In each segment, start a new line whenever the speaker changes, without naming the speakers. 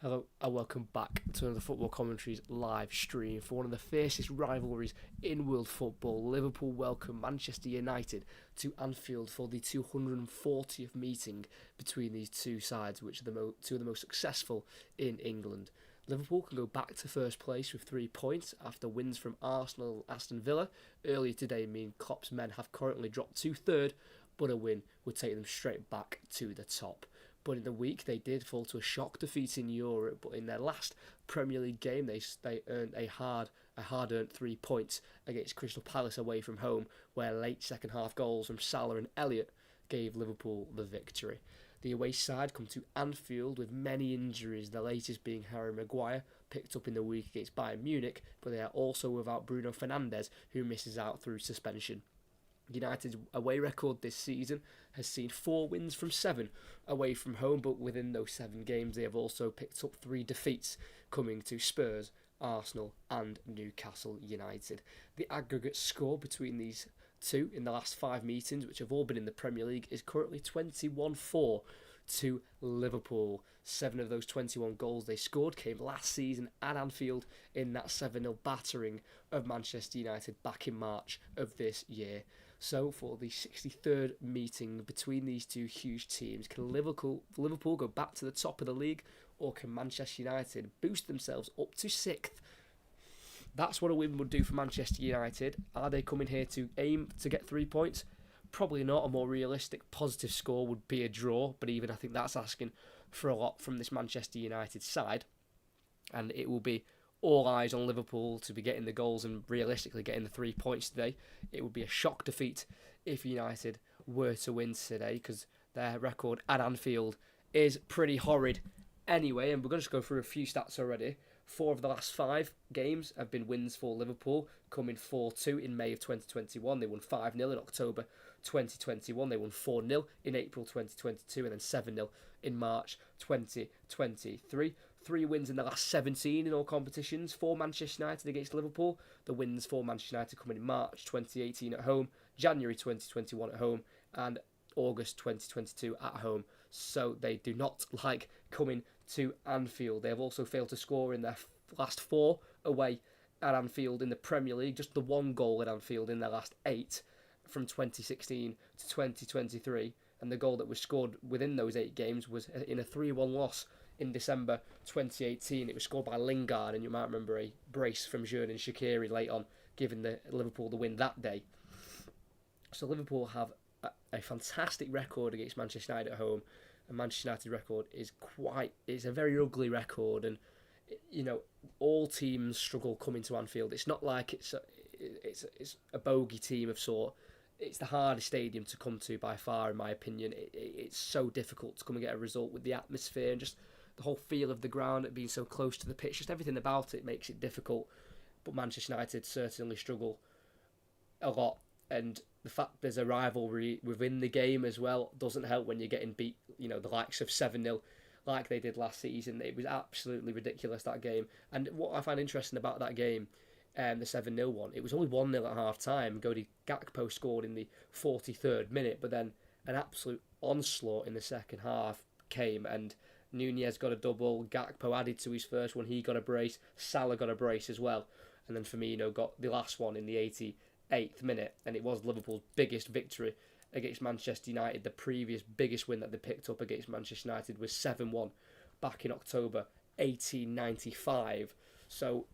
Hello and welcome back to another Football Commentaries live stream for one of the fiercest rivalries in world football. Liverpool welcome Manchester United to Anfield for the 240th meeting between these two sides, which are two of the most successful in England. Liverpool can go back to first place with 3 points after wins from Arsenal and Aston Villa. Earlier today, Klopp's men have currently dropped to third, but a win would take them straight back to the top. But in the week, they did fall to a shock defeat in Europe. But in their last Premier League game, they earned a hard-earned 3 points against Crystal Palace away from home, where late second-half goals from Salah and Elliott gave Liverpool the victory. The away side come to Anfield with many injuries, the latest being Harry Maguire, picked up in the week against Bayern Munich, but they are also without Bruno Fernandes, who misses out through suspension. United's away record this season has seen 4 wins from 7 away from home, but within those 7 games they have also picked up 3 defeats, coming to Spurs, Arsenal and Newcastle United. The aggregate score between these two in the last 5 meetings, which have all been in the Premier League, is currently 21-4 to Liverpool. 7 of those 21 goals they scored came last season at Anfield in that 7-0 battering of Manchester United back in March of this year. So for the 63rd meeting between these two huge teams, can Liverpool go back to the top of the league, or can Manchester United boost themselves up to 6th? That's what a win would do for Manchester United. Are they coming here to aim to get 3 points? Probably not. A more realistic positive score would be a draw, but even I think that's asking for a lot from this Manchester United side. And it will be all eyes on Liverpool to be getting the goals and realistically getting the 3 points today. It would be a shock defeat if United were to win today, because their record at Anfield is pretty horrid anyway. And we're going to just go through a few stats already. 4 of the last 5 games have been wins for Liverpool, coming 4-2 in May of 2021. They won 5-0 in October 2021. They won 4-0 in April 2022 and then 7-0 in March 2023. 3 wins in the last 17 in all competitions for Manchester United against Liverpool. The wins for Manchester United coming in March 2018 at home, January 2021 at home, and August 2022 at home. So they do not like coming to Anfield. They have also failed to score in their last 4 away at Anfield in the Premier League. Just the 1 goal at Anfield in their last 8 from 2016 to 2023. And the goal that was scored within those 8 games was in a 3-1 loss in December 2018. It was scored by Lingard, and you might remember a brace from Xherdan Shaqiri late on, giving the Liverpool the win that day. So Liverpool have a fantastic record against Manchester United at home. And Manchester United record is a very ugly record, and all teams struggle coming to Anfield. It's not like it's a bogey team of sort. It's the hardest stadium to come to by far, in my opinion. It's so difficult to come and get a result with the atmosphere and just the whole feel of the ground, it being so close to the pitch. Just everything about it makes it difficult. But Manchester United certainly struggle a lot, and the fact there's a rivalry within the game as well doesn't help when you're getting beat, the likes of 7-0 like they did last season. It was absolutely ridiculous, that game. And what I find interesting about that game, the 7-0 one, it was only 1-0 at half-time. Cody Gakpo scored in the 43rd minute, but then an absolute onslaught in the second half came, and Nunez got a double, Gakpo added to his first one, he got a brace, Salah got a brace as well, and then Firmino got the last one in the 88th minute, and it was Liverpool's biggest victory against Manchester United. The previous biggest win that they picked up against Manchester United was 7-1 back in October 1895. So,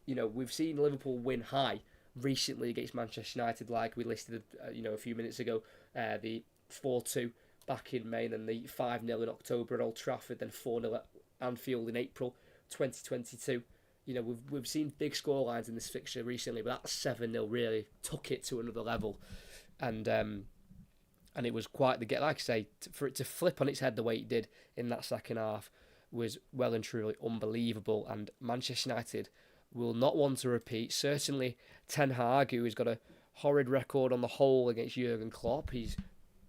we've seen Liverpool win high recently against Manchester United, like we listed, a few minutes ago. The 4-2 back in May, and then the 5-0 in October at Old Trafford, then 4-0 at Anfield in April 2022. We've seen big scorelines in this fixture recently, but that 7-0 really took it to another level. And it was quite the get. Like I say, for it to flip on its head the way it did in that second half was well and truly unbelievable. And Manchester United will not want to repeat. Certainly Ten Hag, who has got a horrid record on the whole against Jurgen Klopp. He's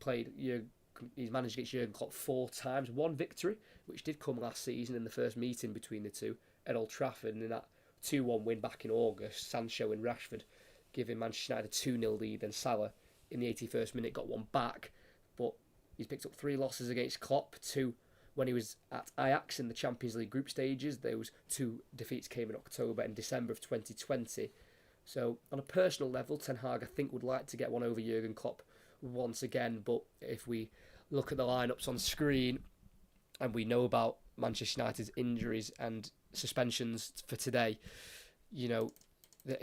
managed against Jurgen Klopp 4 times. 1 victory, which did come last season in the first meeting between the two at Old Trafford, and in that 2-1 win back in August, Sancho and Rashford giving Manchester United a 2-0 lead. Then Salah in the 81st minute got one back, but he's picked up 3 losses against Klopp, 2 when he was at Ajax in the Champions League group stages. Those two defeats came in October and December of 2020. So on a personal level, Ten Hag, I think, would like to get one over Jurgen Klopp once again. But if we look at the lineups on screen and we know about Manchester United's injuries and suspensions for today, you know,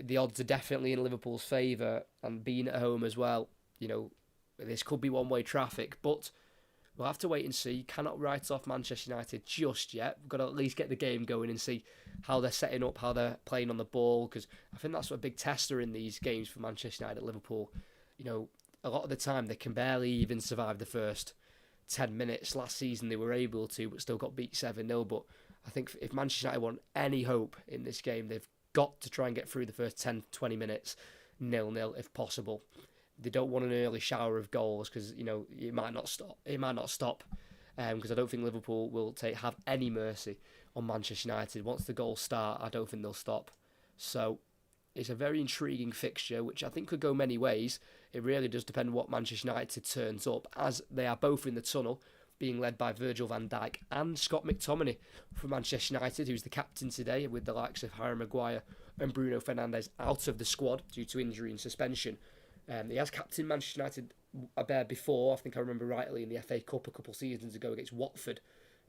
the odds are definitely in Liverpool's favour, and being at home as well, you know, this could be one-way traffic, but we'll have to wait and see. Cannot write off Manchester United just yet. We've got to at least get the game going and see how they're setting up, how they're playing on the ball, because I think that's a big tester in these games for Manchester United at Liverpool. You know, a lot of the time they can barely even survive the first 10 minutes. Last season they were able to, but still got beat 7-0. But I think if Manchester United want any hope in this game, they've got to try and get through the first 10-20 minutes 0-0 if possible. They don't want an early shower of goals because, you know, it might not stop. Because I don't think Liverpool will have any mercy on Manchester United. Once the goals start, I don't think they'll stop. So it's a very intriguing fixture, which I think could go many ways. It really does depend on what Manchester United turns up, as they are both in the tunnel, being led by Virgil van Dijk and Scott McTominay from Manchester United, who's the captain today, with the likes of Harry Maguire and Bruno Fernandes out of the squad due to injury and suspension. He has captained Manchester United before, I think I remember rightly, in the FA Cup a couple of seasons ago against Watford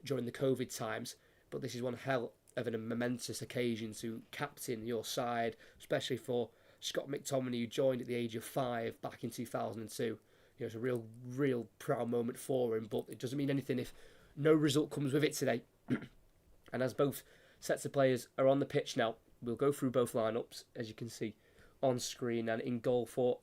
during the COVID times. But this is one hell of a momentous occasion to captain your side, especially for Scott McTominay, who joined at the age of 5 back in 2002. You know, it's a real proud moment for him, but it doesn't mean anything if no result comes with it today. And as both sets of players are on the pitch now, we'll go through both lineups, as you can see on screen. And in goal for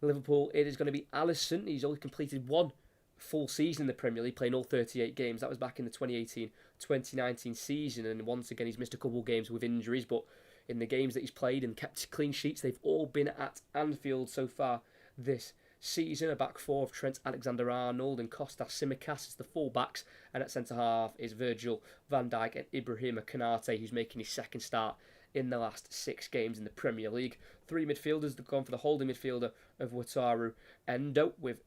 Liverpool, it is going to be Alisson. He's only completed one full season in the Premier League, playing all 38 games. That was back in the 2018-2019 season, and once again he's missed a couple of games with injuries, but in the games that he's played and kept clean sheets, they've all been at Anfield so far this season. A back four of Trent Alexander-Arnold and Kostas Tsimikas as the full-backs, and at centre-half is Virgil van Dijk and Ibrahima Konate, who's making his second start in the last 6 games in the Premier League. 3 midfielders have gone for the holding midfielder of Wataru Endo, with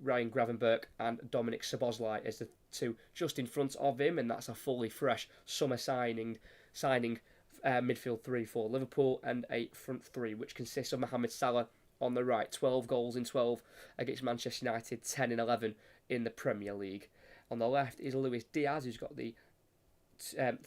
Ryan Gravenberch and Dominic Szoboszlai as the two just in front of him, and that's a fully fresh summer signing midfield 3 for Liverpool, and a front 3 which consists of Mohamed Salah on the right, 12 goals in 12 against Manchester United, 10 in 11 in the Premier League. On the left is Luis Diaz, who's got the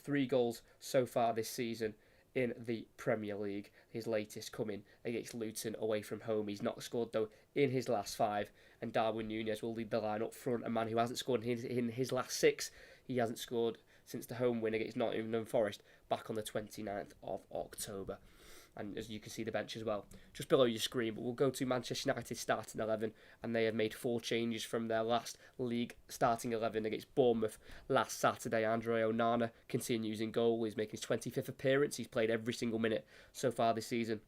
3 goals so far this season in the Premier League. His latest coming against Luton away from home. He's not scored though in his last 5, and Darwin Núñez will lead the line up front, a man who hasn't scored in his last 6. He hasn't scored since the home win against Nottingham Forest back on the 29th of October. And as you can see the bench as well, just below your screen. But we'll go to Manchester United starting 11, and they have made 4 changes from their last league starting 11 against Bournemouth last Saturday. Andre Onana continues in goal. He's making his 25th appearance. He's played every single minute so far this season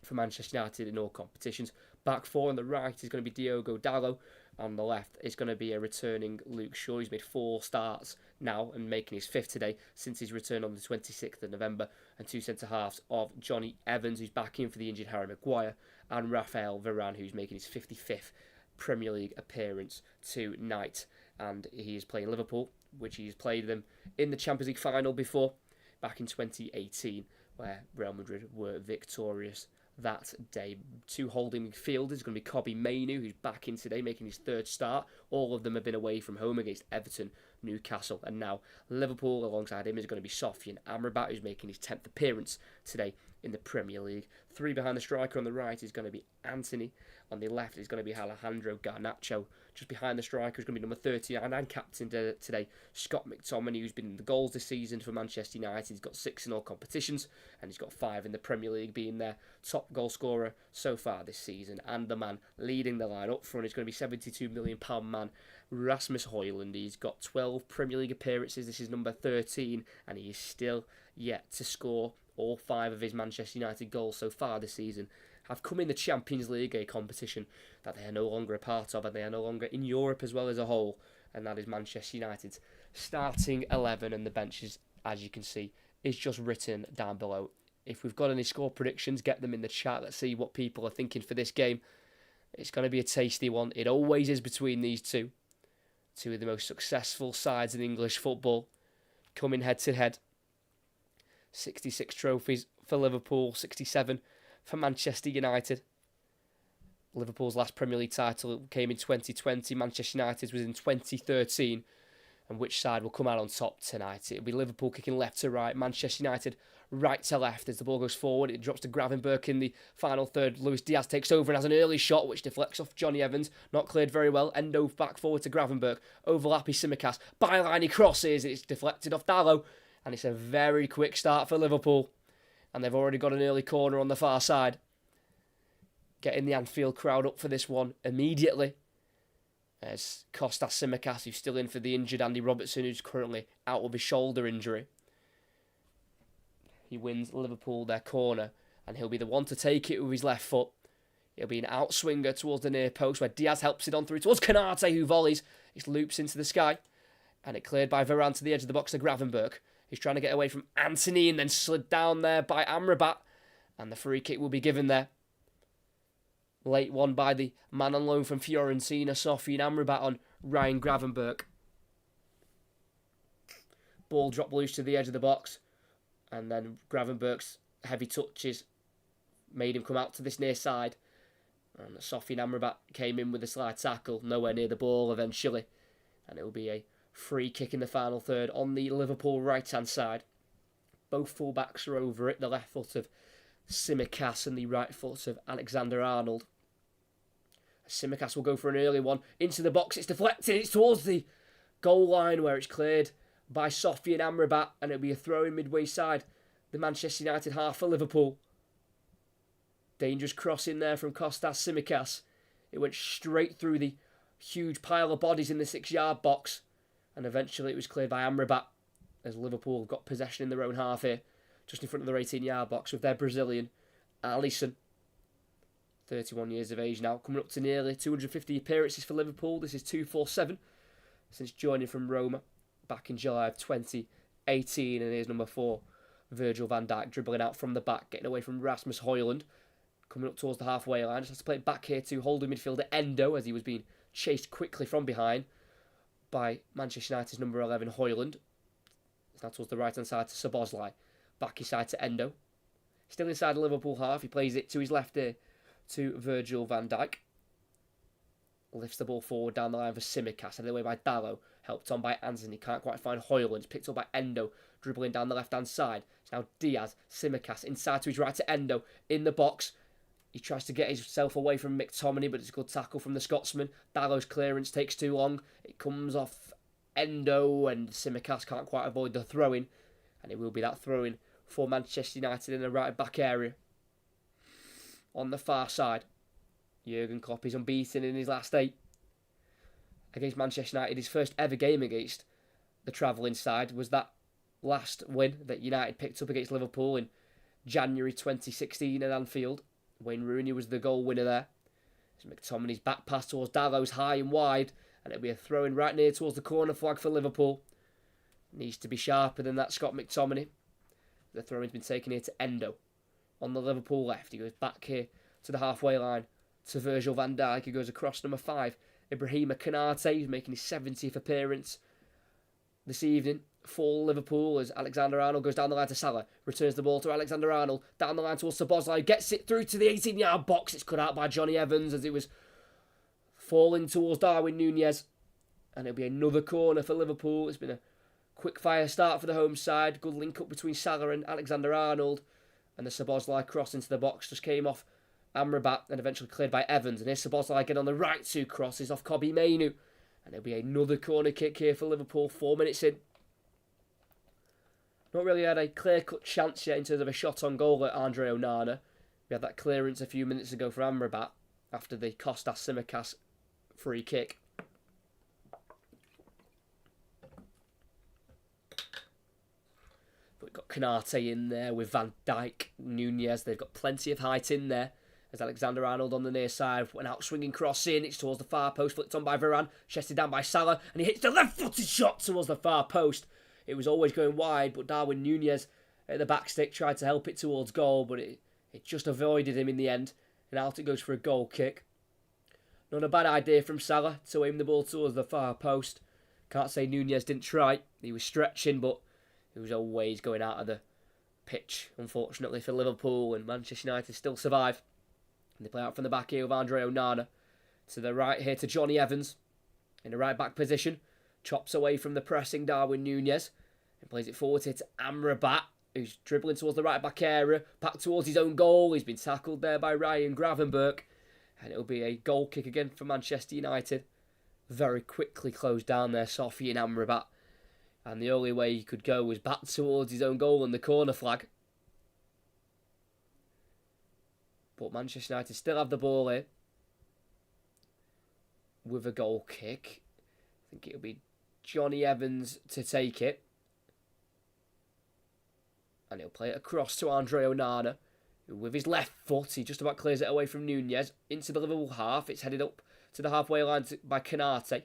for Manchester United in all competitions. Back 4 on the right is going to be Diogo Dalot. On the left is going to be a returning Luke Shaw. He's made 4 starts now and making his 5th today since his return on the 26th of November. And 2 centre-halves of Johnny Evans, who's back in for the injured Harry Maguire, and Raphael Varane, who's making his 55th Premier League appearance tonight. And he is playing Liverpool, which he's played them in the Champions League final before, back in 2018, where Real Madrid were victorious that day. 2 holding midfielders, going to be Kobbie Mainoo, who's back in today, making his 3rd start. All of them have been away from home against Everton, Newcastle, and now Liverpool. Alongside him is going to be Sofian Amrabat, who's making his 10th appearance today in the Premier League. 3 behind the striker on the right is going to be Anthony. On the left is going to be Alejandro Garnacho. Just behind the striker is going to be number 39 and captain today, Scott McTominay, who's been in the goals this season for Manchester United. He's got 6 in all competitions, and he's got 5 in the Premier League, being their top goal scorer so far this season. And the man leading the line up front is going to be £72 million man Rasmus Højlund. He's got 12 Premier League appearances. This is number 13, and he is still yet to score. All 5 of his Manchester United goals so far this season have come in the Champions League, a competition that they are no longer a part of, and they are no longer in Europe as well as a whole. And that is Manchester United's starting 11, and the benches, as you can see, is just written down below. If we've got any score predictions, get them in the chat. Let's see what people are thinking for this game. It's going to be a tasty one. It always is between these two. Two of the most successful sides in English football coming head to head. 66 trophies for Liverpool, 67 for Manchester United. Liverpool's last Premier League title came in 2020. Manchester United's was in 2013. And which side will come out on top tonight? It'll be Liverpool kicking left to right, Manchester United right to left. As the ball goes forward, it drops to Gravenberch in the final third. Luis Diaz takes over and has an early shot which deflects off Johnny Evans. Not cleared very well. Endo back forward to Gravenberch. Overlappy Tsimikas. Byline he crosses. It's deflected off Dalot. And it's a very quick start for Liverpool. And they've already got an early corner on the far side. Getting the Anfield crowd up for this one immediately. As Kostas Tsimikas, who's still in for the injured Andy Robertson, who's currently out with his shoulder injury. He wins Liverpool their corner, and he'll be the one to take it with his left foot. It'll be an outswinger towards the near post, where Diaz helps it on through towards Canate, who volleys. It loops into the sky, and it cleared by Varane to the edge of the box to Gravenberch. He's trying to get away from Anthony, and then slid down there by Amrabat, and the free kick will be given there. Late one by the man on loan from Fiorentina, Sofian Amrabat on Ryan Gravenberch. Ball dropped loose to the edge of the box. And then Gravenberch's heavy touches made him come out to this near side. And Sofian Amrabat came in with a slide tackle, nowhere near the ball eventually. And it will be a free kick in the final third on the Liverpool right-hand side. Both full-backs are over it, the left foot of Tsimikas and the right foot of Alexander-Arnold. Tsimikas will go for an early one into the box. It's deflected. It's towards the goal line where it's cleared by Sofian Amrabat, and it'll be a throw in midway side. The Manchester United half for Liverpool. Dangerous cross in there from Kostas Tsimikas. It went straight through the huge pile of bodies in the 6-yard box, and eventually it was cleared by Amrabat as Liverpool got possession in their own half here, just in front of their 18-yard box with their Brazilian Alisson. 31 years of age now, coming up to nearly 250 appearances for Liverpool. This is 247 since joining from Roma back in July of 2018. And here's number 4, Virgil van Dijk, dribbling out from the back, getting away from Rasmus Højlund, coming up towards the halfway line. Just has to play it back here to holding midfielder Endo as he was being chased quickly from behind by Manchester United's number 11, Højlund. It's now towards the right-hand side to Szoboszlai. Back inside to Endo. Still inside the Liverpool half. He plays it to his left here to Virgil van Dijk. Lifts the ball forward down the line for Tsimikas. Headed away by Dalot. Helped on by Anthony. Can't quite find Højlund. It's picked up by Endo. Dribbling down the left-hand side. It's now Diaz. Tsimikas inside to his right to Endo. In the box. He tries to get himself away from McTominay, but it's a good tackle from the Scotsman. Dalot's clearance takes too long. It comes off Endo, and Tsimikas can't quite avoid the throw-in. And it will be that throw-in for Manchester United in the right-back area. On the far side, Jurgen Klopp is unbeaten in his last 8 against Manchester United. His first ever game against the travelling side was that last win that United picked up against Liverpool in January 2016 at Anfield. Wayne Rooney was the goal winner there. It's McTominay's back pass towards Dalot's high and wide, and it'll be a throw-in right near towards the corner flag for Liverpool. Needs to be sharper than that, Scott McTominay. The throw-in's been taken here to Endo. On the Liverpool left, he goes back here to the halfway line to Virgil van Dijk. He goes across number 5, Ibrahima Konate, who's making his 70th appearance this evening for Liverpool as Alexander-Arnold goes down the line to Salah. Returns the ball to Alexander-Arnold, down the line towards Szoboszlai, gets it through to the 18-yard box. It's cut out by Johnny Evans as it was falling towards Darwin Núñez. And it'll be another corner for Liverpool. It's been a quick-fire start for the home side. Good link-up between Salah and Alexander-Arnold. And the Szoboszlai cross into the box just came off Amrabat and eventually cleared by Evans. And here's Szoboszlai again on the right, 2 crosses off Kobbie Mainoo. And it'll be another corner kick here for Liverpool, 4 minutes in. Not really had a clear-cut chance yet in terms of a shot on goal at Andre Onana. We had that clearance a few minutes ago for Amrabat after the Kostas Tsimikas free kick. We've got Konate in there with Van Dijk, Núñez. They've got plenty of height in there. There's Alexander-Arnold on the near side. An out swinging cross in. It's towards the far post. Flicked on by Varane. Chested down by Salah. And he hits the left-footed shot towards the far post. It was always going wide, but Darwin Núñez at the back stick tried to help it towards goal, but it just avoided him in the end. And out it goes for a goal kick. Not a bad idea from Salah to aim the ball towards the far post. Can't say Nunez didn't try. He was stretching, but he was always going out of the pitch, unfortunately, for Liverpool. And Manchester United still survive. And they play out from the back here with Andre Onana. To the right here to Johnny Evans in the right back position. Chops away from the pressing Darwin Nunez. And plays it forward here to Amrabat, who's dribbling towards the right back area. Back towards his own goal. He's been tackled there by Ryan Gravenberch. And it'll be a goal kick again for Manchester United. Very quickly closed down there, Sophie and Amrabat. And the only way he could go was back towards his own goal and the corner flag. But Manchester United still have the ball here. With a goal kick. I think it'll be Johnny Evans to take it. And he'll play it across to Andre Onana, who with his left foot, he just about clears it away from Nunez. Into the Liverpool half. It's headed up to the halfway line by Canate.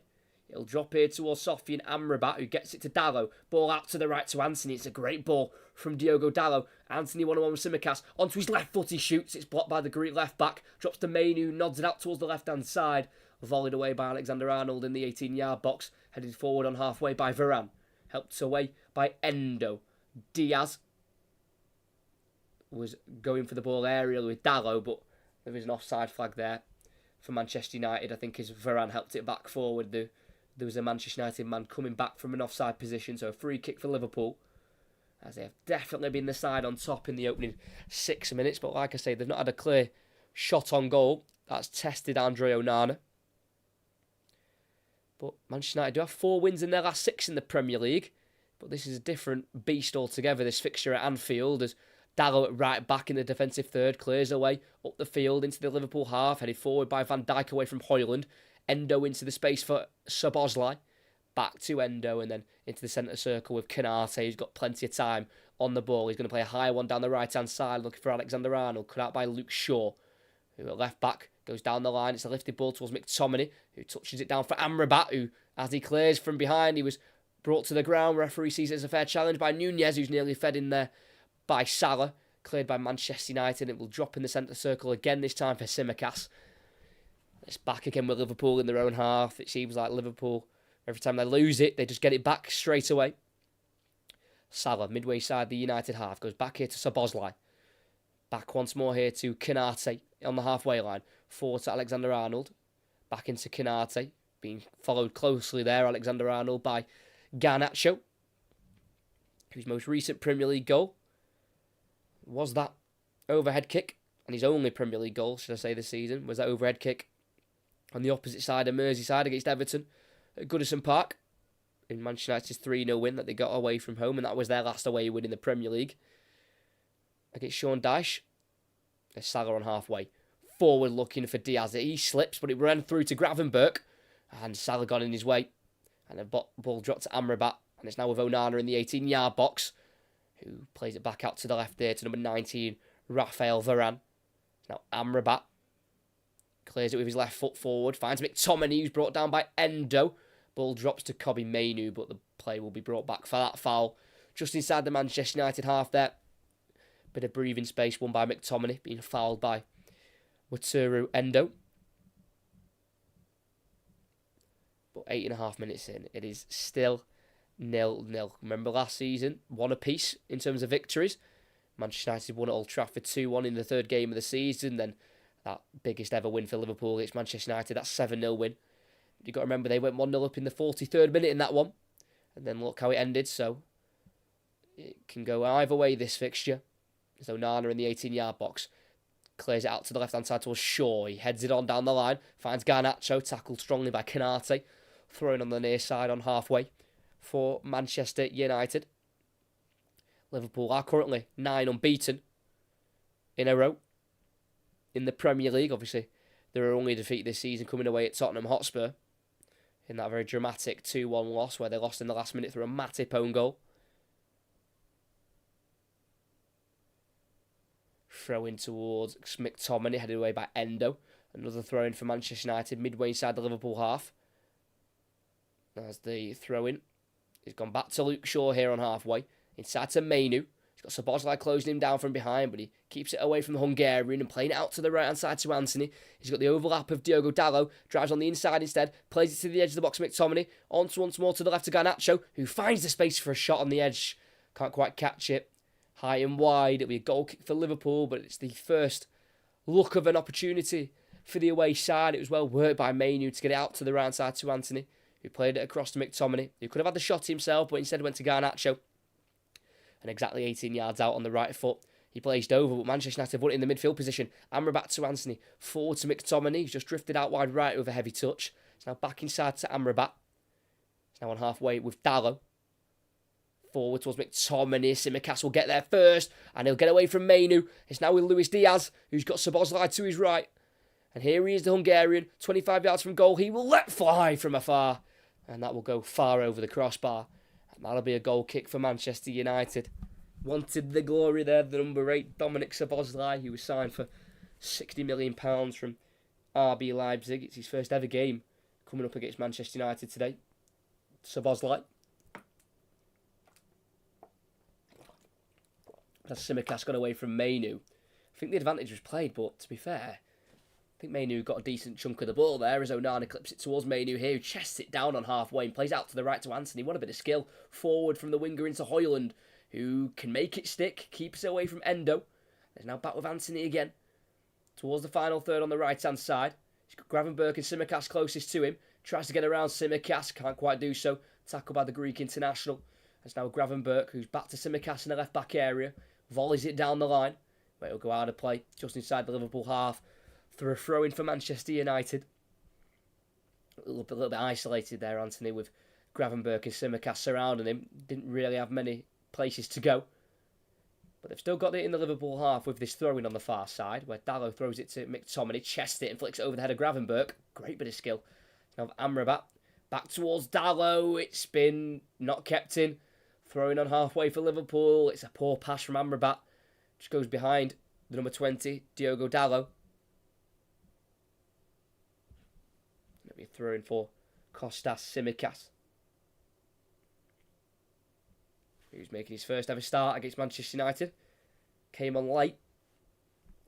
It'll drop here towards Sophie and Amrabat, who gets it to Dallo. Ball out to the right to Anthony. It's a great ball from Diogo Dallo. Anthony 1-on-1 with Tsimikas. Onto his left foot he shoots. It's blocked by the Greek left back. Drops to Mainu, who nods it out towards the left-hand side. Volleyed away by Alexander-Arnold in the 18-yard box. Headed forward on halfway by Varane. Helped away by Endo. Diaz was going for the ball aerial with Dallo, but there is an offside flag there for Manchester United. I think as Varane helped it back forward, there was a Manchester United man coming back from an offside position, so a free kick for Liverpool, as they have definitely been the side on top in the opening 6 minutes. But like I say, they've not had a clear shot on goal. That's tested Andre Onana. But Manchester United do have 4 wins in their last 6 in the Premier League. But this is a different beast altogether, this fixture at Anfield, as Dallo at right back in the defensive third clears away up the field into the Liverpool half, headed forward by Van Dijk away from Højlund. Endo into the space for Szoboszlai. Back to Endo and then into the centre circle with Canate, who's got plenty of time on the ball. He's going to play a high one down the right-hand side, looking for Alexander-Arnold, cut out by Luke Shaw, who at left back goes down the line. It's a lifted ball towards McTominay, who touches it down for Amrabat, who, as he clears from behind, he was brought to the ground. Referee sees it as a fair challenge by Nunez, who's nearly fed in there by Salah. Cleared by Manchester United. It will drop in the centre circle again, this time for Tsimikas. It's back again with Liverpool in their own half. It seems like Liverpool, every time they lose it, they just get it back straight away. Salah, midway side the United half, goes back here to Szoboszlai. Back once more here to Canate on the halfway line. Forward to Alexander-Arnold. Back into Canate. Being followed closely there, Alexander-Arnold, by Garnacho, whose most recent Premier League goal was that overhead kick. And his only Premier League goal, should I say, this season, was that overhead kick on the opposite side of Merseyside against Everton at Goodison Park in Manchester United's 3-0 win that they got away from home, and that was their last away win in the Premier League against Sean Dyche. There's Salah on halfway. Forward looking for Diaz. He slips, but it ran through to Gravenberch, and Salah got in his way. And the ball dropped to Amrabat, and it's now with Onana in the 18-yard box, who plays it back out to the left there to number 19, Raphael Varane. Now Amrabat clears it with his left foot forward, finds McTominay, who's brought down by Endo. Ball drops to Kobbie Mainoo, but the play will be brought back for that foul just inside the Manchester United half there. Bit of breathing space won by McTominay, being fouled by Wataru Endo. But 8.5 minutes in, it is still 0-0. Remember last season, 1 apiece in terms of victories. Manchester United won at Old Trafford 2-1 in the third game of the season. Then that biggest ever win for Liverpool against Manchester United, that 7-0 win. You've got to remember they went 1-0 up in the 43rd minute in that one. And then look how it ended. So it can go either way, this fixture. There's Onana in the 18-yard box. Clears it out to the left-hand side towards Shaw. He heads it on down the line. Finds Garnacho, tackled strongly by Canate. Thrown on the near side on halfway for Manchester United. Liverpool are currently 9 unbeaten in a row in the Premier League. Obviously, their only defeat this season coming away at Tottenham Hotspur in that very dramatic 2-1 loss where they lost in the last minute through a Matip own goal. Throw in towards McTominay, headed away by Endo. Another throw in for Manchester United midway inside the Liverpool half. As the throw in, he's gone back to Luke Shaw here on halfway. Inside to Mainoo. He's got Szoboszlai closing him down from behind, but he keeps it away from the Hungarian and playing it out to the right-hand side to Anthony. He's got the overlap of Diogo Dalot, drives on the inside instead, plays it to the edge of the box of McTominay, on to once more to the left of Garnacho, who finds the space for a shot on the edge. Can't quite catch it. High and wide. It'll be a goal kick for Liverpool, but it's the first look of an opportunity for the away side. It was well worked by Mainu to get it out to the right side to Anthony, who played it across to McTominay, who could have had the shot himself, but instead went to Garnacho. And exactly 18 yards out on the right foot, he blazed over, but Manchester United won it in the midfield position. Amrabat to Anthony, forward to McTominay, who's just drifted out wide right with a heavy touch. It's now back inside to Amrabat. It's now on halfway with Dalot. Forward towards McTominay. Tsimikas will get there first, and he'll get away from Mainu. It's now with Luis Diaz, who's got Szoboszlai to his right. And here he is, the Hungarian, 25 yards from goal. He will let fly from afar, and that will go far over the crossbar. And that'll be a goal kick for Manchester United. Wanted the glory there, the number 8, Dominik Szoboszlai, who was signed for £60 million from RB Leipzig. It's his first ever game coming up against Manchester United today. Szoboszlai. As Tsimikas got away from Mainu. I think the advantage was played, but to be fair, I think Mainu got a decent chunk of the ball there as Onana clips it towards Mainu here, who chests it down on halfway and plays out to the right to Anthony. What a bit of skill. Forward from the winger into Højlund, who can make it stick, keeps it away from Endo. There's now back with Anthony again, towards the final third on the right-hand side. He's got Gravenberch and Tsimikas closest to him. Tries to get around Tsimikas, can't quite do so. Tackled by the Greek international. There's now Gravenberch, who's back to Tsimikas in the left-back area. Volleys it down the line, where it'll go out of play, just inside the Liverpool half. Through a throw-in for Manchester United. A little bit isolated there, Anthony, with Gravenberch and Tsimikas surrounding him. Didn't really have many places to go. But they've still got it in the Liverpool half with this throw-in on the far side, where Dalot throws it to McTominay, chests it and flicks it over the head of Gravenberch. Great bit of skill. Now Amrabat, back towards Dalot. It's been not kept in. Throwing on halfway for Liverpool. It's a poor pass from Amrabat. Just goes behind the number 20, Diogo Dalot. Maybe throwing for Kostas Tsimikas, who's making his first ever start against Manchester United. Came on late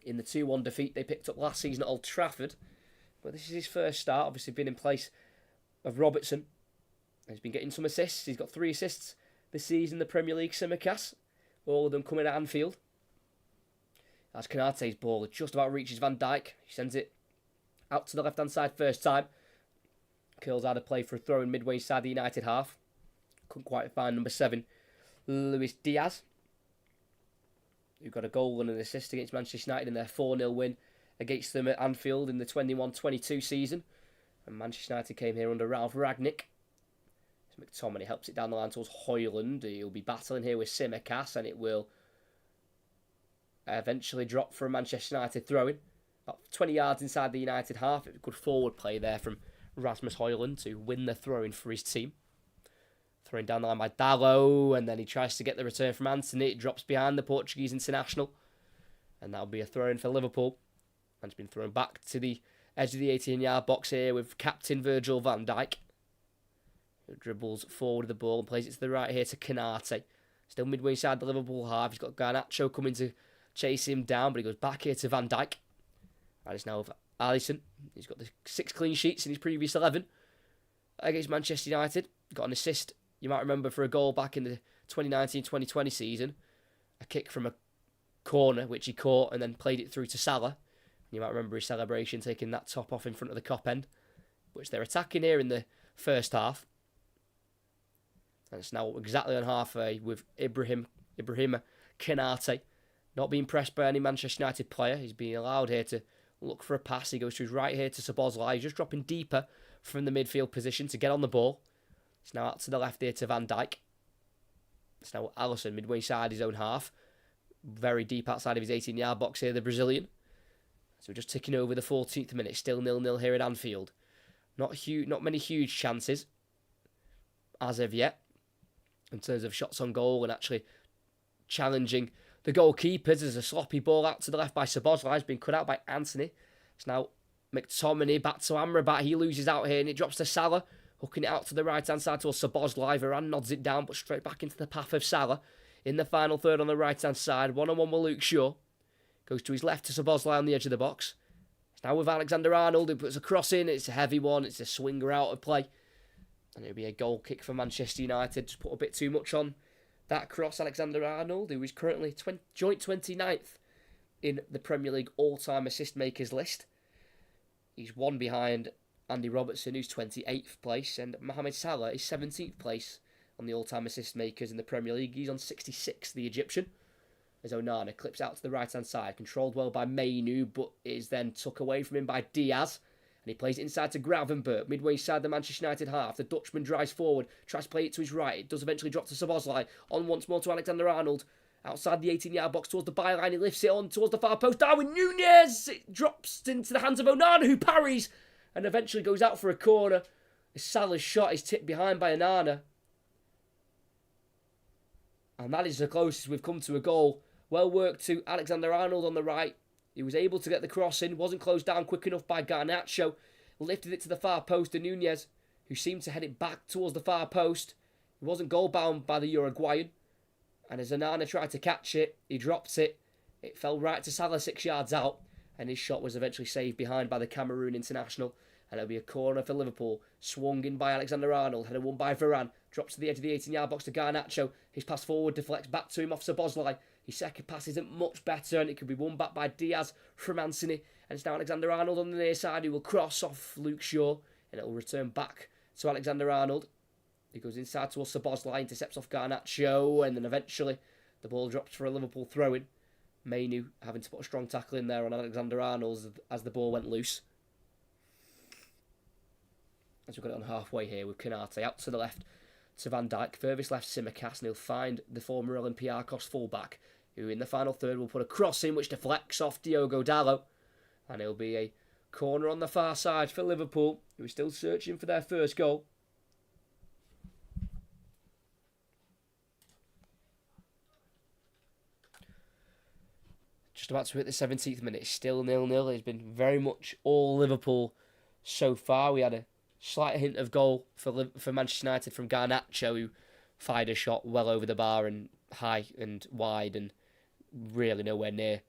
in the 2-1 defeat they picked up last season at Old Trafford. But this is his first start. Obviously been in place of Robertson. He's been getting some assists. He's got 3 assists this season in the Premier League. Tsimikas, all of them coming at Anfield. As Konaté's ball just about reaches Van Dijk. He sends it out to the left-hand side first time. Curls out of play for a throw in midway inside the United half. Couldn't quite find number 7, Luis Diaz, who got a goal and an assist against Manchester United in their 4-0 win against them at Anfield in the 21-22 season. And Manchester United came here under Ralf Rangnick. McTominay helps it down the line towards Højlund. He'll be battling here with Tsimikas, and it will eventually drop for a Manchester United throw-in. About 20 yards inside the United half. It was a good forward play there from Rasmus Højlund to win the throw-in for his team. Throwing down the line by Dalot, and then he tries to get the return from Anthony. It drops behind the Portuguese international, and that'll be a throw-in for Liverpool. And it's been thrown back to the edge of the 18-yard box here with captain Virgil van Dijk, who dribbles forward the ball and plays it to the right here to Konaté. Still midway inside the Liverpool half. He's got Garnacho coming to chase him down, but he goes back here to Van Dijk. And it's now with Alisson. He's got the 6 clean sheets in his previous 11 against Manchester United. Got an assist, you might remember, for a goal back in the 2019-2020 season. A kick from a corner, which he caught and then played it through to Salah. You might remember his celebration, taking that top off in front of the cop end, which they're attacking here in the first half. And it's now exactly on halfway with Ibrahim Konaté not being pressed by any Manchester United player. He's being allowed here to look for a pass. He goes to his right here to Szoboszlai. He's just dropping deeper from the midfield position to get on the ball. It's now out to the left here to Van Dijk. It's now Alisson midway inside his own half. Very deep outside of his 18-yard box here, the Brazilian. So we're just ticking over the 14th minute. Still 0-0 here at Anfield. Not many huge chances as of yet in terms of shots on goal and actually challenging the goalkeepers. There's a sloppy ball out to the left by Szoboszlai. It's been cut out by Anthony. It's now McTominay back to Amrabat. He loses out here and it drops to Salah. Hooking it out to the right-hand side towards Szoboszlai. Varane nods it down, but straight back into the path of Salah. In the final third on the right-hand side, one-on-one with Luke Shaw. Goes to his left to Szoboszlai on the edge of the box. It's now with Alexander-Arnold, who puts a cross in. It's a heavy one. It's a swinger out of play. And it'll be a goal kick for Manchester United. Just put a bit too much on that cross. Alexander-Arnold, who is currently joint 29th in the Premier League all-time assist makers list. He's one behind Andy Robertson, who's 28th place, and Mohamed Salah is 17th place on the all-time assist makers in the Premier League. He's on 66, the Egyptian. As Onana clips out to the right-hand side, controlled well by Mainu, but is then took away from him by Diaz. And he plays it inside to Gravenberch, midway inside the Manchester United half. The Dutchman drives forward, tries to play it to his right. It does eventually drop to Szoboszlai. On once more to Alexander-Arnold. Outside the 18-yard box towards the byline. He lifts it on towards the far post. Darwin Núñez! It drops into the hands of Onana, who parries and eventually goes out for a corner. Salah's shot is tipped behind by Onana. And that is the closest we've come to a goal. Well worked to Alexander-Arnold on the right. He was able to get the cross in, wasn't closed down quick enough by Garnacho. Lifted it to the far post to Núñez, who seemed to head it back towards the far post. He wasn't goal-bound by the Uruguayan. And as Onana tried to catch it, he dropped it. It fell right to Salah 6 yards out. And his shot was eventually saved behind by the Cameroon international. And it'll be a corner for Liverpool. Swung in by Alexander-Arnold. Headed won by Varane. Drops to the edge of the 18-yard box to Garnacho. His pass forward deflects back to him off Szoboszlai. His second pass isn't much better, and it could be won back by Diaz from Anthony. And it's now Alexander-Arnold on the near side, who will cross off Luke Shaw, and it will return back to Alexander-Arnold. He goes inside towards Szoboszlai, intercepts off Garnacho, and then eventually the ball drops for a Liverpool throw-in. Mainu having to put a strong tackle in there on Alexander-Arnold as the ball went loose. As we've got it on halfway here with Konate out to the left to Van Dijk. Furthest left Tsimikas, and he'll find the former Olympiacos fullback, who in the final third will put a cross in which deflects off Diogo Dalot. And it'll be a corner on the far side for Liverpool, who are still searching for their first goal. Just about to hit the 17th minute, still 0-0. It's been very much all Liverpool so far. We had a slight hint of goal for Manchester United from Garnacho, who fired a shot well over the bar and high and wide and really nowhere near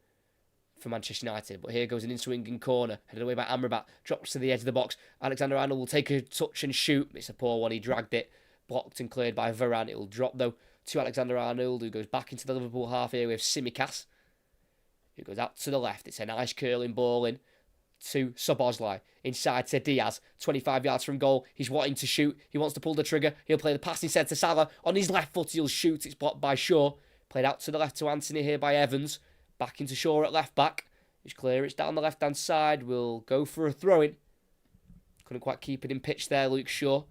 for Manchester United. But here goes an in-swinging corner, headed away by Amrabat, drops to the edge of the box. Alexander-Arnold will take a touch and shoot. It's a poor one. He dragged it, blocked and cleared by Varane. It will drop, though, to Alexander-Arnold, who goes back into the Liverpool half here with Tsimikas, who goes out to the left. It's a nice curling ball in to Szoboszlai. Inside to Diaz, 25 yards from goal. He's wanting to shoot. He wants to pull the trigger. He'll play the pass instead to Salah. On his left foot, he'll shoot. It's blocked by Shaw. Played out to the left to Anthony here by Evans. Back into Shaw at left back. It's clear. It's down the left-hand side. We'll go for a throw-in. Couldn't quite keep it in pitch there, Luke Shaw.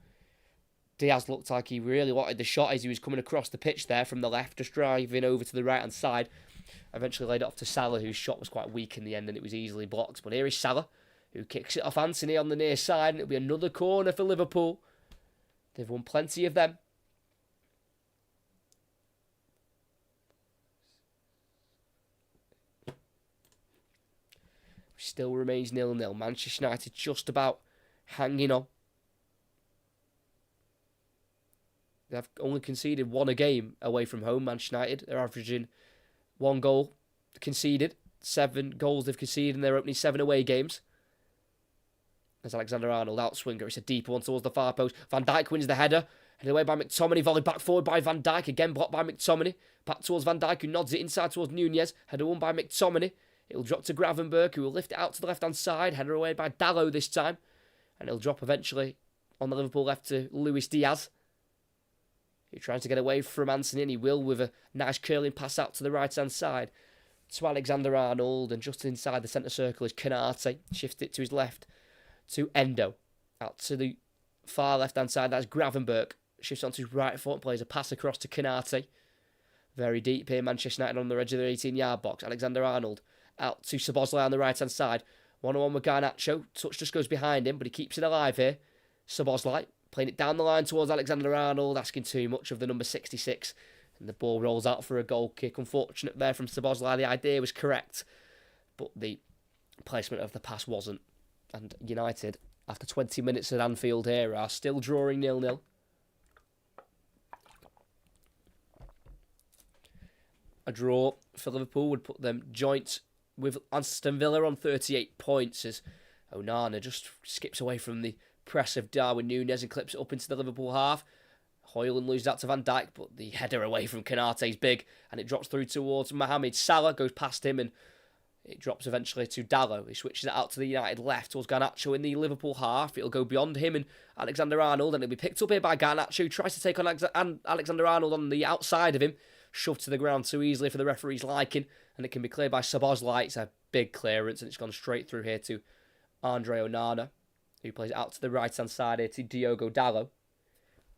Diaz looked like he really wanted the shot as he was coming across the pitch there from the left, just driving over to the right-hand side. Eventually laid it off to Salah, whose shot was quite weak in the end and it was easily blocked. But here is Salah, who kicks it off Anthony on the near side, and it'll be another corner for Liverpool. They've won plenty of them. Still remains 0-0. Manchester United just about hanging on. They've only conceded one a game away from home, Manchester United. They're averaging 1 goal conceded. 7 goals they've conceded in their opening 7 away games. There's Alexander-Arnold, outswinger. It's a deep one towards the far post. Van Dijk wins the header. Headed away by McTominay. Volleyed back forward by Van Dijk. Again blocked by McTominay. Back towards Van Dijk, who nods it inside towards Núñez. Header won by McTominay. It'll drop to Gravenberch, who will lift it out to the left-hand side. Header away by Dalot this time. And it'll drop eventually on the Liverpool left to Luis Diaz, who tries to get away from Anthony, and he will with a nice curling pass out to the right-hand side to Alexander-Arnold. And just inside the centre circle is Konate. Shifts it to his left to Endo. Out to the far left-hand side, that's Gravenberch. Shifts onto his right foot and plays a pass across to Konate. Very deep here, Manchester United on the edge of their 18-yard box. Alexander-Arnold out to Szoboszlai on the right-hand side. 1-on-1 with Garnacho. Touch just goes behind him, but he keeps it alive here. Szoboszlai playing it down the line towards Alexander-Arnold, asking too much of the number 66. And the ball rolls out for a goal kick. Unfortunate there from Szoboszlai. The idea was correct, but the placement of the pass wasn't. And United, after 20 minutes at Anfield here, are still drawing 0-0. A draw for Liverpool would put them joint with Aston Villa on 38 points as Onana just skips away from the press of Darwin Núñez and clips it up into the Liverpool half. Højlund loses that to Van Dijk, but the header away from Canate is big, and it drops through towards Mohamed Salah, goes past him, and it drops eventually to Dalot. He switches it out to the United left towards Garnacho in the Liverpool half. It'll go beyond him and Alexander-Arnold, and it'll be picked up here by Garnacho, who tries to take on Alexander-Arnold on the outside of him, shoved to the ground too easily for the referee's liking, and it can be cleared by Szoboszlai. It's a big clearance, and it's gone straight through here to Andre Onana, who plays it out to the right-hand side here to Diogo Dalot.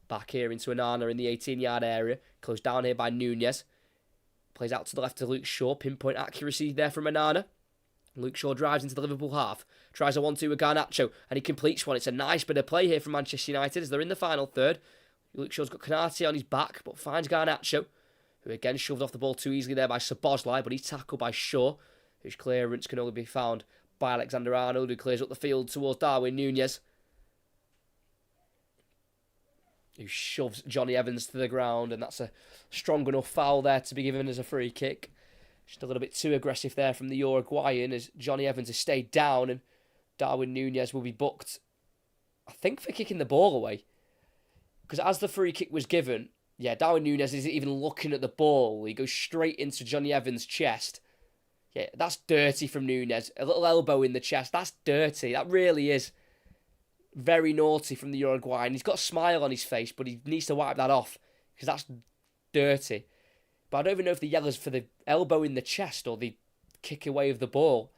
Back here into Onana in the 18-yard area. Closed down here by Núñez. Plays out to the left to Luke Shaw. Pinpoint accuracy there from Onana. Luke Shaw drives into the Liverpool half. Tries a 1-2 with Garnacho. And he completes one. It's a nice bit of play here from Manchester United as they're in the final third. Luke Shaw's got Canate on his back, but finds Garnacho, who again shoved off the ball too easily there by Szoboszlai, but he's tackled by Shaw, whose clearance can only be found by Alexander-Arnold, who clears up the field towards Darwin Núñez, who shoves Johnny Evans to the ground, and that's a strong enough foul there to be given as a free kick. Just a little bit too aggressive there from the Uruguayan as Johnny Evans has stayed down, and Darwin Núñez will be booked, I think, for kicking the ball away. Because as the free kick was given, Darwin Núñez isn't even looking at the ball. He goes straight into Johnny Evans' chest. Yeah, that's dirty from Núñez. A little elbow in the chest. That's dirty. That really is very naughty from the Uruguayan. He's got a smile on his face, but he needs to wipe that off because that's dirty. But I don't even know if the yellow's for the elbow in the chest or the kick away of the ball.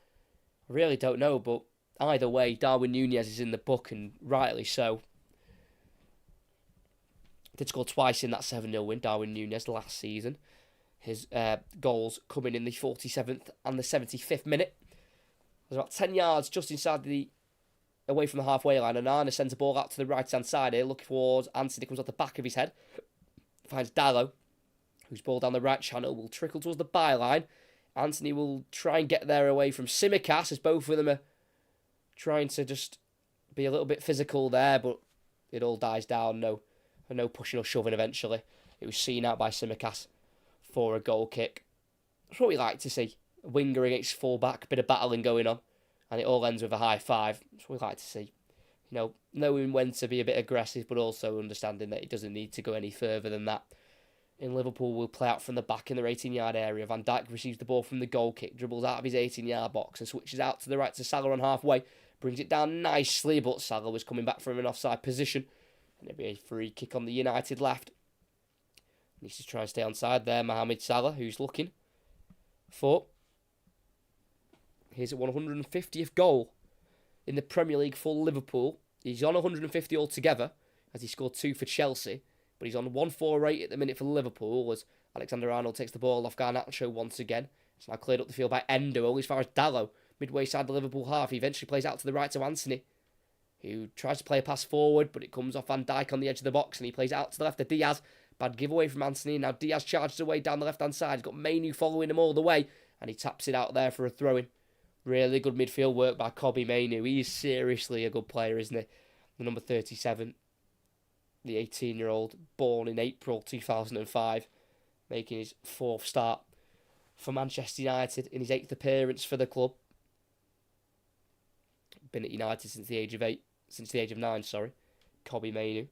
I really don't know, but either way, Darwin Núñez is in the book, and rightly so. Did score twice in that 7-0 win, Darwin Núñez, last season. His goals coming in the 47th and the 75th minute. There's about 10 yards just inside away from the halfway line. Onana sends a ball out to the right-hand side here, looking towards Anthony, comes off the back of his head. Finds Dalot, whose ball down the right channel will trickle towards the byline. Anthony will try and get there away from Tsimikas, as both of them are trying to just be a little bit physical there, but it all dies down. No pushing or shoving eventually. It was seen out by Tsimikas for a goal kick. That's what we like to see. A winger against full-back, bit of battling going on, and it all ends with a high five. That's what we like to see. Knowing when to be a bit aggressive, but also understanding that it doesn't need to go any further than that. In Liverpool, will play out from the back in their 18-yard area. Van Dijk receives the ball from the goal kick, dribbles out of his 18-yard box and switches out to the right to Salah on halfway. Brings it down nicely, but Salah was coming back from an offside position. And it'll be a free kick on the United left. Needs to try and stay onside there, Mohamed Salah, who's looking for his 150th goal in the Premier League for Liverpool. He's on 150 altogether, as he scored 2 for Chelsea. But he's on 148 at the minute for Liverpool, as Alexander-Arnold takes the ball off Garnacho once again. It's now cleared up the field by Endo, only as far as Dalot, midway side the Liverpool half. He eventually plays out to the right to Anthony, who tries to play a pass forward, but it comes off Van Dijk on the edge of the box, and he plays it out to the left to Diaz. Bad giveaway from Anthony. Now Diaz charges away down the left-hand side. He's got Mainu following him all the way, and he taps it out there for a throw-in. Really good midfield work by Kobbie Mainu. He is seriously a good player, isn't he? The number 37, the 18-year-old, born in April 2005, making his 4th start for Manchester United in his 8th appearance for the club. Been at United since the age of 9, Kobbie Mainu.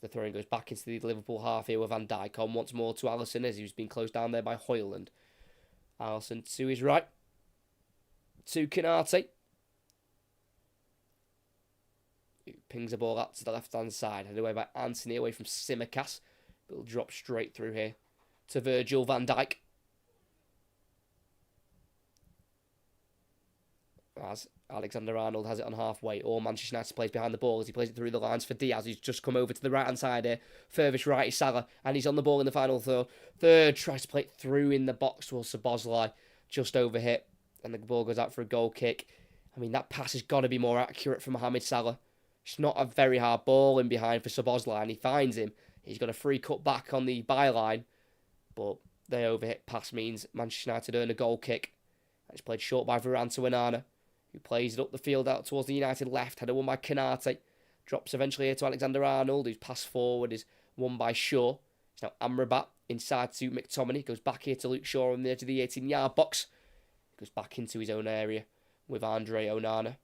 The throwing goes back into the Liverpool half here with Van Dijk on once more to Alisson as he's been closed down there by Højlund. Alisson to his right, to Canate. He pings the ball out to the left-hand side, headed away by Anthony, away from Tsimikas. But it'll drop straight through here to Virgil van Dijk. As Alexander-Arnold has it on halfway, or Manchester United plays behind the ball as he plays it through the lines for Diaz, who's just come over to the right-hand side here. Furthest right is Salah, and he's on the ball in the final third. Tries to play it through in the box towards Szoboszlai, just overhit, and the ball goes out for a goal kick. I mean, that pass has got to be more accurate from Mohamed Salah. It's not a very hard ball in behind for Szoboszlai, and he finds him. He's got a free cut back on the byline, but the overhit pass means Manchester United earn a goal kick. It's played short by Varane to Onana, who plays it up the field out towards the United left, header won by Canate. Drops eventually here to Alexander-Arnold, whose pass forward is won by Shaw. It's now Amrabat inside to McTominay. Goes back here to Luke Shaw on the edge of the 18-yard box. Goes back into his own area with Andre Onana.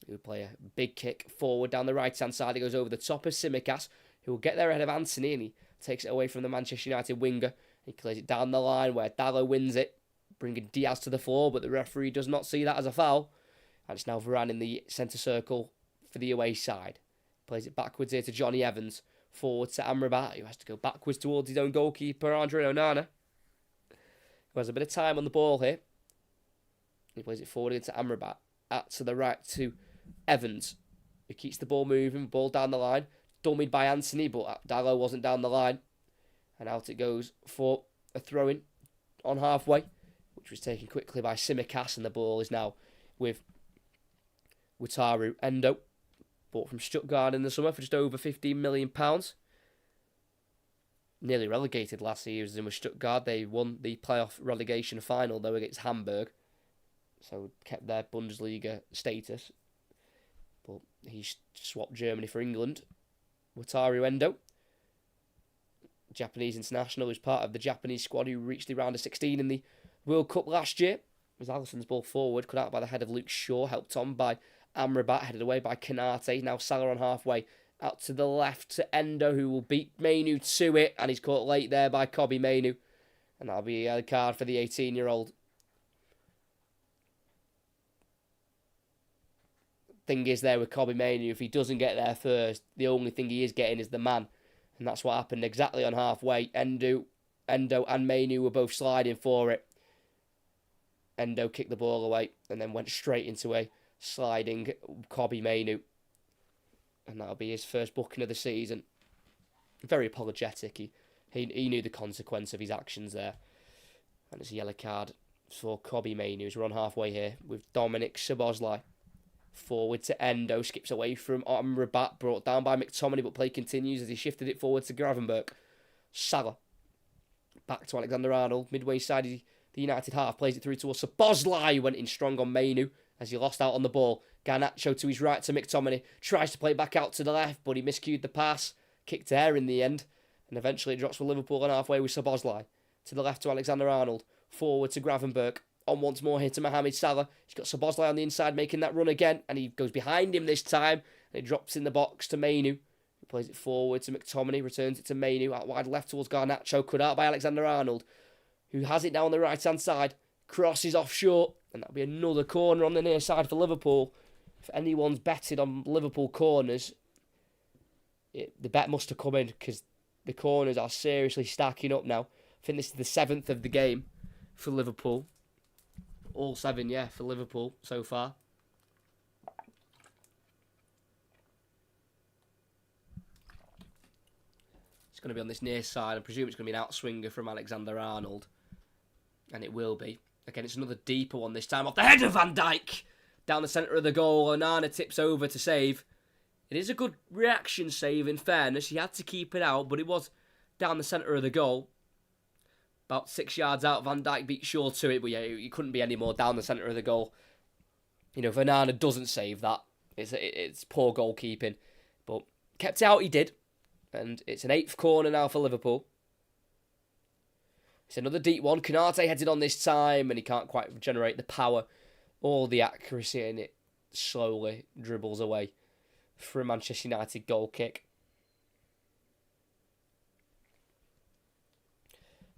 He would play a big kick forward down the right-hand side. He goes over the top of Tsimikas, who will get there ahead of Anthony, and he takes it away from the Manchester United winger. He clears it down the line where Dalot wins it, bringing Diaz to the floor, but the referee does not see that as a foul. And it's now Varane in the centre circle for the away side. Plays it backwards here to Johnny Evans. Forward to Amrabat, who has to go backwards towards his own goalkeeper, Andre Onana, who has a bit of time on the ball here. He plays it forward into Amrabat. Out to the right to Evans, who keeps the ball moving, ball down the line. Dummied by Anthony, but Dalot wasn't down the line. And out it goes for a throw-in on halfway, which was taken quickly by Tsimikas, and the ball is now with Wataru Endo, bought from Stuttgart in the summer for just over £15 million. Nearly relegated last season with Stuttgart. They won the playoff relegation final, though, against Hamburg, so kept their Bundesliga status. But he swapped Germany for England. Wataru Endo, Japanese international, who's part of the Japanese squad who reached the round of 16 in the World Cup last year. It was Alisson's ball forward, cut out by the head of Luke Shaw, helped on by Amrabat, headed away by Kanate. Now Salah on halfway, out to the left to Endo, who will beat Mainu to it, and he's caught late there by Kobbie Mainu. And that'll be a card for the 18-year-old. Thing is there with Kobbie Mainu, if he doesn't get there first, the only thing he is getting is the man. And that's what happened exactly on halfway. Endo and Mainu were both sliding for it. Endo kicked the ball away and then went straight into a sliding Kobbie Mainu. And that'll be his first booking of the season. Very apologetic. He knew the consequence of his actions there. And it's a yellow card for Kobbie Mainu, as we're on halfway here with Dominic Szoboszlai. Forward to Endo, skips away from Amrabat, brought down by McTominay, but play continues as he shifted it forward to Gravenberch. Salah, back to Alexander-Arnold, midway side of the United half, plays it through to Szoboszlai, who went in strong on Mainu as he lost out on the ball. Garnacho to his right to McTominay, tries to play back out to the left, but he miscued the pass, kicked air in the end, and eventually it drops for Liverpool on halfway with Szoboszlai. To the left to Alexander-Arnold, forward to Gravenberch. On once more here to Mohamed Salah. He's got Szoboszlai on the inside making that run again, and he goes behind him this time, and it drops in the box to Mainu. He plays it forward to McTominay, returns it to Mainu, out wide left towards Garnacho, cut out by Alexander-Arnold, who has it down the right-hand side, crosses off short, and that'll be another corner on the near side for Liverpool. If anyone's betted on Liverpool corners, the bet must have come in, because the corners are seriously stacking up now. I think this is the 7th of the game for Liverpool. All 7, yeah, for Liverpool so far. It's going to be on this near side. I presume it's going to be an outswinger from Alexander-Arnold. And it will be. Again, it's another deeper one this time. Off the head of Van Dijk. Down the centre of the goal. Onana tips over to save. It is a good reaction save, in fairness. He had to keep it out, but it was down the centre of the goal. About 6 yards out, Van Dijk beat Shaw to it, but yeah, he couldn't be any more down the centre of the goal. You know, if Onana doesn't save that, it's poor goalkeeping. But kept it out, he did. And it's an 8th corner now for Liverpool. It's another deep one. Kanate heads it on this time, and he can't quite generate the power or the accuracy, and it slowly dribbles away for a Manchester United goal kick.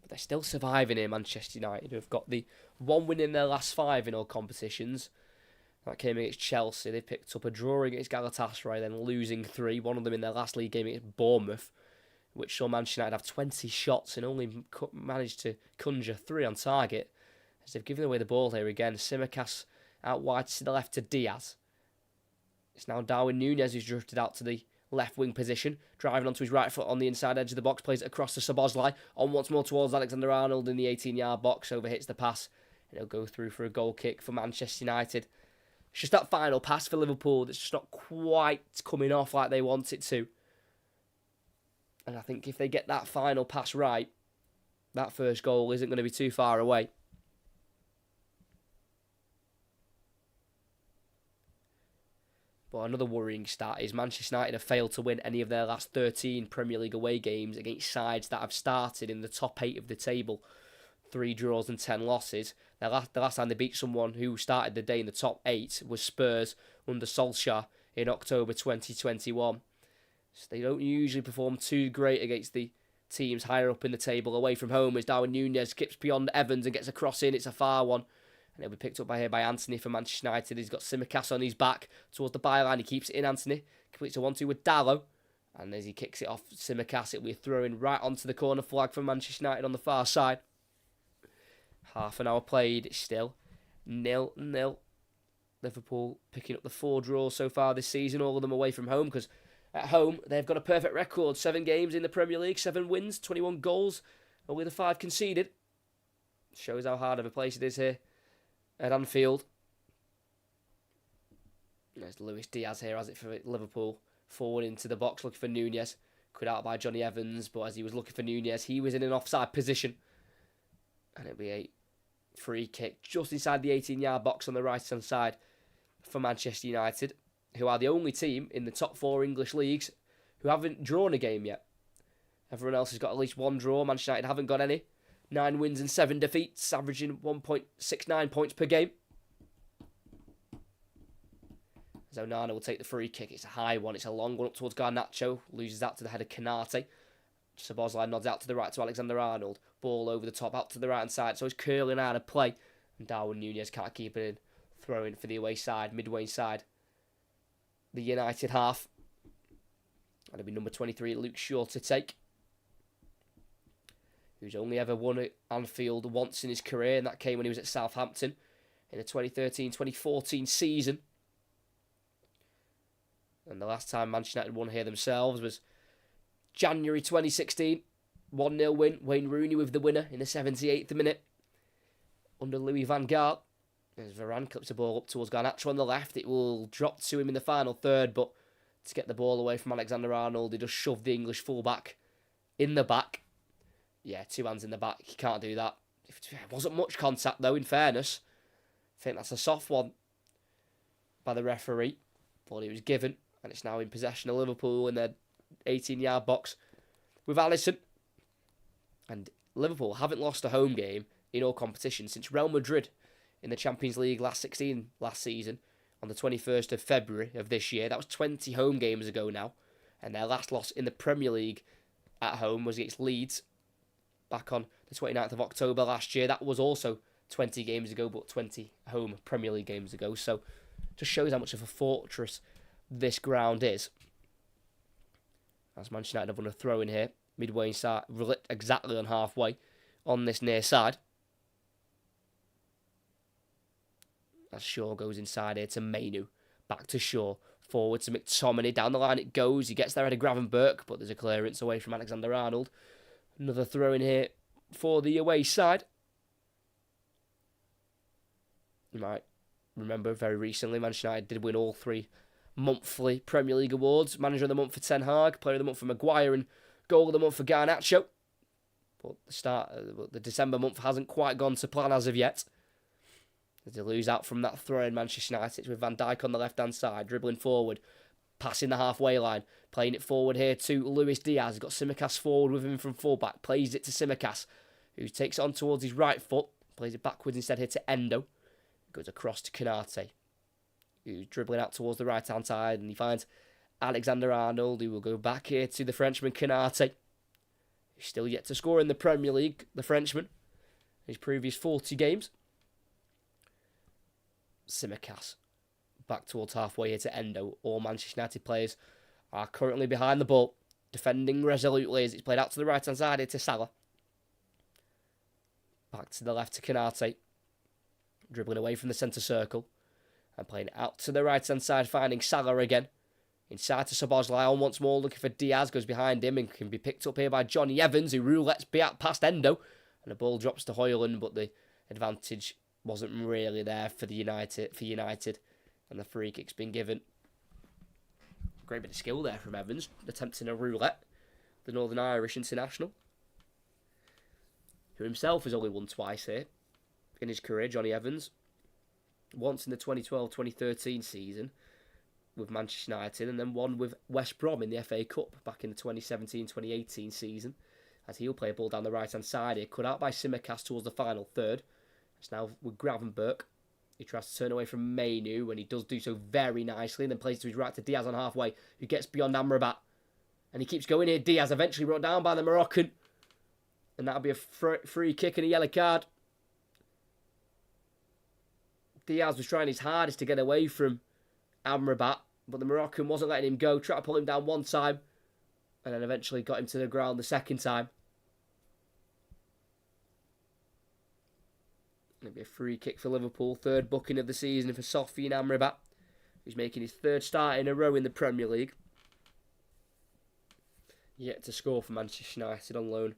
They're still surviving here, Manchester United, who have got the 1 win in their last 5 in all competitions. That came against Chelsea. They picked up a draw against Galatasaray, then losing 3. One of them in their last league game against Bournemouth, which saw Manchester United have 20 shots and only managed to conjure 3 on target. As they've given away the ball here again. Tsimikas out wide to the left to Diaz. It's now Darwin Núñez who's drifted out to the left wing position, driving onto his right foot on the inside edge of the box, plays it across to Szoboszlai, on once more towards Alexander-Arnold in the 18-yard box, overhits the pass, and he'll go through for a goal kick for Manchester United. It's just that final pass for Liverpool that's just not quite coming off like they want it to. And I think if they get that final pass right, that first goal isn't going to be too far away. But another worrying stat is Manchester United have failed to win any of their last 13 Premier League away games against sides that have started in the top 8 of the table. 3 draws and 10 losses. The last time they beat someone who started the day in the top 8 was Spurs under Solskjaer in October 2021. So they don't usually perform too great against the teams higher up in the table. Away from home as Darwin Núñez skips beyond Evans and gets a cross in. It's a far one. And it'll be picked up by Anthony for Manchester United. He's got Tsimikas on his back towards the byline. He keeps it in, Anthony. Completes a 1-2 with Dallo. And as he kicks it off Tsimikas, it'll be thrown right onto the corner flag for Manchester United on the far side. Half an hour played. It's still 0-0. Liverpool picking up the 4 draws so far this season. All of them away from home, because at home they've got a perfect record. 7 games in the Premier League, 7 wins, 21 goals. Only the 5 conceded. Shows how hard of a place it is here at Anfield. There's Luis Diaz here, has it for Liverpool. Forward into the box, looking for Núñez. Cut out by Johnny Evans, but as he was looking for Núñez, he was in an offside position. And it'll be a free kick just inside the 18-yard box on the right-hand side for Manchester United, who are the only team in the top 4 English leagues who haven't drawn a game yet. Everyone else has got at least 1 draw. Manchester United haven't got any. 9 wins and 7 defeats, averaging 1.69 points per game. As Onana will take the free kick. It's a high one. It's a long one up towards Garnacho. Loses that to the head of Canate. Szoboszlai nods out to the right to Alexander-Arnold. Ball over the top, out to the right-hand side. So he's curling out of play. And Darwin Núñez can't keep it in. Throwing for the away side, midway side. The United half. That'll be number 23, Luke Shaw, to take. Who's only ever won at Anfield once in his career, and that came when he was at Southampton in the 2013-2014 season. And the last time Manchester United won here themselves was January 2016. 1-0 win. Wayne Rooney with the winner in the 78th minute under Louis van Gaal. As Varane clips the ball up towards Garnacho on the left. It will drop to him in the final third, but to get the ball away from Alexander-Arnold, he just shoved the English fullback in the back. Yeah, 2 hands in the back. You can't do that. It wasn't much contact, though, in fairness. I think that's a soft one by the referee. But it was given, and it's now in possession of Liverpool in their 18-yard box with Alisson. And Liverpool haven't lost a home game in all competitions since Real Madrid in the Champions League last season on the 21st of February of this year. That was 20 home games ago now. And their last loss in the Premier League at home was against Leeds back on the 29th of October last year. That was also 20 games ago, but 20 home Premier League games ago. So just shows how much of a fortress this ground is. As Manchester United have won a throw in here, midway inside, exactly on halfway on this near side. As Shaw goes inside here to Mainu. Back to Shaw. Forward to McTominay. Down the line it goes. He gets there at a Gravenberch, but there's a clearance away from Alexander-Arnold. Another throw in here for the away side. You might remember very recently, Manchester United did win all 3 monthly Premier League awards. Manager of the Month for Ten Hag, Player of the Month for Maguire, and Goal of the Month for Garnacho. But the December month hasn't quite gone to plan as of yet. As they lose out from that throw in Manchester United with Van Dijk on the left-hand side, dribbling forward, passing the halfway line, playing it forward here to Luis Diaz. Got Tsimikas forward with him from fullback, plays it to Tsimikas, who takes it on towards his right foot, plays it backwards instead here to Endo. Goes across to Canate, who's dribbling out towards the right-hand side, and he finds Alexander-Arnold, who will go back here to the Frenchman Canate. He's still yet to score in the Premier League, the Frenchman, in his previous 40 games. Tsimikas back towards halfway here to Endo. All Manchester United players are currently behind the ball, defending resolutely as it's played out to the right-hand side here to Salah. Back to the left to Canate, dribbling away from the centre circle, and playing it out to the right-hand side, finding Salah again. Inside to Szoboszlai on once more, looking for Diaz, goes behind him and can be picked up here by Johnny Evans, who roulettes past Endo, and the ball drops to Højlund, but the advantage wasn't really there for United, and the free kick's been given. Great bit of skill there from Evans, attempting a roulette, the Northern Irish international, who himself has only won twice here in his career, Johnny Evans. Once in the 2012-2013 season, with Manchester United and then one with West Brom in the FA Cup back in the 2017-2018 season. As he'll play a ball down the right-hand side here, cut out by Simicast towards the final third. It's now with Gravenberch. He tries to turn away from Mainu, and he does do so very nicely, and then plays to his right to Diaz on halfway, who gets beyond Amrabat. And he keeps going here. Diaz eventually brought down by the Moroccan. And that'll be a free kick and a yellow card. Diaz was trying his hardest to get away from Amrabat, but the Moroccan wasn't letting him go. Tried to pull him down one time, and then eventually got him to the ground the second time. It'll be a free kick for Liverpool. Third booking of the season for Sofiane Amrabat, who's making his third start in a row in the Premier League. Yet to score for Manchester United on loan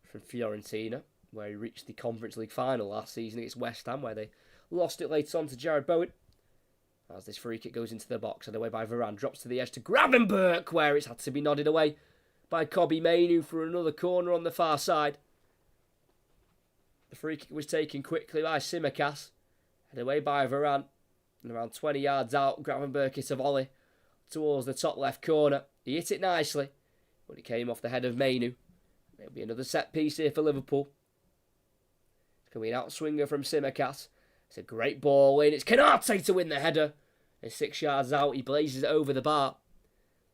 from Fiorentina, where he reached the Conference League final last season against West Ham, where they lost it later on to Jared Bowen. As this free kick goes into the box, headed away by Varane, drops to the edge to Gravenberch, where it's had to be nodded away by Kobbie Mainoo for another corner on the far side. The free kick was taken quickly by Simicast, headed away by Varane, and around 20 yards out, Gravenberch hit a volley towards the top left corner. He hit it nicely, but it came off the head of Mainoo. There'll be another set piece here for Liverpool. It's going to be an outswinger from Simicast. It's a great ball in. It's Canate to win the header. And 6 yards out, he blazes it over the bar.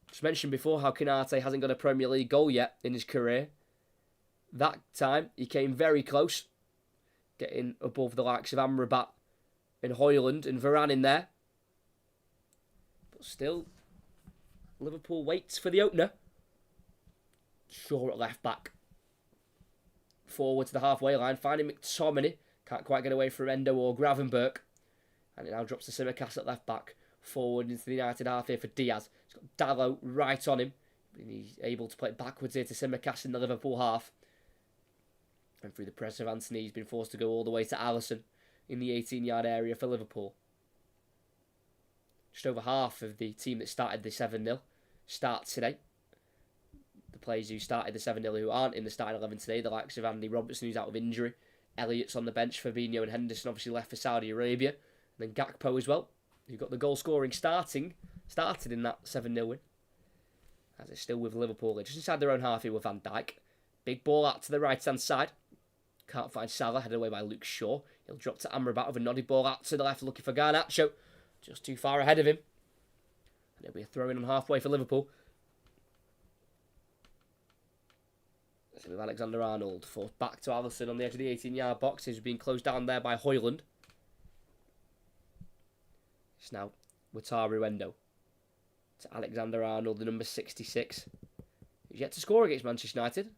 Just mentioned before how Canate hasn't got a Premier League goal yet in his career. That time, he came very close, getting above the likes of Amrabat and Højlund and Varane in there. But still, Liverpool waits for the opener. Shaw at left back. Forward to the halfway line, finding McTominay. Can't quite get away from Endo or Gravenberch. And it now drops to Simicast at left back. Forward into the United half here for Diaz. He's got Dalot right on him. And he's able to play it backwards here to Simicast in the Liverpool half. And through the press of Anthony, he's been forced to go all the way to Alisson in the 18-yard area for Liverpool. Just over half of the team that started the 7-0 starts today. The players who started the 7-0 who aren't in the starting 11 today, the likes of Andy Robertson, who's out with injury. Elliott's on the bench. Fabinho and Henderson obviously left for Saudi Arabia. And then Gakpo as well, who got the goal scoring started in that 7-0 win. As it's still with Liverpool. They're just inside their own half here with Van Dijk. Big ball out to the right-hand side. Can't find Salah, headed away by Luke Shaw. He'll drop to Amrabat with a nodded ball out to the left, looking for Garnacho. Just too far ahead of him. And it'll be a throw-in on halfway for Liverpool. With Alexander-Arnold, forced back to Alisson on the edge of the 18-yard box. He's being closed down there by Højlund. It's now Wataru Endo to Alexander-Arnold, the number 66. He's yet to score against Manchester United.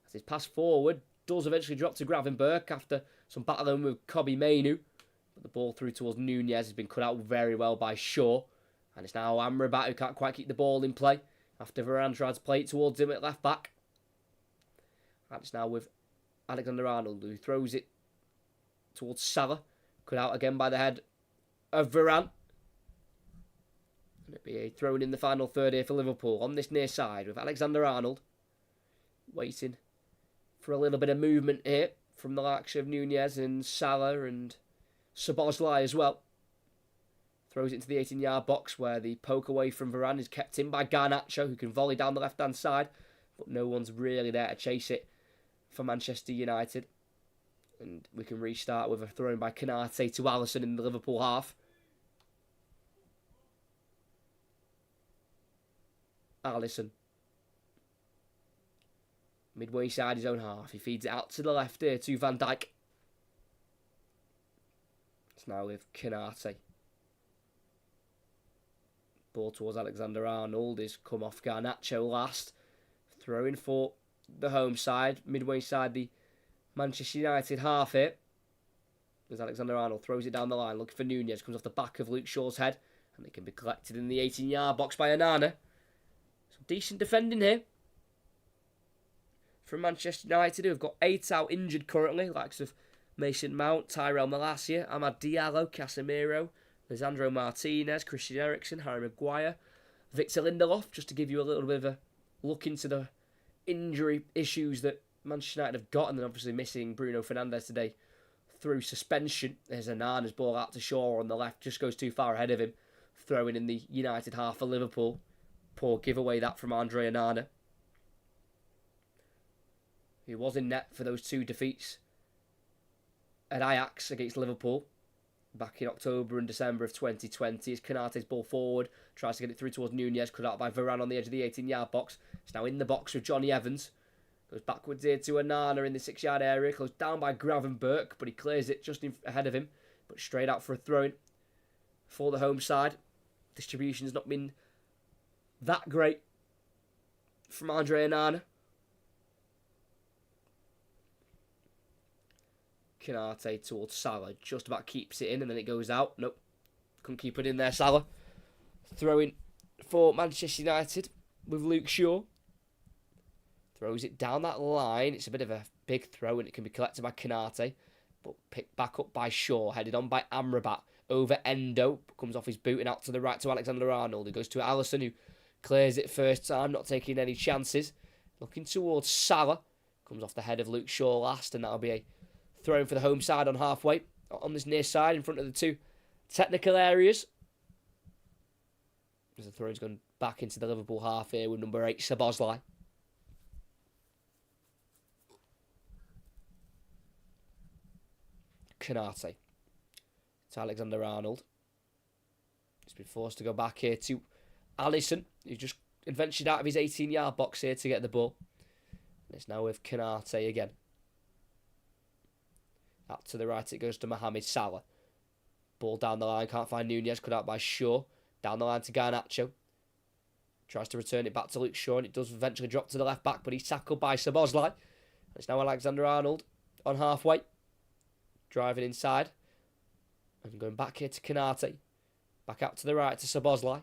As his pass forward does eventually drop to Gravenberch after some battling with Kobbie Mainoo. But the ball through towards Nunez has been cut out very well by Shaw. And it's now Amrabat who can't quite keep the ball in play after Varane tried to play it towards him at left back. And it's now with Alexander-Arnold, who throws it towards Salah. Cut out again by the head of Varane. And it'll be a throw in the final third here for Liverpool on this near side with Alexander-Arnold waiting for a little bit of movement here from the likes of Nunez and Salah and Szoboszlai as well. Throws it into the 18-yard box where the poke away from Varane is kept in by Garnacho, who can volley down the left-hand side. But no one's really there to chase it for Manchester United. And we can restart with a throw in by Canate to Alisson in the Liverpool half. Alisson. Midway side his own half. He feeds it out to the left here to Van Dijk. It's now with Canate. Ball towards Alexander-Arnold is come off Garnacho last. Throwing for the home side, midway side, the Manchester United half here. As Alexander-Arnold throws it down the line, looking for Nunez, comes off the back of Luke Shaw's head, and it can be collected in the 18-yard box by Onana. Some decent defending here from Manchester United, who have got 8 out injured currently, likes of Mason Mount, Tyrell Malacia, Amad Diallo, Casemiro, Lisandro Martinez, Christian Eriksen, Harry Maguire, Victor Lindelof, just to give you a little bit of a look into the injury issues that Manchester United have got, and then obviously missing Bruno Fernandes today through suspension. There's Onana's ball out to Shaw on the left, just goes too far ahead of him throwing in the United half for Liverpool. Poor giveaway that from Andre Onana, who was in net for those 2 defeats at Ajax against Liverpool back in October and December of 2020. As Konaté's ball forward, tries to get it through towards Nunez, cut out by Varane on the edge of the 18-yard box. It's now in the box with Johnny Evans. Goes backwards here to Onana in the 6-yard area, closed down by Gravenberch, but he clears it just ahead of him, but straight out for a throw-in for the home side. Distribution's not been that great from Andre Onana. Konaté towards Salah, just about keeps it in and then it goes out. Nope, couldn't keep it in there, Salah. Throwing for Manchester United with Luke Shaw. Throws it down that line. It's a bit of a big throw and it can be collected by Konaté, but picked back up by Shaw, headed on by Amrabat over Endo. Comes off his boot and out to the right to Alexander-Arnold, who goes to Alisson, who clears it first time, not taking any chances. Looking towards Salah. Comes off the head of Luke Shaw last, and that'll be a throw for the home side on halfway, on this near side, in front of the 2 technical areas. As the throw's gone back into the Liverpool half here with number 8, Szoboszlai. Konaté to Alexander-Arnold. He's been forced to go back here to Alisson, who just adventured out of his 18-yard box here to get the ball. And it's now with Konaté again. Out to the right it goes to Mohamed Salah. Ball down the line, can't find Nunez, cut out by Shaw. Down the line to Garnacho. Tries to return it back to Luke Shaw, and it does eventually drop to the left back, but he's tackled by Szoboszlai. It's now Alexander-Arnold on halfway. Driving inside. And going back here to Konaté. Back out to the right to Szoboszlai.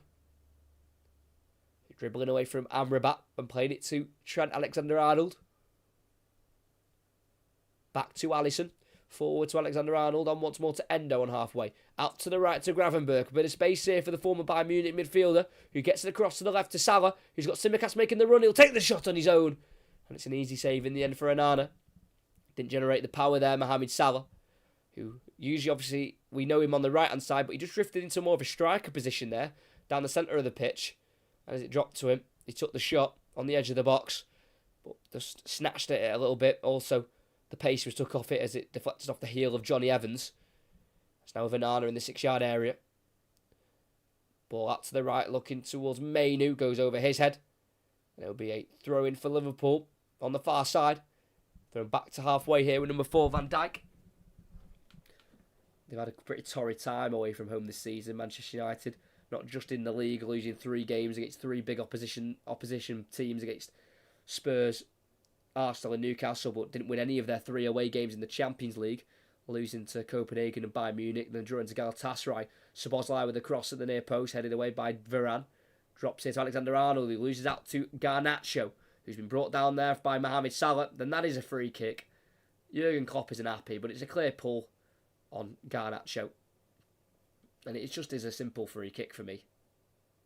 Dribbling away from Amrabat and playing it to Trent Alexander-Arnold. Back to Alisson. Forward to Alexander-Arnold, on once more to Endo on halfway. Out to the right to Gravenberch. A bit of space here for the former Bayern Munich midfielder, who gets it across to the left to Salah, who's got Tsimikas making the run. He'll take the shot on his own. And it's an easy save in the end for Onana. Didn't generate the power there, Mohamed Salah, who usually, obviously, we know him on the right-hand side, but he just drifted into more of a striker position there, down the centre of the pitch. And as it dropped to him, he took the shot on the edge of the box, but just snatched at it a little bit. Also, the pace was took off it as it deflected off the heel of Johnny Evans. It's now with Onana in the 6-yard area. Ball out to the right, looking towards Mainu, goes over his head. And it'll be a throw-in for Liverpool on the far side. Thrown back to halfway here with number 4, Van Dijk. They've had a pretty torrid time away from home this season, Manchester United. Not just in the league, losing 3 games against 3 big opposition teams, against Spurs, Arsenal and Newcastle, but didn't win any of their 3 away games in the Champions League, losing to Copenhagen and Bayern Munich, then drawing to Galatasaray. Szoboszlai with a cross at the near post, headed away by Varane. Drops it to Alexander-Arnold, who loses out to Garnacho, who's been brought down there by Mohamed Salah. Then that is a free kick. Jurgen Klopp isn't happy, but it's a clear pull on Garnacho. And it just is a simple free kick for me,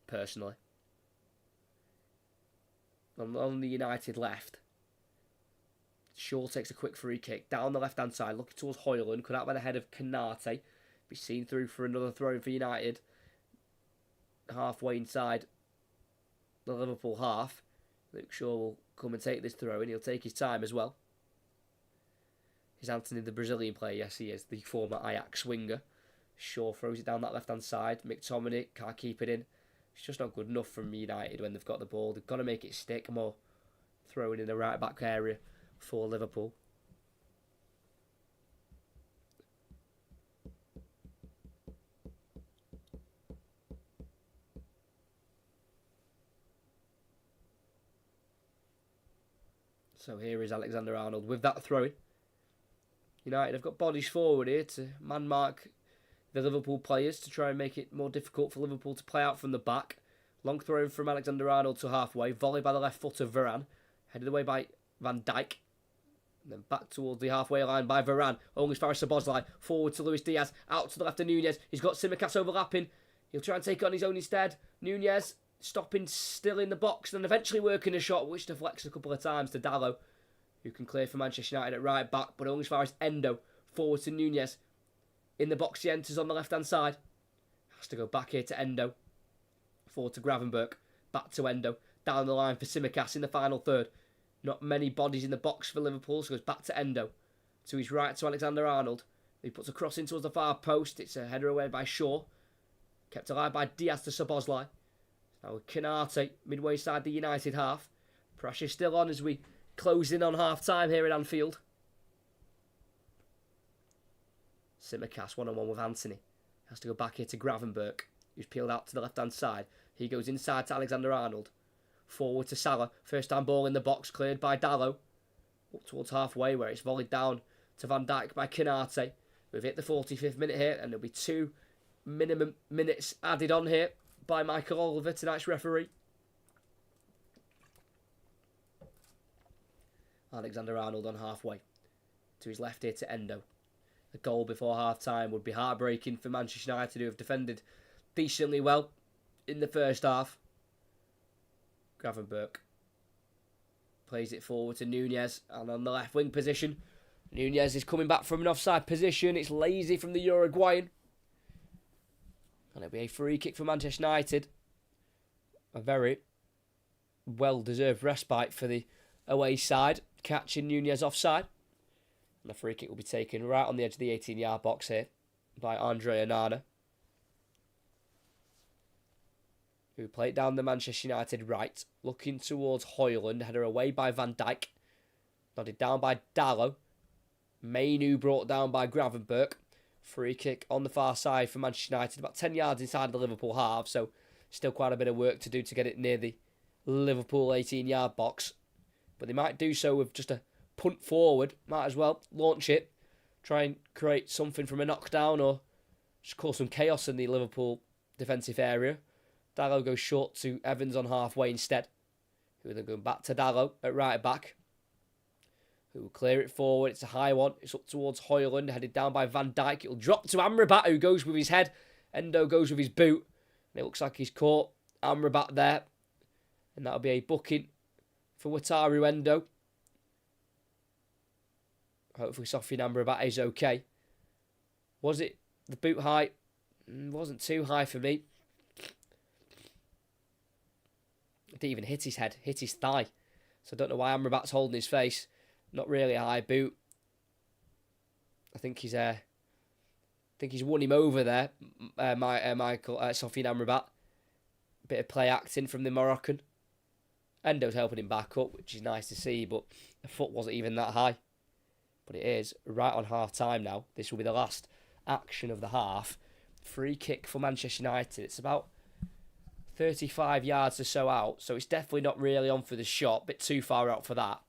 personally. On the United left, Shaw takes a quick free kick down the left-hand side, looking towards Højlund, cut out by the head of Konaté. Be seen through for another throw-in for United. Halfway inside the Liverpool half. Luke Shaw will come and take this throw-in. He'll take his time as well. Is Anthony the Brazilian player? Yes, he is. The former Ajax winger. Shaw throws it down that left-hand side. McTominay can't keep it in. It's just not good enough from United when they've got the ball. They've got to make it stick more. Throwing in the right-back area for Liverpool. So here is Alexander-Arnold with that throw-in. United have got bodies forward here to man-mark the Liverpool players to try and make it more difficult for Liverpool to play out from the back. Long throw from Alexander-Arnold to halfway. Volley by the left foot of Varane. Headed away by Van Dijk. And then back towards the halfway line by Varane. Only as far as Szoboszlai. Forward to Luis Diaz. Out to the left of Nunez. He's got Tsimikas overlapping. He'll try and take it on his own instead. Nunez stopping still in the box and eventually working a shot which deflects a couple of times to Dalot, who can clear for Manchester United at right back, but only as far as Endo. Forward to Nunez. In the box he enters on the left-hand side. Has to go back here to Endo. Forward to Gravenberch. Back to Endo. Down the line for Tsimikas in the final third. Not many bodies in the box for Liverpool, so goes back to Endo. To his right to Alexander-Arnold. He puts a cross in towards the far post. It's a header away by Shaw. Kept alive by Diaz to Szoboszlai. Now with Canate midway side the United half. Pressure still on as we close in on half-time here at Anfield. Tsimikas one-on-one with Anthony. Has to go back here to Gravenberch, who's peeled out to the left-hand side. He goes inside to Alexander-Arnold. Forward to Salah. First time ball in the box, cleared by Dalot. Up towards halfway where it's volleyed down to Van Dijk by Canate. We've hit the 45th minute here, and there'll be 2 minimum minutes added on here by Michael Oliver, tonight's referee. Alexander-Arnold on halfway. To his left here to Endo. A goal before half-time would be heartbreaking for Manchester United, who have defended decently well in the first half. Gravenberch plays it forward to Nunez, and on the left wing position, Nunez is coming back from an offside position. It's lazy from the Uruguayan. And it'll be a free kick for Manchester United. A very well-deserved respite for the away side, catching Nunez offside. And the free kick will be taken right on the edge of the 18-yard box here by Andre Onana, who played down the Manchester United right, looking towards Højlund, header away by Van Dijk, nodded down by Dalot, Mainu brought down by Gravenberch. Free kick on the far side for Manchester United, about 10 yards inside the Liverpool half, so still quite a bit of work to do to get it near the Liverpool 18-yard box. But they might do so with just a punt forward, might as well launch it, try and create something from a knockdown or just cause some chaos in the Liverpool defensive area. Dalot goes short to Evans on halfway instead, who will then go back to Dalot at right back, who will clear it forward. It's a high one. It's up towards Højlund, headed down by Van Dijk. It'll drop to Amrabat, who goes with his head. Endo goes with his boot. And it looks like he's caught Amrabat there. And that'll be a booking for Wataru Endo. Hopefully Sofiane Amrabat is okay. Was it the boot height? Wasn't too high for me. It didn't even hit his head, hit his thigh. So I don't know why Amrabat's holding his face. Not really a high boot. I think he's won him over there. Sofiane Amrabat. Bit of play acting from the Moroccan. Endo's helping him back up, which is nice to see, but the foot wasn't even that high. But it is right on half time now. This will be the last action of the half. Free kick for Manchester United. It's about 35 yards or so out, so it's definitely not really on for the shot. Bit too far out for that.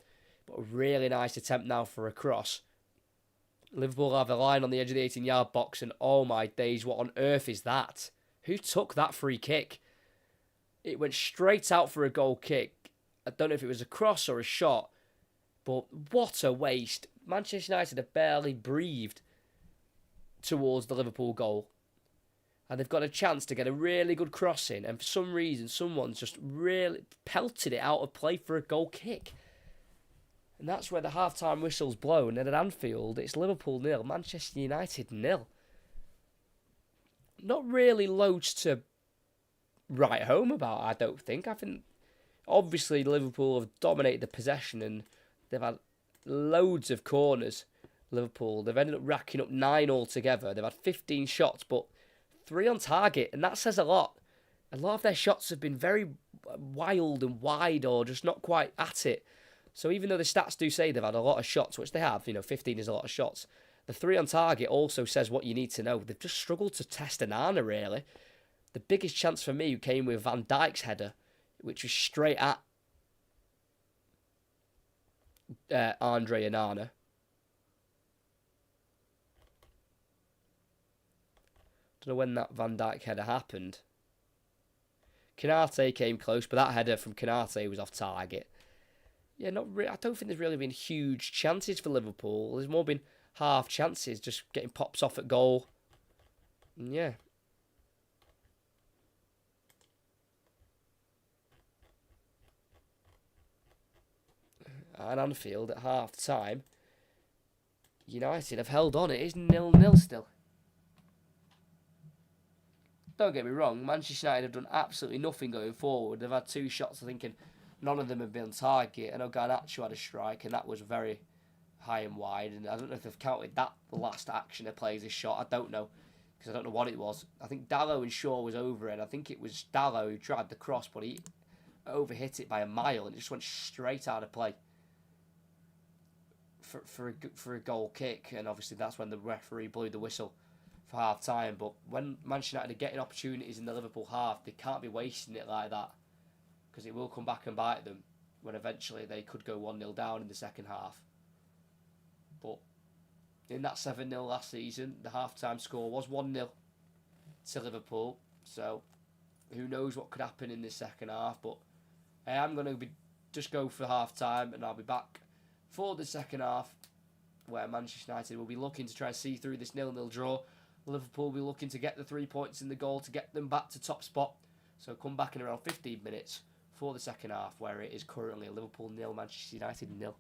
But a really nice attempt now for a cross. Liverpool have a line on the edge of the 18-yard box, and oh my days, what on earth is that? Who took that free kick? It went straight out for a goal kick. I don't know if it was a cross or a shot, but what a waste. Manchester United have barely breathed towards the Liverpool goal. And they've got a chance to get a really good cross in, and for some reason, someone's just really pelted it out of play for a goal kick. And that's where the half-time whistle's blown. And at Anfield, it's Liverpool 0, Manchester United 0. Not really loads to write home about, I don't think. I think, obviously, Liverpool have dominated the possession and they've had loads of corners. Liverpool, they've ended up racking up 9 altogether. They've had 15 shots, but 3 on target, and that says a lot. A lot of their shots have been very wild and wide or just not quite at it. So even though the stats do say they've had a lot of shots, which they have, 15 is a lot of shots, the 3 on target also says what you need to know. They've just struggled to test Onana, really. The biggest chance for me came with Van Dijk's header, which was straight at Andre Onana. Don't know when that Van Dijk header happened. Canate came close, but that header from Canate was off target. Yeah, I don't think there's really been huge chances for Liverpool. There's more been half chances, just getting pops off at goal. And yeah. At Anfield at half time, United have held on. It is 0-0 still. don't get me wrong, Manchester United have done absolutely nothing going forward. They've had 2 shots, I think, and none of them have been on target. I know Garnacho had a strike, and that was very high and wide. And I don't know if they've counted that the last action of play as a shot. I don't know, because I don't know what it was. I think Dallo and Shaw was over it. I think it was Dallo who tried the cross, but he overhit it by a mile and it just went straight out of play for a goal kick. And obviously that's when the referee blew the whistle for half time. But when Manchester United are getting opportunities in the Liverpool half, they can't be wasting it like that, because it will come back and bite them when eventually they could go 1-0 down in the second half. But in that 7-0 last season, the half-time score was 1-0 to Liverpool. So who knows what could happen in this second half. But I am going to just go for half-time, and I'll be back for the second half, where Manchester United will be looking to try and see through this 0-0 draw. Liverpool will be looking to get the 3 points in the goal to get them back to top spot. So come back in around 15 minutes for the second half, where it is currently Liverpool 0, Manchester United 0.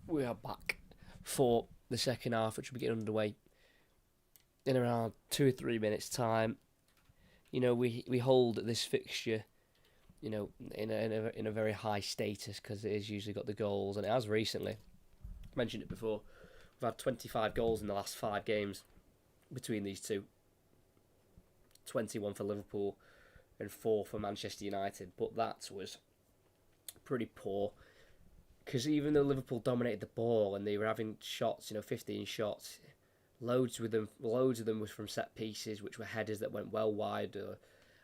We are back for the second half, which will be getting underway in around 2 or 3 minutes' time. We hold this fixture, in a very high status because it has usually got the goals, and it has recently. I mentioned it before. We've had 25 goals in the last 5 games between these two. 21 for Liverpool and 4 for Manchester United, but that was pretty poor. Because even though Liverpool dominated the ball and they were having shots, 15 shots, loads of them was from set pieces, which were headers that went well wide.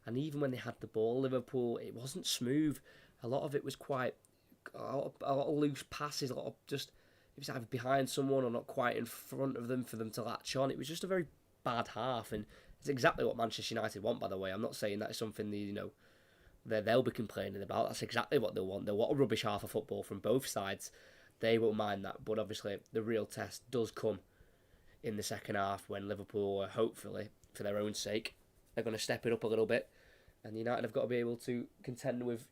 And even when they had the ball, Liverpool, it wasn't smooth. A lot of it was a lot of loose passes, a lot of just, it was either behind someone or not quite in front of them for them to latch on. It was just a very bad half, and it's exactly what Manchester United want, by the way. I'm not saying that is something they'll be complaining about. That's exactly what they want. They want a rubbish half of football from both sides. They won't mind that, but obviously the real test does come in the second half when Liverpool, hopefully, for their own sake, they're going to step it up a little bit, and United have got to be able to contend with,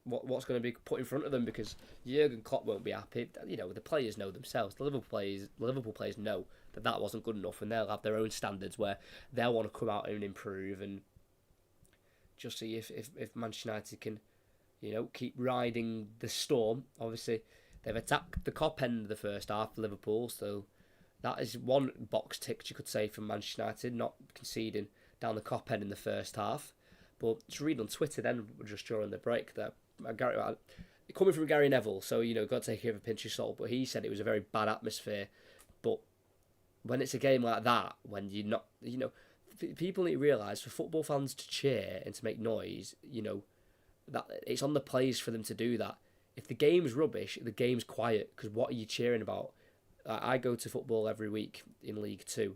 what's going to be put in front of them, because Jurgen Klopp won't be happy. The players know themselves. The Liverpool players know that wasn't good enough, and they'll have their own standards where they'll want to come out and improve and just see if Manchester United can, keep riding the storm. Obviously, they've attacked the Kop end of the first half for Liverpool, so that is one box ticked, you could say, from Manchester United, not conceding down the Kop end in the first half. But just reading on Twitter then, just during the break, that coming from Gary Neville, so, got to take it with a pinch of salt, but he said it was a very bad atmosphere. But when it's a game like that, when you're not, people need to realise, for football fans to cheer and to make noise, that it's on the players for them to do that. If the game's rubbish, the game's quiet, because what are you cheering about? I go to football every week in League 2,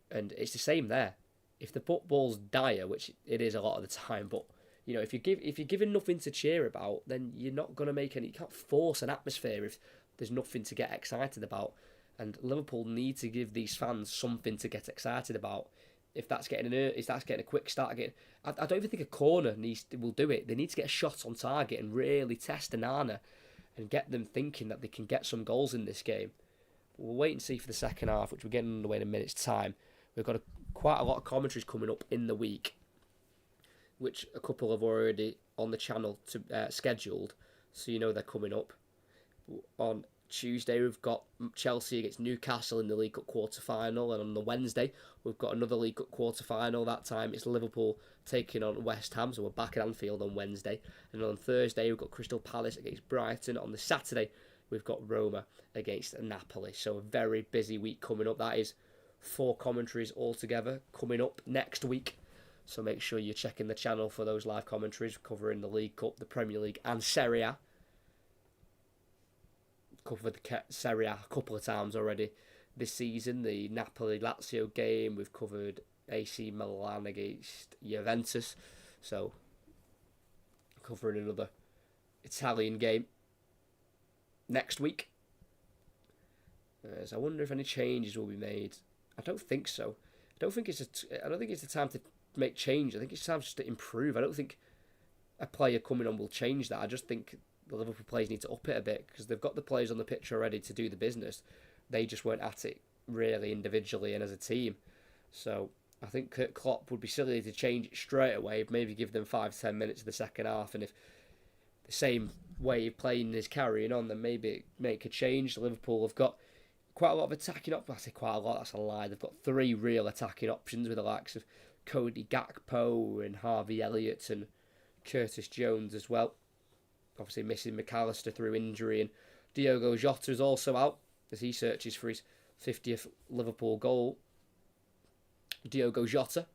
and it's the same there. If the football's dire, which it is a lot of the time, but if you're giving nothing to cheer about, then you're not going to make any. You can't force an atmosphere if there's nothing to get excited about. And Liverpool need to give these fans something to get excited about. If that's getting a quick start, I don't even think a corner will do it. They need to get a shot on target and really test Onana and get them thinking that they can get some goals in this game. We'll wait and see for the second half, which we're getting underway in a minute's time. We've got quite a lot of commentaries coming up in the week, which a couple have already on the channel scheduled, so they're coming up. On Tuesday, we've got Chelsea against Newcastle in the League Cup quarter-final, and on the Wednesday, we've got another League Cup quarter-final. That time, it's Liverpool taking on West Ham, so we're back at Anfield on Wednesday. And on Thursday, we've got Crystal Palace against Brighton. On the Saturday, we've got Roma against Napoli. So a very busy week coming up. That is 4 commentaries altogether coming up next week. So make sure you're checking the channel for those live commentaries covering the League Cup, the Premier League and Serie A. Covered the Serie A a couple of times already this season. The Napoli-Lazio game, we've covered AC Milan against Juventus. So covering another Italian game next week. So I wonder if any changes will be made. I don't think so. I don't think it's the time to make change. I think it's time just to improve. I don't think a player coming on will change that. I just think the Liverpool players need to up it a bit, because they've got the players on the pitch already to do the business. They just weren't at it really individually and as a team. So I think Klopp would be silly to change it straight away. Maybe give them 5-10 minutes of the second half, and if the same way of playing is carrying on, then maybe make a change. Liverpool have got quite a lot of attacking options. I say quite a lot, that's a lie. They've got 3 real attacking options with the likes of Cody Gakpo and Harvey Elliott and Curtis Jones as well. Obviously missing McAllister through injury, and Diogo Jota is also out as he searches for his 50th Liverpool goal. Diogo Jota.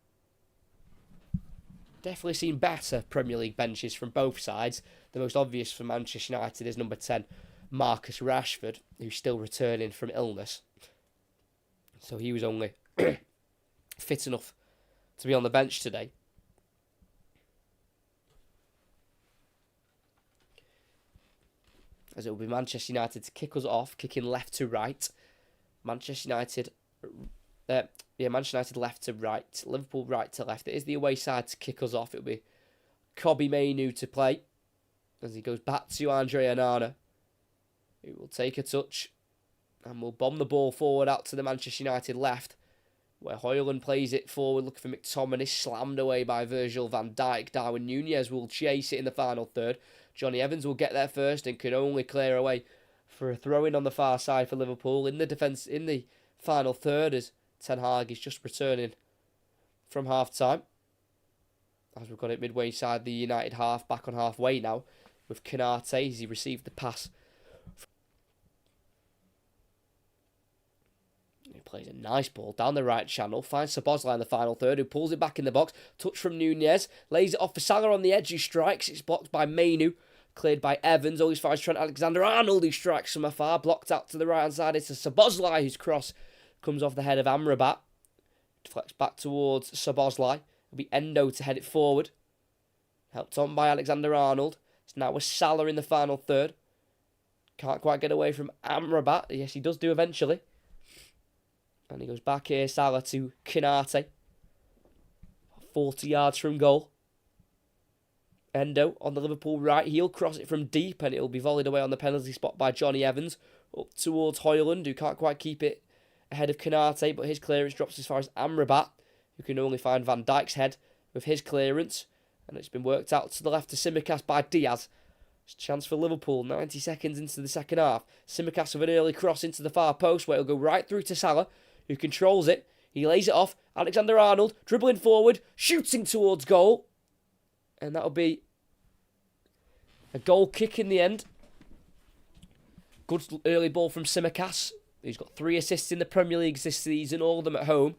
Definitely seen better Premier League benches from both sides. The most obvious for Manchester United is number 10, Marcus Rashford, who's still returning from illness. So he was only fit enough to be on the bench today. As it will be Manchester United to kick us off, kicking left to right. Manchester United left to right. Liverpool right to left. It is the away side to kick us off. It will be Kobbie Mainoo to play as he goes back to Andre Onana, who will take a touch and will bomb the ball forward out to the Manchester United left, where Højlund plays it forward, looking for McTominay, slammed away by Virgil van Dijk. Darwin Núñez will chase it in the final third. Johnny Evans will get there first and can only clear away for a throw-in on the far side for Liverpool in the defence in the final third, as Ten Hag is just returning from half-time. As we've got it midway inside the United half, back on halfway now, with Konate as he received the pass. He plays a nice ball down the right channel, finds Szoboszlai in the final third, who pulls it back in the box. Touch from Núñez, lays it off for Salah on the edge, who strikes. It's blocked by Mainu, cleared by Evans. All as far as Trent Alexander-Arnold, who strikes from afar, blocked out to the right hand side. It's a Szoboszlai whose cross comes off the head of Amrabat. Deflects back towards Szoboszlai. It'll be Endo to head it forward. Helped on by Alexander-Arnold. It's now with Salah in the final third. Can't quite get away from Amrabat. Yes, he does do eventually. And he goes back here, Salah to Konate. 40 yards from goal. Endo on the Liverpool right. He'll cross it from deep and it'll be volleyed away on the penalty spot by Johnny Evans. Up towards Højlund, who can't quite keep it ahead of Konate, but his clearance drops as far as Amrabat, who can only find Van Dijk's head with his clearance. And it's been worked out to the left to Tsimikas by Diaz. It's a chance for Liverpool, 90 seconds into the second half. Tsimikas with an early cross into the far post where it'll go right through to Salah, who controls it. He lays it off. Alexander-Arnold dribbling forward, shooting towards goal. And that'll be a goal kick in the end. Good early ball from Tsimikas. He's got 3 assists in the Premier League this season, all of them at home.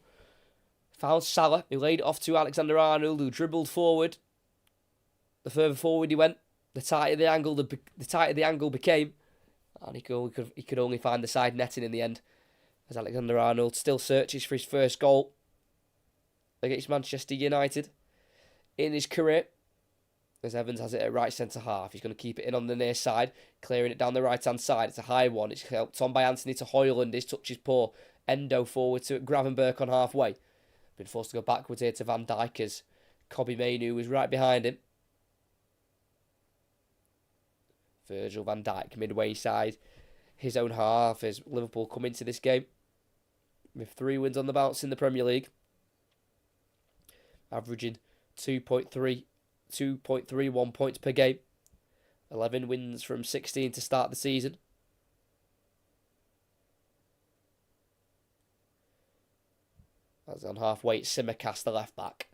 Found Salah, who laid it off to Alexander-Arnold, who dribbled forward. The further forward he went, the tighter the angle became. And he could only find the side netting in the end, as Alexander-Arnold still searches for his first goal against Manchester United in his career. As Evans has it at right centre-half. He's going to keep it in on the near side, clearing it down the right-hand side. It's a high one. It's helped on by Anthony to Højlund. His touch is poor. Endo forward to Gravenberch on halfway. Been forced to go backwards here to Van Dijk as Kobbie Mainoo was right behind him. Virgil van Dijk midway side his own half as Liverpool come into this game with 3 wins on the bounce in the Premier League, averaging 2.31 points per game. 11 wins from 16 to start the season. As on halfway, it's Tsimikas, the left back.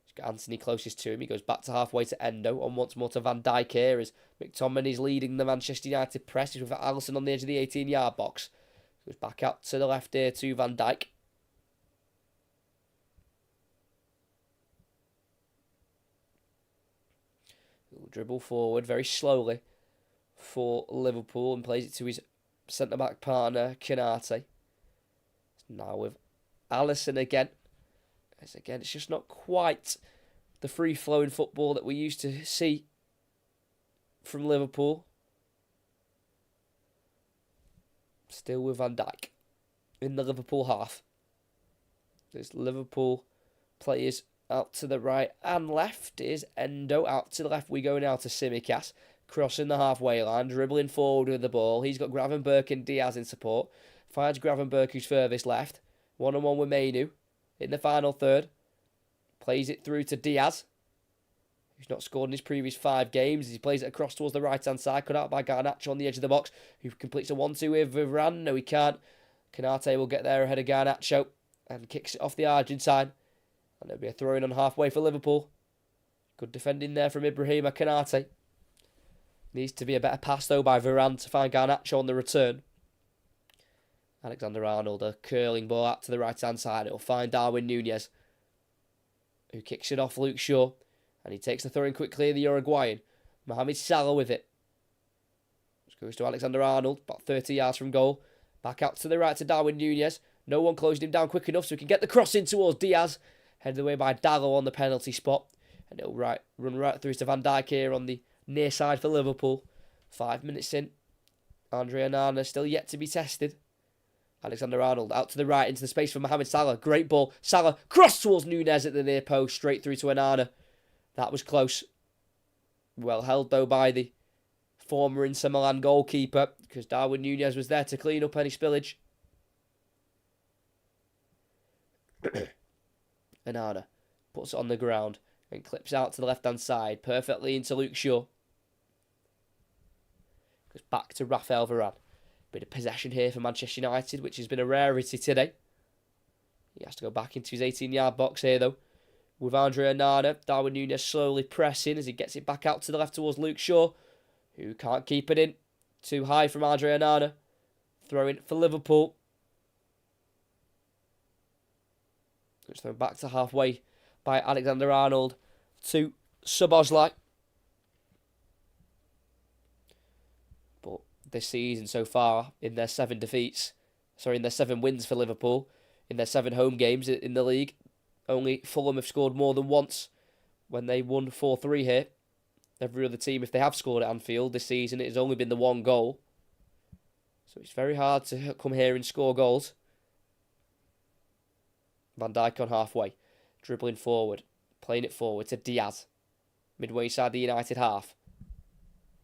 He's got Anthony closest to him. He goes back to halfway to Endo. On once more to Van Dijk here as McTominay's leading the Manchester United press. He's with Alisson on the edge of the 18-yard box. Goes back out to the left here to Van Dijk. He'll dribble forward very slowly for Liverpool and plays it to his centre-back partner, Konate. Now with Alisson again. As again, it's just not quite the free-flowing football that we used to see from Liverpool. Still with Van Dijk in the Liverpool half. There's Liverpool players out to the right and left. Is Endo out to the left. We go now to Tsimikas, crossing the halfway line, dribbling forward with the ball. He's got Gravenberch and Diaz in support. Finds Gravenberch, who's furthest left. 1-on-1 with Mainoo in the final third. Plays it through to Diaz, who's not scored in his previous 5 games. He plays it across towards the right-hand side, cut out by Garnacho on the edge of the box, who completes a 1-2 with Varane. No, he can't. Konate will get there ahead of Garnacho and kicks it off the Argentine. And it'll be a throw-in on halfway for Liverpool. Good defending there from Ibrahima Konate. Needs to be a better pass, though, by Varane to find Garnacho on the return. Alexander-Arnold, a curling ball out to the right-hand side. It'll find Darwin Núñez, who kicks it off Luke Shaw. And he takes the throw in quickly, the Uruguayan. Mohamed Salah with it. Just goes to Alexander-Arnold, about 30 yards from goal. Back out to the right to Darwin Núñez. No one closed him down quick enough so he can get the cross in towards Diaz. Headed away by Dallo on the penalty spot. And it'll run right through to Van Dijk here on the near side for Liverpool. 5 minutes in. Andre Onana still yet to be tested. Alexander-Arnold out to the right into the space for Mohamed Salah. Great ball. Salah cross towards Núñez at the near post. Straight through to Onana. That was close. Well held though by the former Inter Milan goalkeeper, because Darwin Núñez was there to clean up any spillage. Onana puts it on the ground and clips out to the left-hand side, perfectly into Luke Shaw. Goes back to Raphael Varane. Bit of possession here for Manchester United, which has been a rarity today. He has to go back into his 18-yard box here, though. With Andre Onana, Darwin Núñez slowly pressing as he gets it back out to the left towards Luke Shaw, who can't keep it in. Too high from Andre Onana. Throwing for Liverpool. It's thrown back to halfway by Alexander-Arnold to Szoboszlai. But this season so far, in their 7 wins for Liverpool, in their 7 home games in the league, only Fulham have scored more than once when they won 4-3 here. Every other team, if they have scored at Anfield this season, it has only been the 1 goal. So it's very hard to come here and score goals. Van Dijk on halfway, dribbling forward, playing it forward to Diaz. Midway inside the United half.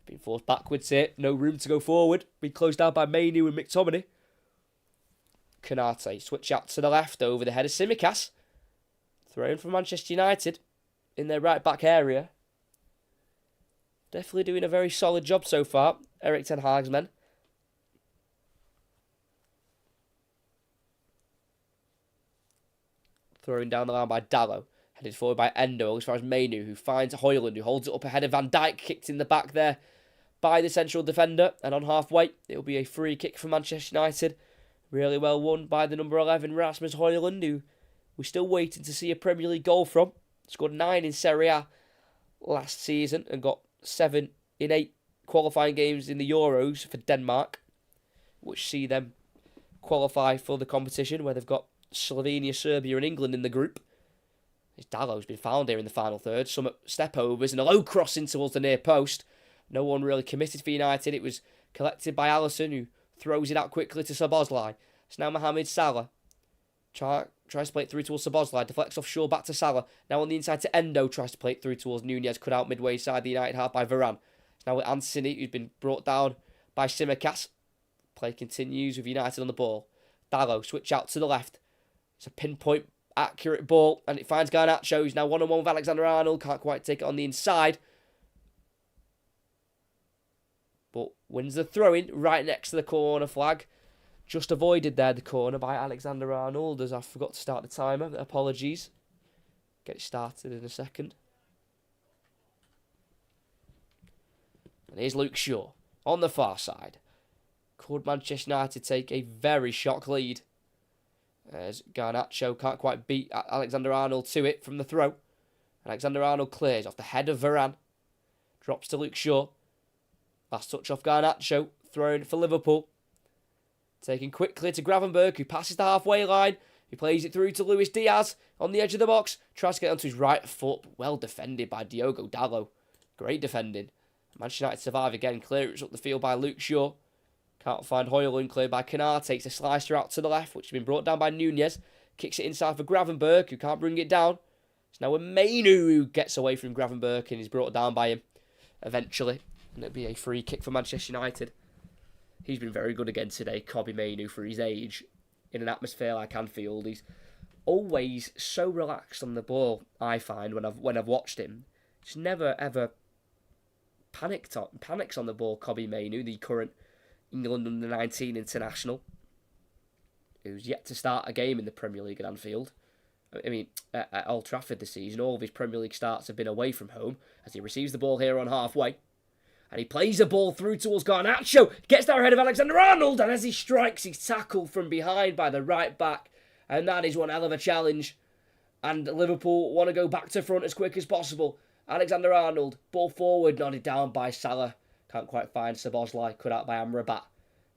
Being forced backwards here, no room to go forward. Being closed down by Mainu and McTominay. Konate, switch out to the left over the head of Tsimikas. Thrown from Manchester United in their right back area. Definitely doing a very solid job so far, Erik ten Hag's men. Thrown down the line by Dalot. Headed forward by Endo as far as Mainu, who finds Højlund, who holds it up ahead of Van Dijk. Kicked in the back there by the central defender. And on halfway, it'll be a free kick for Manchester United. Really well won by the number 11, Rasmus Højlund, who we're still waiting to see a Premier League goal from. Scored 9 in Serie A last season and got 7 in 8 qualifying games in the Euros for Denmark, which see them qualify for the competition where they've got Slovenia, Serbia and England in the group. Dalot's been found here in the final third. Some step-overs and a low crossing towards the near post. No one really committed for United. It was collected by Alisson, who throws it out quickly to Szoboszlai. It's now Mohamed Salah. Tries to play it through towards Szoboszlai. Deflects offshore back to Salah. Now on the inside to Endo. Tries to play it through towards Núñez. Cut out midway inside the United half by Varane. It's now with Antony, who's been brought down by Tsimikas. Play continues with United on the ball. Dalot switch out to the left. It's a pinpoint accurate ball, and it finds Garnacho, who's now one-on-one with Alexander-Arnold. Can't quite take it on the inside, but wins the throw-in right next to the corner flag. Just avoided there, the corner, by Alexander-Arnold, as I forgot to start the timer. Apologies. Get it started in a second. And here's Luke Shaw on the far side. Could Manchester United take a very shock lead? As Garnacho can't quite beat Alexander-Arnold to it from the throw. Alexander-Arnold clears off the head of Varane. Drops to Luke Shaw. Last touch off Garnacho. Thrown for Liverpool. Taken quickly to Gravenberch, who passes the halfway line. He plays it through to Luis Diaz on the edge of the box. Tries to get onto his right foot. Well defended by Diogo Dalot. Great defending. Manchester United survive again. Clearance up the field by Luke Shaw. Can't find Højlund, cleared by Konate. Takes a slicer out to the left, which has been brought down by Núñez. Kicks it inside for Gravenberch, who can't bring it down. It's now a Mainu who gets away from Gravenberch and is brought down by him eventually. And it'll be a free kick for Manchester United. He's been very good again today, Kobbie Mainu, for his age. In an atmosphere like Anfield, he's always so relaxed on the ball, I find, when I've watched him. He's never, ever panics on the ball, Kobbie Mainu, the current England under-19 international, who's yet to start a game in the Premier League at Anfield. I mean, at Old Trafford this season, all of his Premier League starts have been away from home, as he receives the ball here on halfway. And he plays the ball through towards Garnacho, gets there ahead of Alexander-Arnold, and as he strikes, he's tackled from behind by the right back. And that is one hell of a challenge. And Liverpool want to go back to front as quick as possible. Alexander-Arnold, ball forward, nodded down by Salah. Can't quite find Szoboszlai, cut out by Amrabat.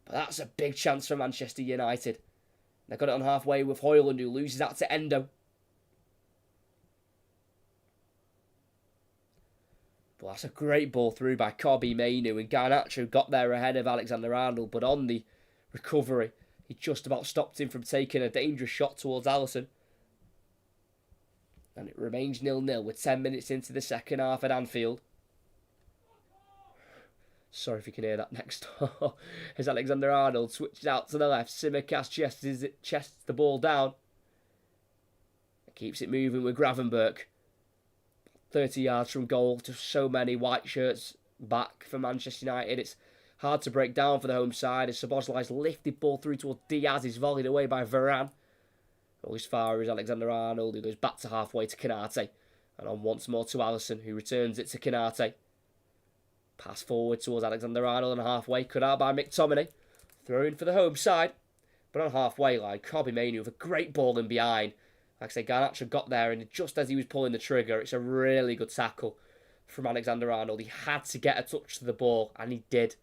But that's a big chance for Manchester United. They got it on halfway with Højlund, who loses out to Endo. But that's a great ball through by Kobbie Mainu, and Garnacho got there ahead of Alexander-Arnold, but on the recovery, he just about stopped him from taking a dangerous shot towards Alisson. And it remains 0-0 with 10 minutes into the second half at Anfield. Sorry if you can hear that next door. As Alexander-Arnold switches out to the left. Simicast chests the ball down. Keeps it moving with Gravenberch. 30 yards from goal. Just so many white shirts back for Manchester United. It's hard to break down for the home side as Szoboszlai's lifted ball through towards Diaz. Is volleyed away by Varane. All as far as Alexander-Arnold, who goes back to halfway to Konate. And on once more to Alisson, who returns it to Konate. Pass forward towards Alexander-Arnold on halfway. Cut out by McTominay. Throw-in for the home side. But on halfway line, Kobbie Mainoo with a great ball in behind. Like I say, Garnacho got there, and just as he was pulling the trigger, it's a really good tackle from Alexander-Arnold. He had to get a touch to the ball, and he did.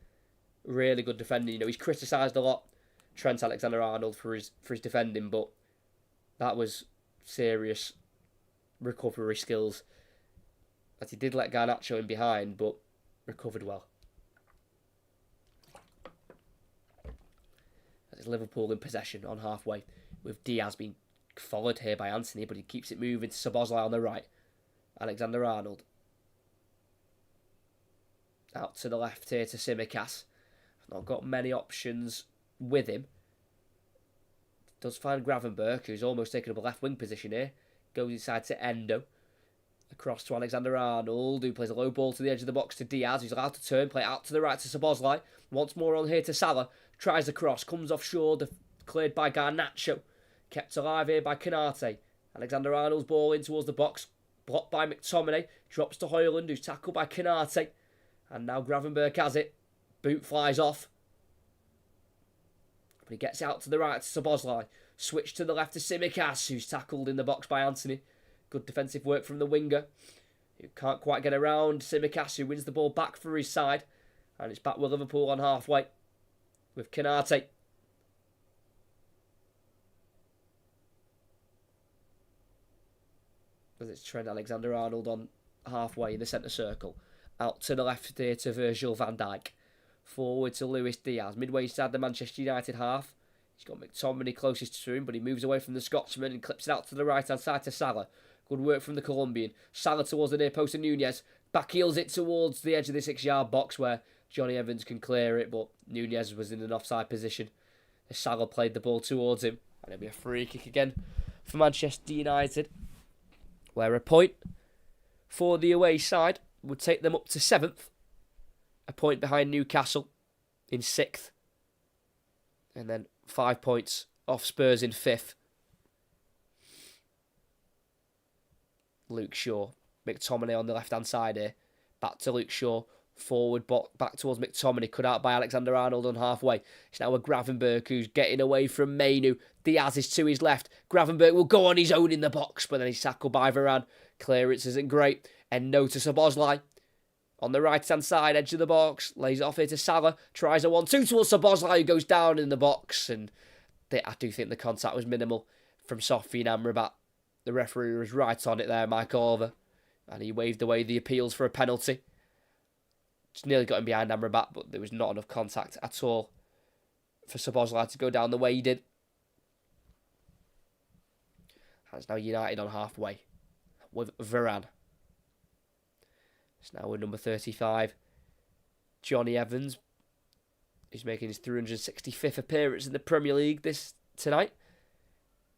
Really good defending. You know, he's criticised a lot, Trent Alexander-Arnold, for his defending, but that was serious recovery skills. As he did let Garnacho in behind, but recovered well. It's Liverpool in possession on halfway, with Diaz being followed here by Antony, but he keeps it moving to Szoboszlai on the right. Alexander-Arnold. Out to the left here to Simicast. Not got many options with him. Does find Gravenberch, who's almost taken up a left wing position here. Goes inside to Endo. Across to Alexander-Arnold, who plays a low ball to the edge of the box to Diaz, who's allowed to turn, play out to the right to Szoboszlai. Once more on here to Salah. Tries the cross, comes offshore, cleared by Garnacho. Kept alive here by Konate. Alexander-Arnold's ball in towards the box. Blocked by McTominay. Drops to Højlund, who's tackled by Konate. And now Gravenberch has it. Boot flies off. But he gets out to the right to Szoboszlai. Switch to the left to Simicast, who's tackled in the box by Antony. Good defensive work from the winger, who can't quite get around Simicast, who wins the ball back for his side. And it's back with Liverpool on halfway. With Konate. As it's Trent Alexander-Arnold on halfway in the centre circle. Out to the left here to Virgil van Dijk. Forward to Luis Diaz. Midway inside the Manchester United half. He's got McTominay closest to him, but he moves away from the Scotsman and clips it out to the right-hand side to Salah. Good work from the Colombian. Salah towards the near post of Nunez. Backheels it towards the edge of the 6-yard box where Johnny Evans can clear it, but Nunez was in an offside position. As Salah played the ball towards him. And it'll be a free kick again for Manchester United, where a point for the away side would take them up to 7th. A point behind Newcastle in 6th. And then 5 points off Spurs in 5th. Luke Shaw. McTominay on the left-hand side here. Back to Luke Shaw. Forward, back towards McTominay. Cut out by Alexander-Arnold on halfway. It's now a Gravenberch who's getting away from Mainoo. Diaz is to his left. Gravenberch will go on his own in the box, but then he's tackled by Varane. Clearance isn't great. Endo to Szoboszlai. On the right-hand side, edge of the box. Lays it off here to Salah. Tries a 1-2 towards Szoboszlai, who goes down in the box. And I do think the contact was minimal from Sofiane Amrabat. The referee was right on it there, Mike Oliver. And he waved away the appeals for a penalty. Just nearly got him behind Amrabat, but there was not enough contact at all for Szoboszlai to go down the way he did. And it's now United on halfway with Varane. It's now with number 35, Johnny Evans. He's making his 365th appearance in the Premier League tonight,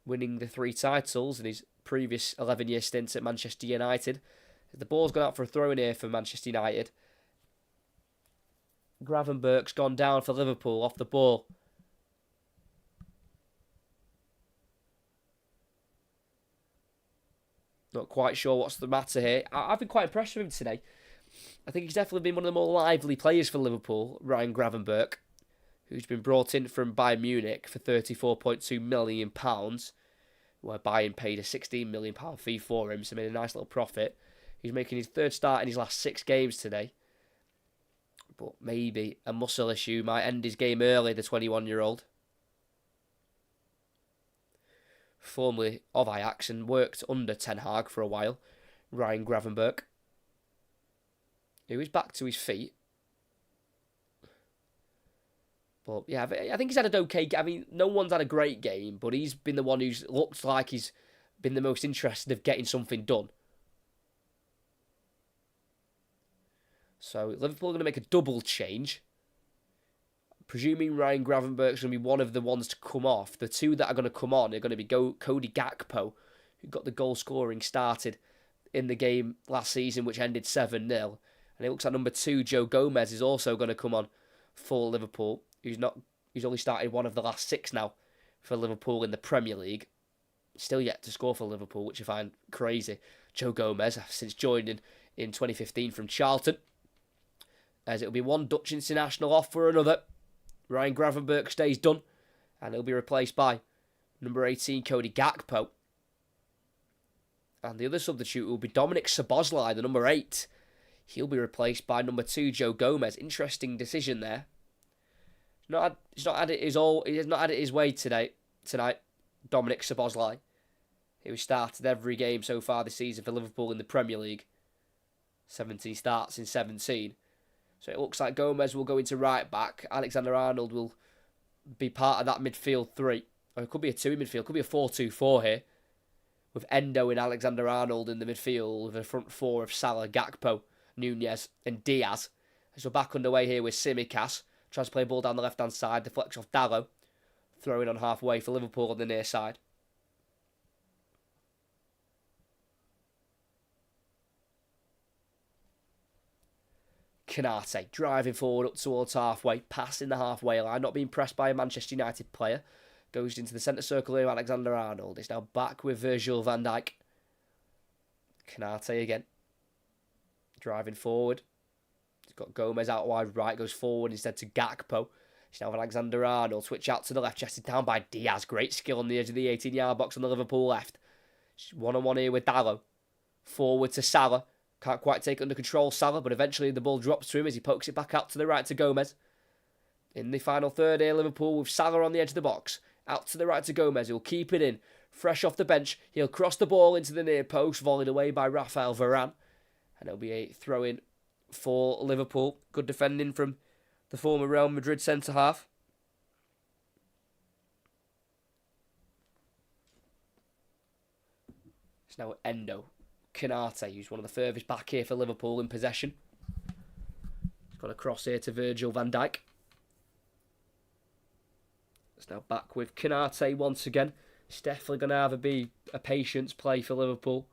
winning the 3 titles in his previous 11-year stint at Manchester United. The ball's gone out for a throw-in here for Manchester United. Gravenberch's gone down for Liverpool off the ball. Not quite sure what's the matter here. I've been quite impressed with him today. I think he's definitely been one of the more lively players for Liverpool, Ryan Gravenberch, who's been brought in from Bayern Munich for £34.2 million, where Bayern paid a £16 million fee for him, so made a nice little profit. He's making his 3rd start in his last 6 games today. But maybe a muscle issue might end his game early, the 21-year-old. Formerly of Ajax and worked under Ten Hag for a while, Ryan Gravenberch, who is back to his feet. But yeah, I think he's had an okay game. I mean, no one's had a great game, but he's been the one who's looked like he's been the most interested of getting something done. So Liverpool are going to make a double change. Presuming Ryan Gravenberch's going to be one of the ones to come off. The two that are going to come on are going to be Cody Gakpo, who got the goal scoring started in the game last season, which ended 7-0. And it looks like number 2, Joe Gomez, is also going to come on for Liverpool. He's only started one of the last 6 now for Liverpool in the Premier League. Still yet to score for Liverpool, which I find crazy. Joe Gomez, since joining in 2015 from Charlton. As it'll be one Dutch international off for another. Ryan Gravenberch stays done, and he'll be replaced by number 18, Cody Gakpo. And the other substitute will be Dominic Szoboszlai, the number 8. He'll be replaced by number 2, Joe Gomez. Interesting decision there. He's not had it his way tonight. Dominic Szoboszlai, who started every game so far this season for Liverpool in the Premier League. 17 starts in 17. So it looks like Gomez will go into right back. Alexander-Arnold will be part of that midfield 3. Or it could be a 2 in midfield. It could be a 4-2-4 here. With Endo and Alexander-Arnold in the midfield. With a front 4 of Salah, Gakpo, Nunez and Diaz. So we're back underway here with Tsimikas. Tries to play a ball down the left-hand side. Deflects off Dalot. Throwing on halfway for Liverpool on the near side. Konate driving forward up towards halfway, passing the halfway line, not being pressed by a Manchester United player. Goes into the centre circle here, Alexander-Arnold. It's now back with Virgil van Dijk. Konate again. Driving forward. He's got Gomez out wide right, goes forward instead to Gakpo. It's now Alexander-Arnold. Switch out to the left, chested down by Diaz. Great skill on the edge of the 18-yard box on the Liverpool left. One-on-one here with Dalot. Forward to Salah. Can't quite take it under control, Salah, but eventually the ball drops to him as he pokes it back out to the right to Gomez. In the final third here, Liverpool with Salah on the edge of the box. Out to the right to Gomez. He'll keep it in. Fresh off the bench. He'll cross the ball into the near post, volleyed away by Rafael Varane. And it'll be a throw-in for Liverpool. Good defending from the former Real Madrid centre-half. It's now Endo. Konate, who's one of the furthest back here for Liverpool in possession. He's got a cross here to Virgil van Dijk. It's now back with Konate once again. It's definitely going to have to be a patience play for Liverpool.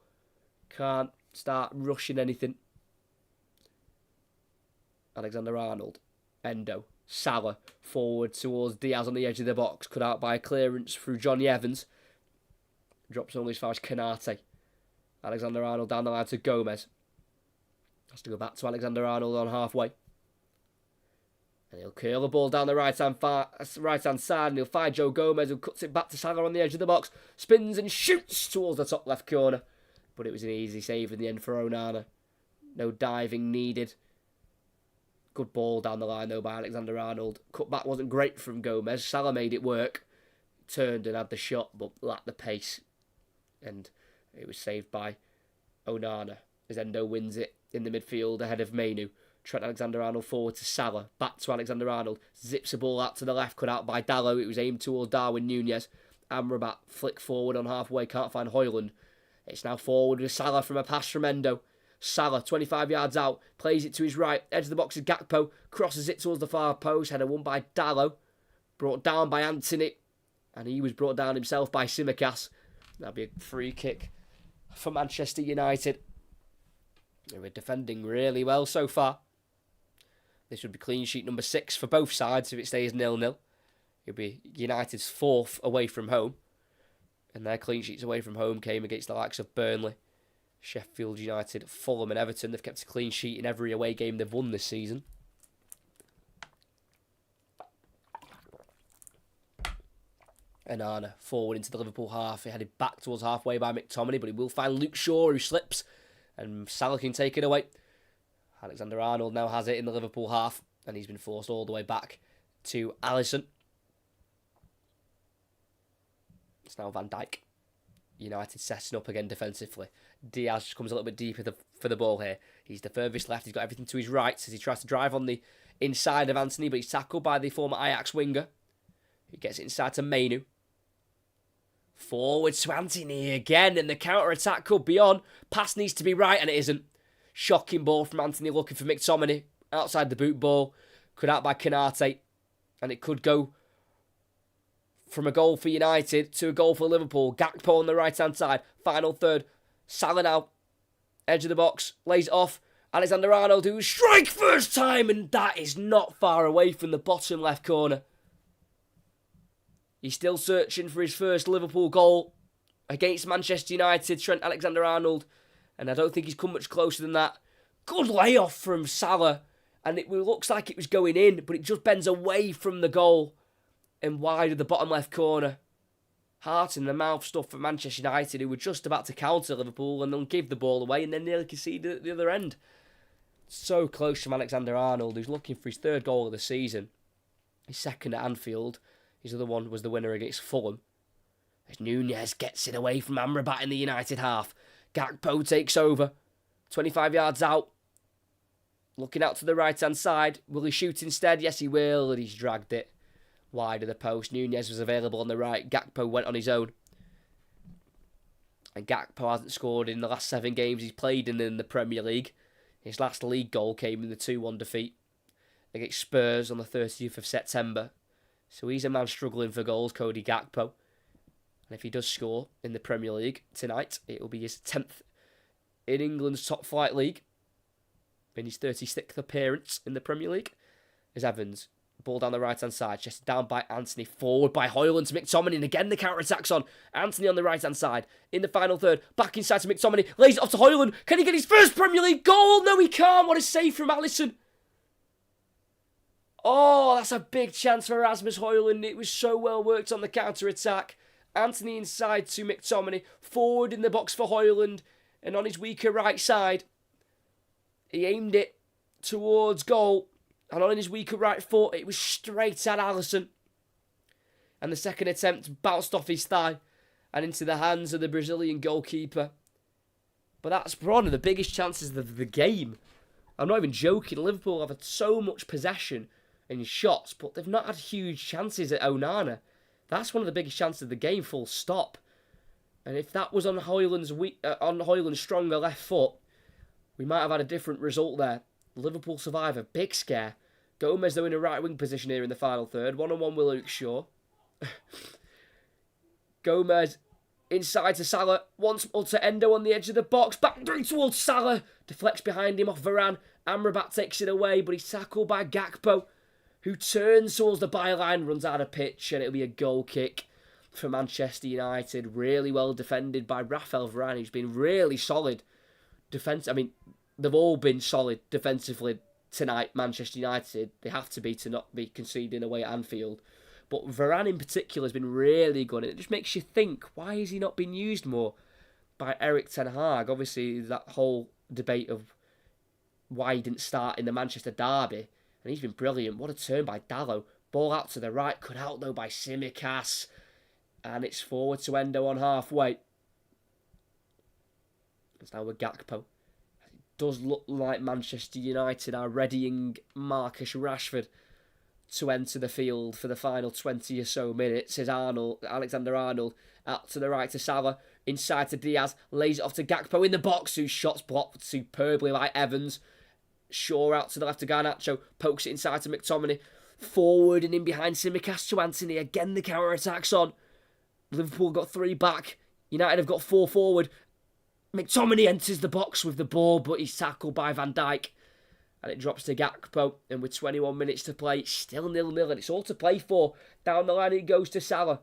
Can't start rushing anything. Alexander-Arnold. Endo. Salah. Forward towards Diaz on the edge of the box. Cut out by a clearance through Johnny Evans. Drops only as far as Konate. Alexander-Arnold down the line to Gomez. Has to go back to Alexander-Arnold on halfway. And he'll curl the ball down the right-hand side and he'll find Joe Gomez who cuts it back to Salah on the edge of the box. Spins and shoots towards the top left corner. But it was an easy save in the end for Onana. No diving needed. Good ball down the line though by Alexander-Arnold. Cut back wasn't great from Gomez. Salah made it work. Turned and had the shot but lacked the pace. And it was saved by Onana as Endo wins it in the midfield ahead of Mainu. Trent Alexander-Arnold forward to Salah. Back to Alexander-Arnold. Zips the ball out to the left. Cut out by Dalot. It was aimed towards Darwin Nunez. Amrabat flick forward on halfway. Can't find Højlund. It's now forward with Salah from a pass from Endo. Salah, 25 yards out. Plays it to his right. Edge of the box is Gakpo. Crosses it towards the far post. Header won by Dalot. Brought down by Antony. And he was brought down himself by Tsimikas. That'll be a free kick for Manchester United. We're defending really well so far. This would be clean sheet number 6 for both sides if it stays 0-0. It'll be United's 4th away from home. And their clean sheets away from home came against the likes of Burnley, Sheffield United, Fulham and Everton. They've kept a clean sheet in every away game they've won this season. Onana forward into the Liverpool half. He headed back towards halfway by McTominay, but he will find Luke Shaw who slips and Salah can take it away. Alexander-Arnold now has it in the Liverpool half and he's been forced all the way back to Alisson. It's now Van Dijk. United setting up again defensively. Diaz just comes a little bit deeper for the ball here. He's the furthest left. He's got everything to his right as he tries to drive on the inside of Antony, but he's tackled by the former Ajax winger. He gets it inside to Mainu. Forward to Antony again, and the counter-attack could be on. Pass needs to be right, and it isn't. Shocking ball from Anthony looking for McTominay. Outside the boot ball. Cut out by Canate. And it could go from a goal for United to a goal for Liverpool. Gakpo on the right-hand side. Final third. Salah now. Edge of the box. Lays it off. Alexander-Arnold, who strike first time. And that is not far away from the bottom left corner. He's still searching for his first Liverpool goal against Manchester United. Trent Alexander-Arnold. And I don't think he's come much closer than that. Good layoff from Salah. And it looks like it was going in, but it just bends away from the goal and wide of the bottom left corner. Heart in the mouth stuff for Manchester United, who were just about to counter Liverpool and then give the ball away and then nearly concede at the other end. So close from Alexander-Arnold, who's looking for his third goal of the season. His second at Anfield. His other one was the winner against Fulham. As Nunez gets it away from Amrabat in the United half. Gakpo takes over. 25 yards out. Looking out to the right-hand side. Will he shoot instead? Yes, he will. And he's dragged it wide of the post. Nunez was available on the right. Gakpo went on his own. And Gakpo hasn't scored in the last 7 games he's played in the Premier League. His last league goal came in the 2-1 defeat against Spurs on the 30th of September. So he's a man struggling for goals, Cody Gakpo. And if he does score in the Premier League tonight, it will be his 10th in England's top flight league. In his 36th appearance in the Premier League. As Evans, ball down the right-hand side, chested down by Anthony, forward by Højlund to McTominay, and again the counter-attack's on. Anthony on the right-hand side, in the final third, back inside to McTominay, lays it off to Højlund. Can he get his first Premier League goal? No, he can't. What a save from Alisson. Oh, that's a big chance for Rasmus Højlund. It was so well worked on the counter-attack. Anthony inside to McTominay, forward in the box for Højlund, and on his weaker right side, he aimed it towards goal, and on his weaker right foot, it was straight at Alisson. And the second attempt bounced off his thigh and into the hands of the Brazilian goalkeeper. But that's one of the biggest chances of the game. I'm not even joking. Liverpool have had so much possession and shots, but they've not had huge chances at Onana. That's one of the biggest chances of the game, full stop. And if that was on Højlund's stronger left foot, we might have had a different result there. Liverpool survive a big scare. Gomez, though, in a right-wing position here in the final third. 1-on-1 with Luke Shaw. Gomez inside to Salah. Once more to Endo on the edge of the box. Back through towards Salah. Deflects behind him off Varane. Amrabat takes it away, but he's tackled by Gakpo, who turns towards the byline, runs out of pitch, and it'll be a goal kick for Manchester United. Really well defended by Raphael Varane, who's been really solid. They've all been solid defensively tonight, Manchester United. They have to be to not be conceding away at Anfield. But Varane in particular has been really good. And it just makes you think, why has he not been used more by Erik ten Hag? Obviously, that whole debate of why he didn't start in the Manchester derby. And he's been brilliant. What a turn by Dalot. Ball out to the right, cut out though by Tsimikas. And it's forward to Endo on halfway. It's now with Gakpo. Does look like Manchester United are readying Marcus Rashford to enter the field for the final 20 or so minutes. Is Alexander-Arnold out to the right to Salah, inside to Diaz, lays it off to Gakpo in the box, whose shot's blocked superbly by Evans. Shaw out to the left to Garnacho, pokes it inside to McTominay, forward and in behind Tsimikas to Anthony. Again the counter-attack's on. Liverpool got 3 back, United have got 4 forward. McTominay enters the box with the ball, but he's tackled by Van Dijk. And it drops to Gakpo. And with 21 minutes to play, still 0-0. And it's all to play for. Down the line it goes to Salah.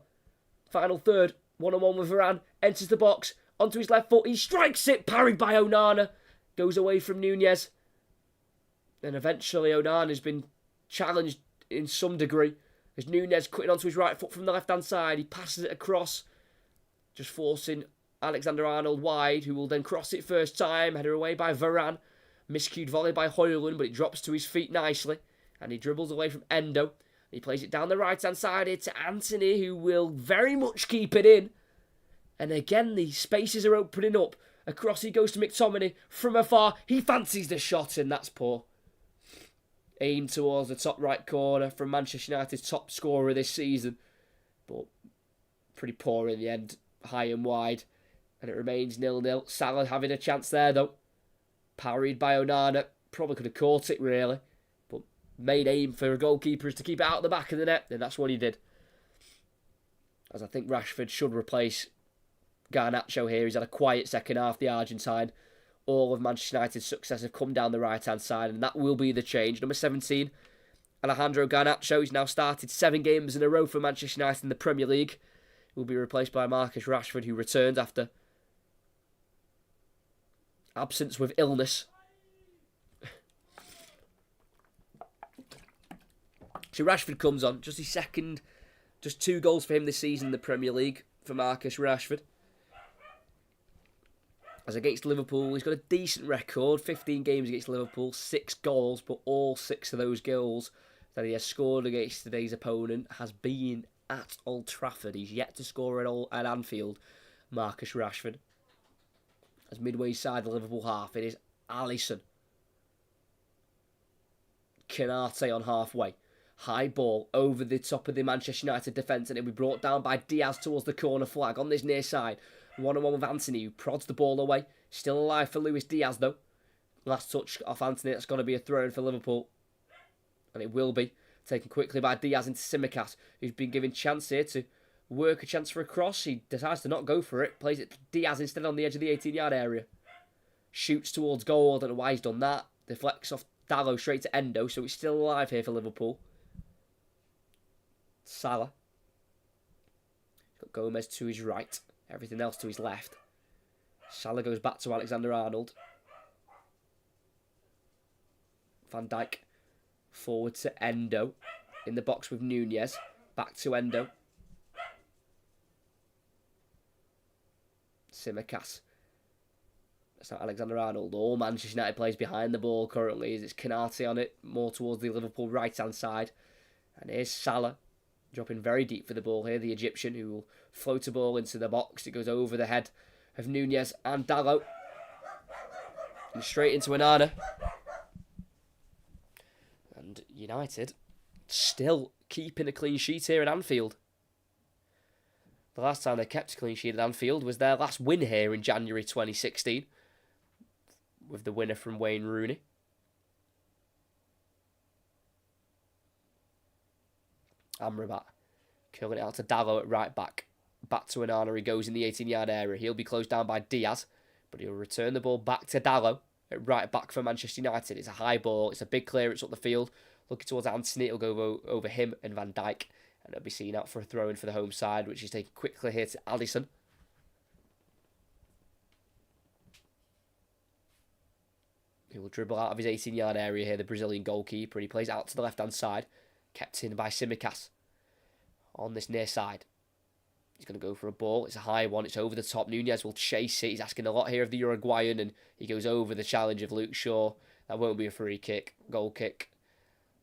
Final third. 1-on-1 with Varane. Enters the box. Onto his left foot. He strikes it. Parried by Onana. Goes away from Nunez. And eventually Onana's been challenged in some degree. As Nunez cutting onto his right foot from the left-hand side. He passes it across. Just forcing Alexander-Arnold wide, who will then cross it first time. Header away by Varane. Miscued volley by Højlund, but it drops to his feet nicely. And he dribbles away from Endo. He plays it down the right-hand side here to Anthony, who will very much keep it in. And again, the spaces are opening up. Across he goes to McTominay. From afar, he fancies the shot, and that's poor. Aimed towards the top right corner from Manchester United's top scorer this season. But pretty poor in the end, high and wide. And it remains 0-0. Salah having a chance there, though. Parried by Onana. Probably could have caught it, really. But main aim for a goalkeeper is to keep it out the back of the net, and that's what he did. As I think Rashford should replace Garnacho here. He's had a quiet second half, the Argentine. All of Manchester United's success have come down the right-hand side, and that will be the change. Number 17, Alejandro Garnacho. He's now started 7 games in a row for Manchester United in the Premier League. He will be replaced by Marcus Rashford, who returns after absence with illness. So Rashford comes on, just his second, just 2 goals for him this season in the Premier League for Marcus Rashford. As against Liverpool, he's got a decent record, 15 games against Liverpool, 6 goals, but all 6 of those goals that he has scored against today's opponent has been at Old Trafford. He's yet to score at Anfield, Marcus Rashford. As midway side the Liverpool half, it is Alisson. Canate on halfway. High ball over the top of the Manchester United defence, and it'll be brought down by Diaz towards the corner flag on this near side. 1-on-1 with Anthony, who prods the ball away. Still alive for Luis Diaz, though. Last touch off Anthony, that's going to be a throw-in for Liverpool. And it will be. Taken quickly by Diaz into Tsimikas, who's been given chance here to work a chance for a cross. He decides to not go for it. Plays it to Diaz instead on the edge of the 18-yard area. Shoots towards goal. I don't know why he's done that. Deflects off Dalot straight to Endo, so he's still alive here for Liverpool. Salah. Got Gomez to his right. Everything else to his left. Salah goes back to Alexander-Arnold. Van Dijk forward to Endo. In the box with Nunez. Back to Endo. Tsimikas. That's not Alexander-Arnold. All Manchester United players behind the ball currently. It's Canate on it. More towards the Liverpool right-hand side. And here's Salah. Dropping very deep for the ball here. The Egyptian who will float a ball into the box. It goes over the head of Nunez and Dalot. And straight into Onana. And United still keeping a clean sheet here at Anfield. The last time they kept a clean sheet at Anfield was their last win here in January 2016. With the winner from Wayne Rooney. Amrabat curling it out to Dalot at right back. Back to Onana, he goes in the 18-yard area. He'll be closed down by Diaz, but he'll return the ball back to Dalot at right back for Manchester United. It's a high ball, it's a big clearance up the field. Looking towards Anthony, it'll go over him and Van Dijk, and it'll be seen out for a throw-in for the home side, which is taken quickly here to Alisson. He will dribble out of his 18-yard area here, the Brazilian goalkeeper, and he plays out to the left-hand side. Kept in by Tsimikas on this near side. He's going to go for a ball. It's a high one. It's over the top. Nunez will chase it. He's asking a lot here of the Uruguayan, and he goes over the challenge of Luke Shaw. That won't be a free kick. Goal kick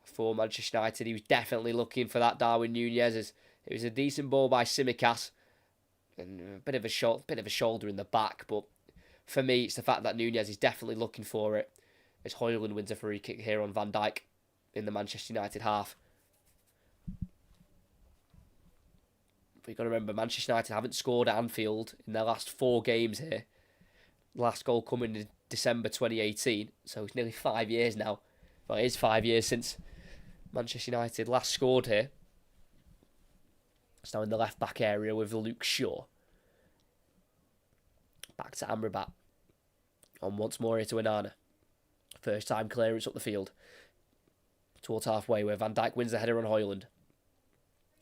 for Manchester United. He was definitely looking for that, Darwin Nunez. As it was a decent ball by Tsimikas. And a bit of a shoulder in the back. But for me, it's the fact that Nunez is definitely looking for it. As Højlund wins a free kick here on Van Dijk in the Manchester United half. We've got to remember, Manchester United haven't scored at Anfield in their last 4 games here. Last goal coming in December 2018, so it's nearly 5 years now. Well, it is 5 years since Manchester United last scored here. It's now in the left-back area with Luke Shaw. Back to Amrabat. On once more here to Onana. First time clearance up the field. Towards halfway where Van Dijk wins the header on Højlund.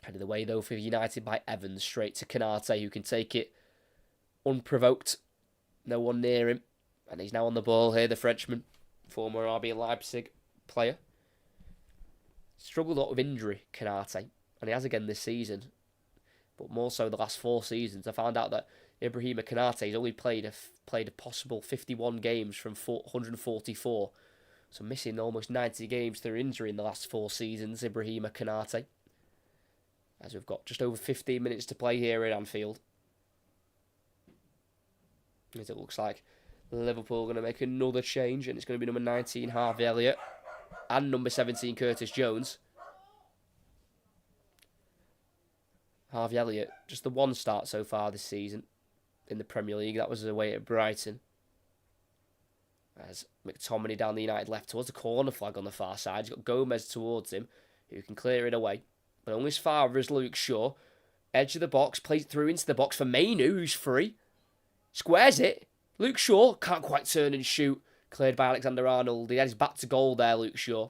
Headed away though for United by Evans, straight to Canate, who can take it unprovoked. No one near him. And he's now on the ball here, the Frenchman. Former RB Leipzig player. Struggled a lot with injury, Canate. And he has again this season. But more so the last 4 seasons. I found out that Ibrahima Canate has only played a possible 51 games from 144. So missing almost 90 games through injury in the last 4 seasons, Ibrahima Canate. As we've got just over 15 minutes to play here at Anfield. As it looks like Liverpool are going to make another change. And it's going to be number 19, Harvey Elliott. And number 17, Curtis Jones. Harvey Elliott, just the 1 start so far this season in the Premier League. That was away at Brighton. as McTominay down the United left towards the corner flag on the far side. He's got Gomez towards him, who can clear it away. But only as far as Luke Shaw. Edge of the box, plays it through into the box for Mainu, who's free. Squares it. Luke Shaw can't quite turn and shoot. Cleared by Alexander-Arnold. He had his back to goal there, Luke Shaw.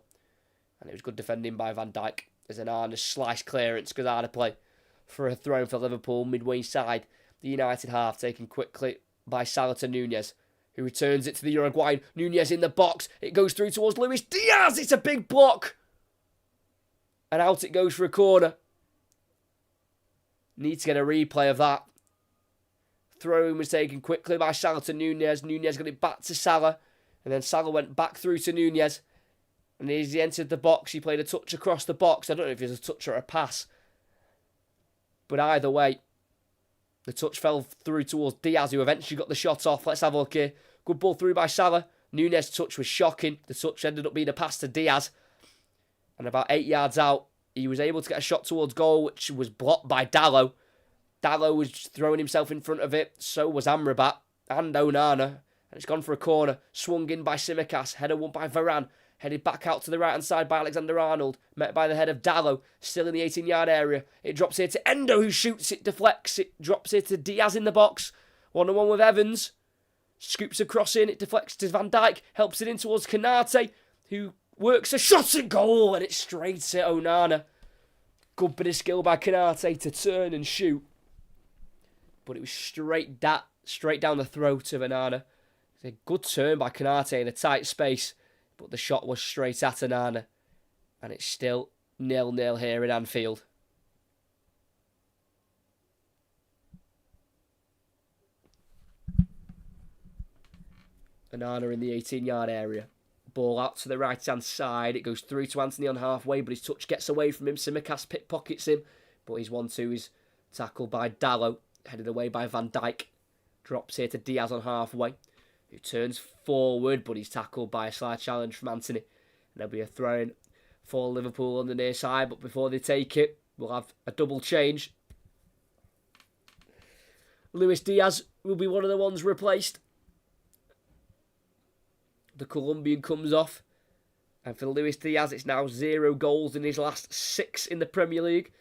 And it was good defending by Van Dijk. As an Arna slice clearance goes out of play for a throw for Liverpool midway side. The United half taken quickly by Salah to Nunez, who returns it to the Uruguayan. Nunez in the box. It goes through towards Luis Diaz. It's a big block. And out it goes for a corner. Need to get a replay of that. Throw-in was taken quickly by Salah to Nunez. Nunez got it back to Salah. And then Salah went back through to Nunez. And as he entered the box, he played a touch across the box. I don't know if it was a touch or a pass. But either way, the touch fell through towards Diaz, who eventually got the shot off. Let's have a look here. Good ball through by Salah. Nunez's touch was shocking. The touch ended up being a pass to Diaz. And about 8 yards out, he was able to get a shot towards goal, which was blocked by Dalot. Dalot was throwing himself in front of it. So was Amrabat and Onana. And it's gone for a corner. Swung in by Tsimikas. Header won by Varane. Headed back out to the right-hand side by Alexander-Arnold. Met by the head of Dalot. Still in the 18-yard area. It drops here to Endo, who shoots. It deflects. It drops here to Diaz in the box. 1-on-1 with Evans. Scoops across in. It deflects to Van Dijk. Helps it in towards Kanate, who works a shot at goal. And it's straight to Onana. Good bit of skill by Kanate to turn and shoot. But it was straight down the throat of Onana. It's a good turn by Kanate in a tight space. But the shot was straight at Onana. And it's still 0-0 here in Anfield. Onana in the 18-yard area. Ball out to the right-hand side. It goes through to Anthony on halfway, but his touch gets away from him. Tsimikas pickpockets him. But his 1-2 is tackled by Dalot. Headed away by Van Dijk. Drops here to Diaz on halfway, who turns forward, but he's tackled by a slight challenge from Anthony. And there'll be a throw-in for Liverpool on the near side, but before they take it, we'll have a double change. Luis Diaz will be one of the ones replaced. The Colombian comes off. And for Luis Diaz, it's now 0 goals in his last 6 in the Premier League.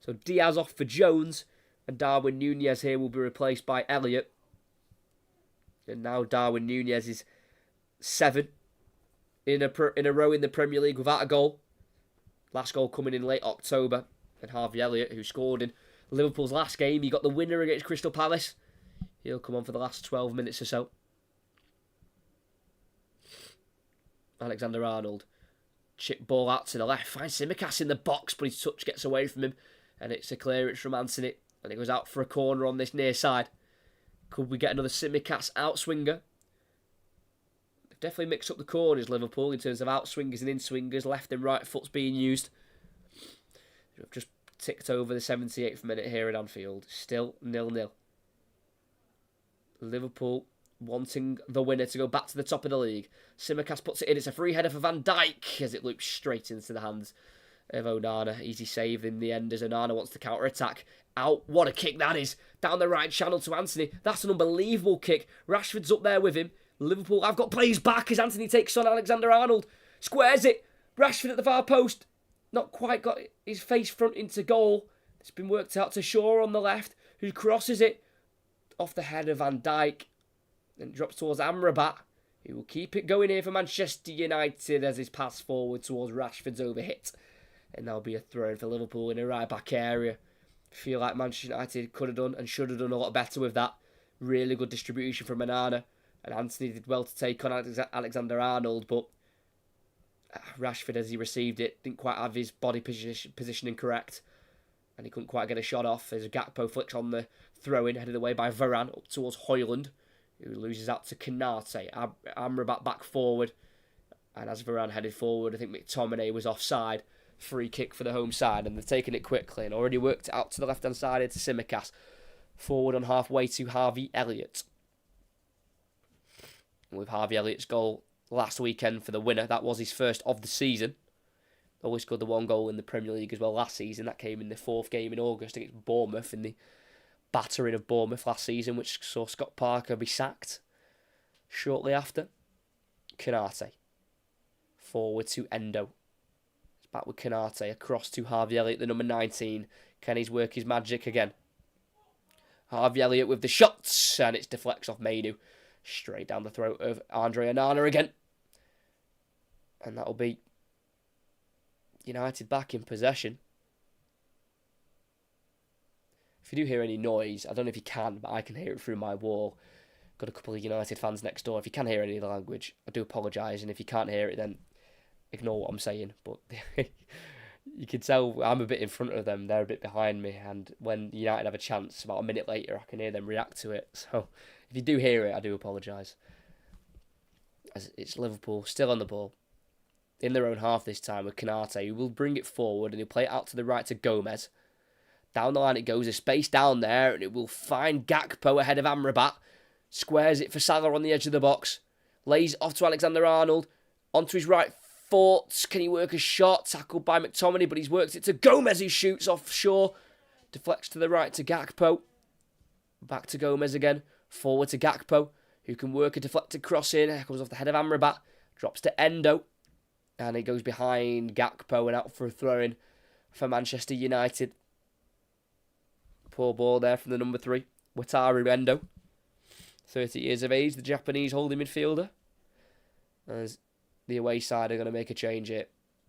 So Diaz off for Jones. And Darwin Nunez here will be replaced by Elliott. And now Darwin Nunez is 7 in a row in the Premier League without a goal. Last goal coming in late October. And Harvey Elliott, who scored in Liverpool's last game. He got the winner against Crystal Palace. He'll come on for the last 12 minutes or so. Alexander-Arnold. Chip ball out to the left. Finds Tsimikas in the box, but his touch gets away from him. And it's a clearance from Anthony. And it goes out for a corner on this near side. Could we get another Tsimikas outswinger? They've definitely mixed up the corners, Liverpool, in terms of outswingers and in-swingers. Left and right foot's being used. We've just ticked over the 78th minute here at Anfield. Still 0-0. Liverpool wanting the winner to go back to the top of the league. Tsimikas puts it in. It's a free header for Van Dijk as it loops straight into the hands of Onana. Easy save in the end as Onana wants to counter-attack. Out. What a kick that is. Down the right channel to Anthony. That's an unbelievable kick. Rashford's up there with him. Liverpool have got players back as Anthony takes on Alexander-Arnold. Squares it. Rashford at the far post. Not quite got his face front into goal. It's been worked out to Shaw on the left, who crosses it off the head of Van Dijk. And drops towards Amrabat, who will keep it going here for Manchester United as his pass forward towards Rashford's overhit. And there'll be a throw for Liverpool in a right-back area. Feel like Manchester United could have done and should have done a lot better with that. Really good distribution from Onana. And Anthony did well to take on Alexander-Arnold, but Rashford, as he received it, didn't quite have his body positioning correct. And he couldn't quite get a shot off. There's a Gakpo flick on the throw-in, headed away by Varane up towards Højlund, who loses out to Kanate. Amrabat back forward. And as Varane headed forward, I think McTominay was offside. Free kick for the home side, and they've taken it quickly and already worked it out to the left-hand side into Tsimikas. Forward on halfway to Harvey Elliott. With Harvey Elliott's goal last weekend for the winner, that was his first of the season. Always scored the 1 goal in the Premier League as well last season. That came in the 4th game in August against Bournemouth in the battering of Bournemouth last season, which saw Scott Parker be sacked shortly after. Canate. Forward to Endo. It's back with Canate. Across to Harvey Elliott, the number 19. Can he work his magic again? Harvey Elliott with the shots. And it's deflects off Mainu. Straight down the throat of Andre Onana again. And that'll be United back in possession. If you do hear any noise, I don't know if you can, but I can hear it through my wall. Got a couple of United fans next door. If you can hear any of the language, I do apologise. And if you can't hear it, then ignore what I'm saying. But you can tell I'm a bit in front of them. They're a bit behind me. And when United have a chance, about a minute later, I can hear them react to it. So if you do hear it, I do apologise. As it's Liverpool still on the ball. In their own half this time with Canate, who will bring it forward and he'll play it out to the right to Gomez. Down the line it goes, a space down there, and it will find Gakpo ahead of Amrabat. Squares it for Salah on the edge of the box. Lays off to Alexander-Arnold. Onto his right foot. Can he work a shot? Tackled by McTominay, but he's worked it to Gomez, who shoots offshore. Deflects to the right to Gakpo. Back to Gomez again. Forward to Gakpo, who can work a deflected cross in. Comes off the head of Amrabat. Drops to Endo. And it goes behind Gakpo and out for a throw-in for Manchester United. Poor ball there from the number 3, Wataru Endo. 30 years of age, the Japanese holding midfielder. As the away side are going to make a change here.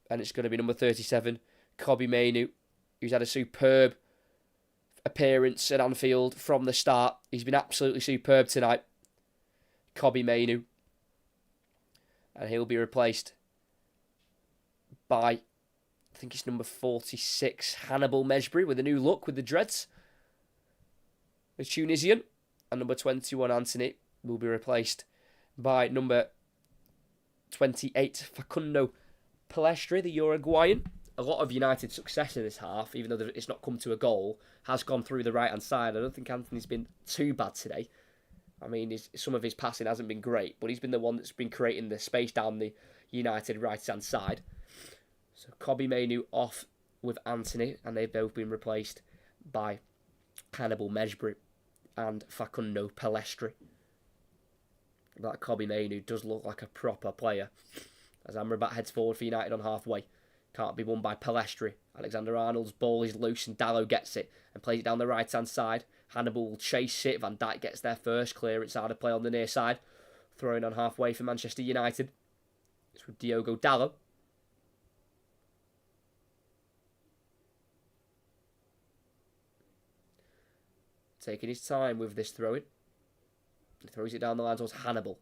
And it's going to be number 37, Kobbie Mainoo, who's had a superb appearance at Anfield from the start. He's been absolutely superb tonight. Kobbie Mainoo. And he'll be replaced by, I think it's number 46, Hannibal Mejbri, with a new look with the dreads. The Tunisian. And number 21, Anthony, will be replaced by number 28, Facundo Palestri, the Uruguayan. A lot of United success in this half, even though it's not come to a goal, has gone through the right-hand side. I don't think Anthony's been too bad today. I mean, some of his passing hasn't been great, but he's been the one that's been creating the space down the United right-hand side. So Kobbie Mainoo off with Anthony, and they've both been replaced by Hannibal Mejbri and Facundo Palestri. That Kobbie Mainoo does look like a proper player. As Amrabat heads forward for United on halfway. Can't be won by Palestri. Alexander-Arnold's ball is loose and Dalot gets it and plays it down the right-hand side. Hannibal will chase it. Van Dijk gets there first. Clearance out of play on the near side. Throwing on halfway for Manchester United. It's with Diogo Dalot. Taking his time with this throw-in. He throws it down the line towards Hannibal.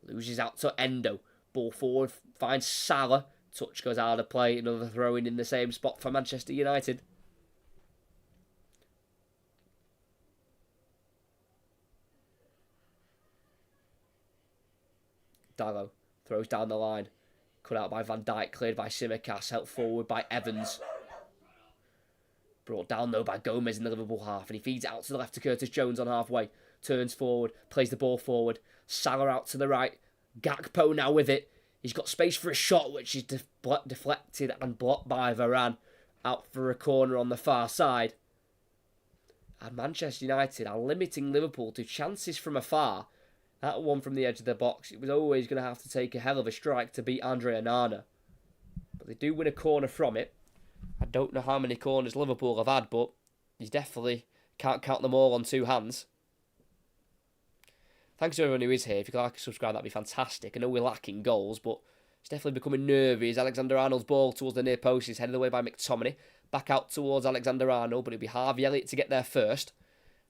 Loses out to Endo. Ball forward, finds Salah. Touch goes out of play. Another throw-in in the same spot for Manchester United. Dalot throws down the line. Cut out by Van Dijk. Cleared by Tsimikas. Helped forward by Evans. Brought down, though, by Gomez in the Liverpool half. And he feeds it out to the left to Curtis Jones on halfway. Turns forward. Plays the ball forward. Salah out to the right. Gakpo now with it. He's got space for a shot, which is deflected and blocked by Varane. Out for a corner on the far side. And Manchester United are limiting Liverpool to chances from afar. That one from the edge of the box. It was always going to have to take a hell of a strike to beat Andre Onana. But they do win a corner from it. I don't know how many corners Liverpool have had, but you definitely can't count them all on two hands. Thanks to everyone who is here. If you could like and subscribe, that'd be fantastic. I know we're lacking goals, but it's definitely becoming nervy as Alexander-Arnold's ball towards the near post is headed away by McTominay. Back out towards Alexander-Arnold, but it'll be Harvey Elliott to get there first.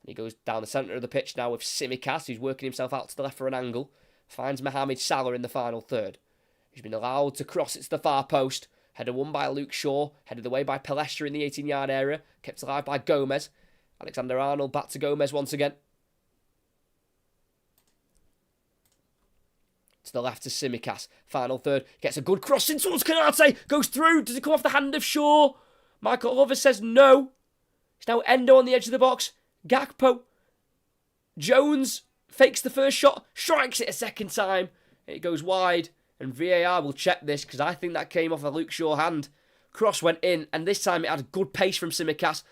And he goes down the centre of the pitch now with Tsimikas, who's working himself out to the left for an angle. Finds Mohamed Salah in the final third. He's been allowed to cross it to the far post. Header won by Luke Shaw. Headed away by Palestra in the 18-yard area. Kept alive by Gomez. Alexander-Arnold back to Gomez once again. To the left to Tsimikas. Final third. Gets a good cross in towards Canate. Goes through. Does it come off the hand of Shaw? Michael Lover says no. It's now Endo on the edge of the box. Gakpo. Jones fakes the first shot. Strikes it a second time. It goes wide. And VAR will check this because I think that came off a Luke Shaw hand. Cross went in. And this time it had good pace from Tsimikas.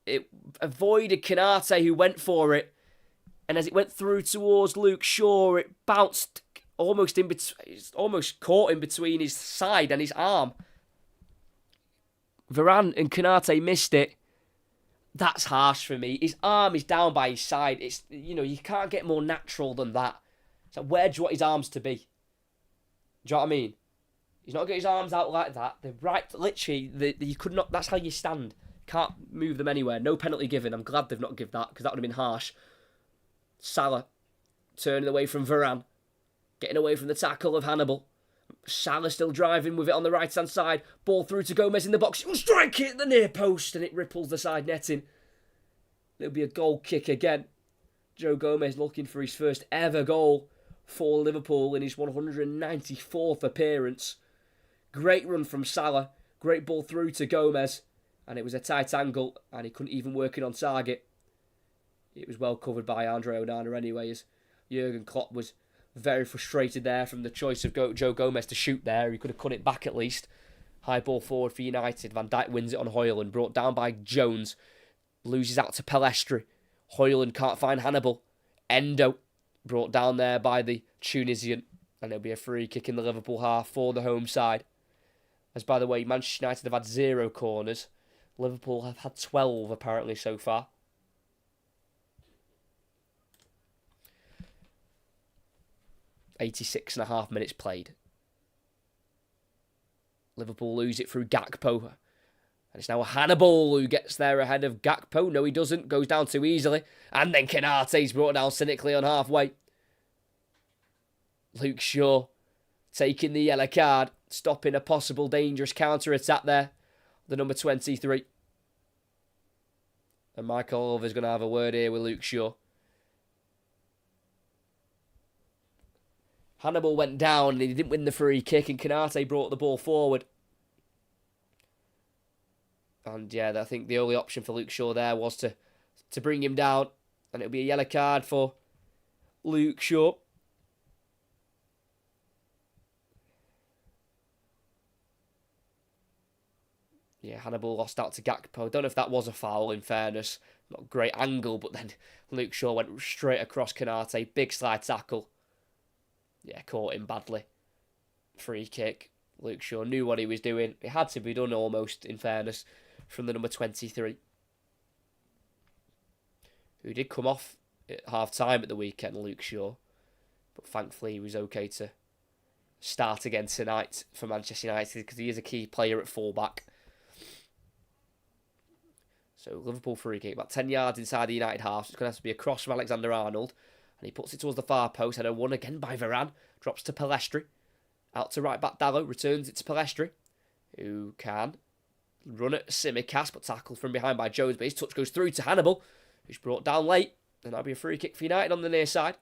It avoided Canate who went for it. And as it went through towards Luke Shaw, it bounced almost caught in between his side and his arm. Varane and Konate missed it. That's harsh for me. His arm is down by his side. It's, you can't get more natural than that. So where do you want his arms to be? Do you know what I mean? He's not got his arms out like that. They're right, literally, you could not, that's how you stand. Can't move them anywhere. No penalty given. I'm glad they've not given that, because that would have been harsh. Salah turning away from Varane. Getting away from the tackle of Hannibal. Salah still driving with it on the right-hand side. Ball through to Gomez in the box. He'll strike it at the near post, and it ripples the side netting. It'll be a goal kick again. Joe Gomez looking for his first ever goal for Liverpool in his 194th appearance. Great run from Salah. Great ball through to Gomez. And it was a tight angle, and he couldn't even work it on target. It was well covered by Andre Onana anyway, as Jurgen Klopp was very frustrated there from the choice of Joe Gomez to shoot there. He could have cut it back at least. High ball forward for United. Van Dijk wins it on Højlund, brought down by Jones. Loses out to Pelestri. Højlund can't find Hannibal. Endo brought down there by the Tunisian. And it'll be a free kick in the Liverpool half for the home side. As, by the way, Manchester United have had 0 corners. Liverpool have had 12 apparently so far. .86.5 minutes played. Liverpool lose it through Gakpo. And it's now Hannibal who gets there ahead of Gakpo. No, he doesn't. Goes down too easily. And then Konate's brought down cynically on halfway. Luke Shaw taking the yellow card. Stopping a possible dangerous counter-attack there. The number 23. And Michael Oliver's going to have a word here with Luke Shaw. Hannibal went down and he didn't win the free kick, and Konate brought the ball forward. And yeah, I think the only option for Luke Shaw there was to bring him down. And it'll be a yellow card for Luke Shaw. Yeah, Hannibal lost out to Gakpo. Don't know if that was a foul, in fairness. Not a great angle, but then Luke Shaw went straight across Konate. Big slide tackle. Yeah, caught him badly. Free kick. Luke Shaw knew what he was doing. It had to be done almost, in fairness, from the number 23. Who did come off at half-time at the weekend, Luke Shaw. But thankfully he was okay to start again tonight for Manchester United, because he is a key player at full-back. So Liverpool free kick, about 10 yards inside the United half. So it's going to have to be a cross from Alexander-Arnold. And he puts it towards the far post. Header won again by Varane. Drops to Pelestri. Out to right back Dallo. Returns it to Pelestri, who can run at Tsimikas, but tackled from behind by Jones. But his touch goes through to Hannibal, who's brought down late. And that'll be a free kick for United on the near side,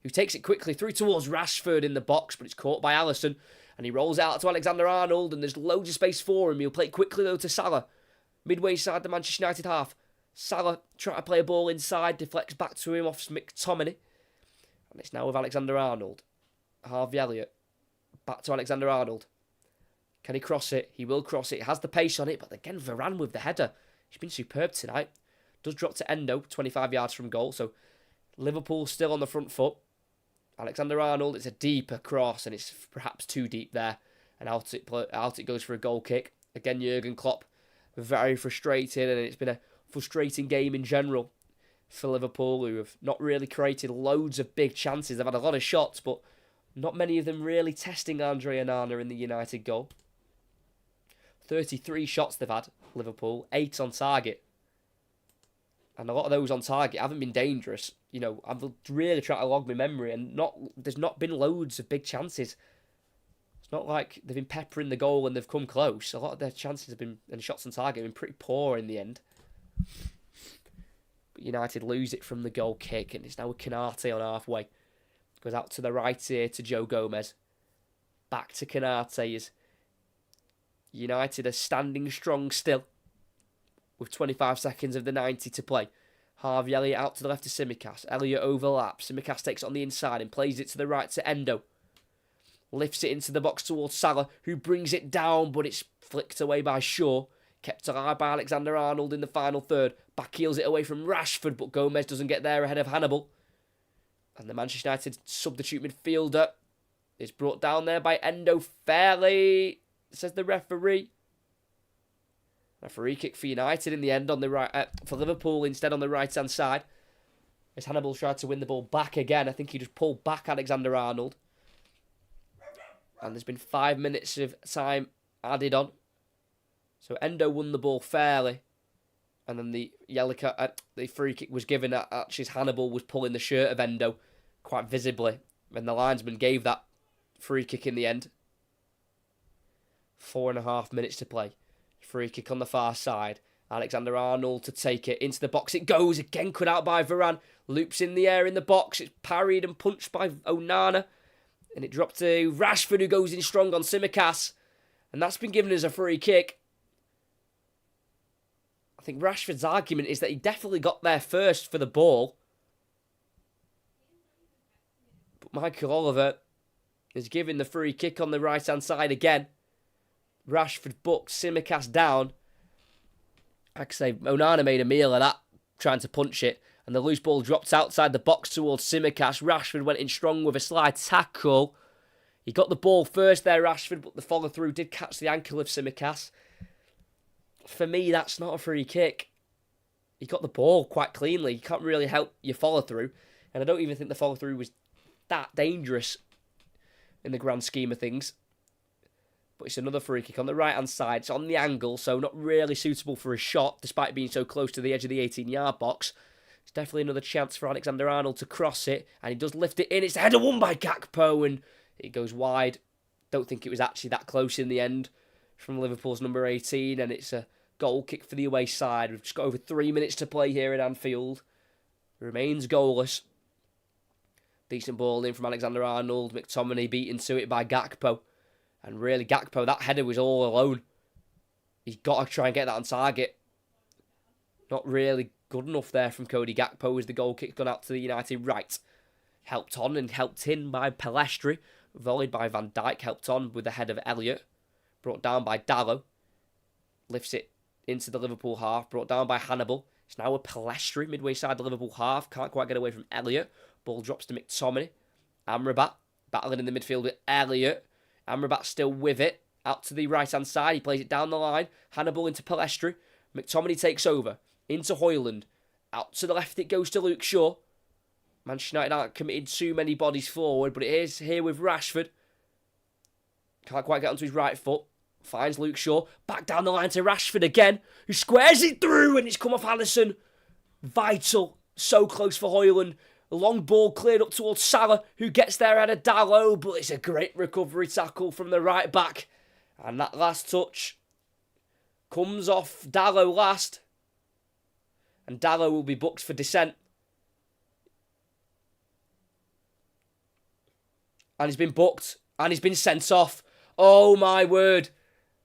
who takes it quickly through towards Rashford in the box, but it's caught by Alisson. And he rolls out to Alexander-Arnold, and there's loads of space for him. He'll play it quickly, though, to Salah. Midway inside the Manchester United half. Salah trying to play a ball inside, deflects back to him off McTominay. And it's now with Alexander-Arnold. Harvey Elliott. Back to Alexander-Arnold. Can he cross it? He will cross it. It has the pace on it, but again, Varane with the header. He's been superb tonight. Does drop to Endo, 25 yards from goal. So Liverpool still on the front foot. Alexander-Arnold, it's a deeper cross, and it's perhaps too deep there. And out it goes for a goal kick. Again, Jurgen Klopp, very frustrated, and it's been a frustrating game in general for Liverpool, who have not really created loads of big chances. They've had a lot of shots, but not many of them really testing Andre Onana in the United goal. 33 shots they've had, Liverpool, 8 on target. And a lot of those on target haven't been dangerous. You know, I've really tried to log my memory, and there's not been loads of big chances. It's not like they've been peppering the goal and they've come close. A lot of their chances have been, and shots on target, have been pretty poor in the end. But United lose it from the goal kick, and it's now with Konate on halfway. Goes out to the right here to Joe Gomez. Back to Konate as United are standing strong still, with 25 seconds of the 90 to play. Harvey Elliott out to the left to Tsimikas. Elliott overlaps. Tsimikas takes it on the inside and plays it to the right to Endo. Lifts it into the box towards Salah, who brings it down, but it's flicked away by Shaw. Kept alive by Alexander-Arnold in the final third. Backheels it away from Rashford, but Gomez doesn't get there ahead of Hannibal, And the Manchester United substitute midfielder is brought down there by Endo fairly, says the referee. A free kick for United in the end on the right, for Liverpool instead on the right-hand side. As Hannibal tried to win the ball back again, I think he just pulled back Alexander-Arnold. And there's been 5 minutes of time added on. So Endo won the ball fairly. And then the the free kick was given at actually Hannibal was pulling the shirt of Endo quite visibly. And the linesman gave that free kick in the end. 4.5 minutes to play. Free kick on the far side. Alexander-Arnold to take it into the box. It goes again, cut out by Varane. Loops in the air in the box. It's parried and punched by Onana. And it dropped to Rashford, who goes in strong on Tsimikas. And that's been given as a free kick. I think Rashford's argument is that he definitely got there first for the ball. But Michael Oliver is giving the free kick on the right-hand side again. Rashford bucks Tsimikas down. Like I say, Onana made a meal of that, trying to punch it. And the loose ball dropped outside the box towards Tsimikas. Rashford went in strong with a slide tackle. He got the ball first there, Rashford, but the follow-through did catch the ankle of Tsimikas. For me, that's not a free kick. He got the ball quite cleanly. You can't really help your follow-through. And I don't even think the follow-through was that dangerous in the grand scheme of things. But it's another free kick on the right-hand side. It's on the angle, so not really suitable for a shot, despite being so close to the edge of the 18-yard box. It's definitely another chance for Alexander-Arnold to cross it, and he does lift it in. It's a header won by Gakpo, and it goes wide. Don't think it was actually that close in the end from Liverpool's number 18, and it's a goal kick for the away side. We've just got over 3 minutes to play here at Anfield. It remains goalless. Decent ball in from Alexander-Arnold. McTominay beaten to it by Gakpo. And really, Gakpo, that header was all alone. He's got to try and get that on target. Not really good enough there from Cody Gakpo as the goal kick gone out to the United right. Helped on and helped in by Pelestri. Volleyed by Van Dijk. Helped on with the head of Elliott. Brought down by Dallo. Lifts it into the Liverpool half. Brought down by Hannibal. It's now a Pelestri midway side the Liverpool half. Can't quite get away from Elliott. Ball drops to McTominay. Amrabat battling in the midfield with Elliott. Amrabat still with it. Out to the right-hand side. He plays it down the line. Hannibal into Pelestri. McTominay takes over. Into Højlund. Out to the left it goes to Luke Shaw. Manchester United aren't committing too many bodies forward, but it is here with Rashford. Can't quite get onto his right foot. Finds Luke Shaw. Back down the line to Rashford again, who squares it through, and it's come off Alisson. Vital. So close for Højlund. A long ball cleared up towards Salah, who gets there at a Dallo, but it's a great recovery tackle from the right back. And that last touch comes off Dallo last. And Dallo will be booked for dissent. And he's been booked. And he's been sent off. Oh my word.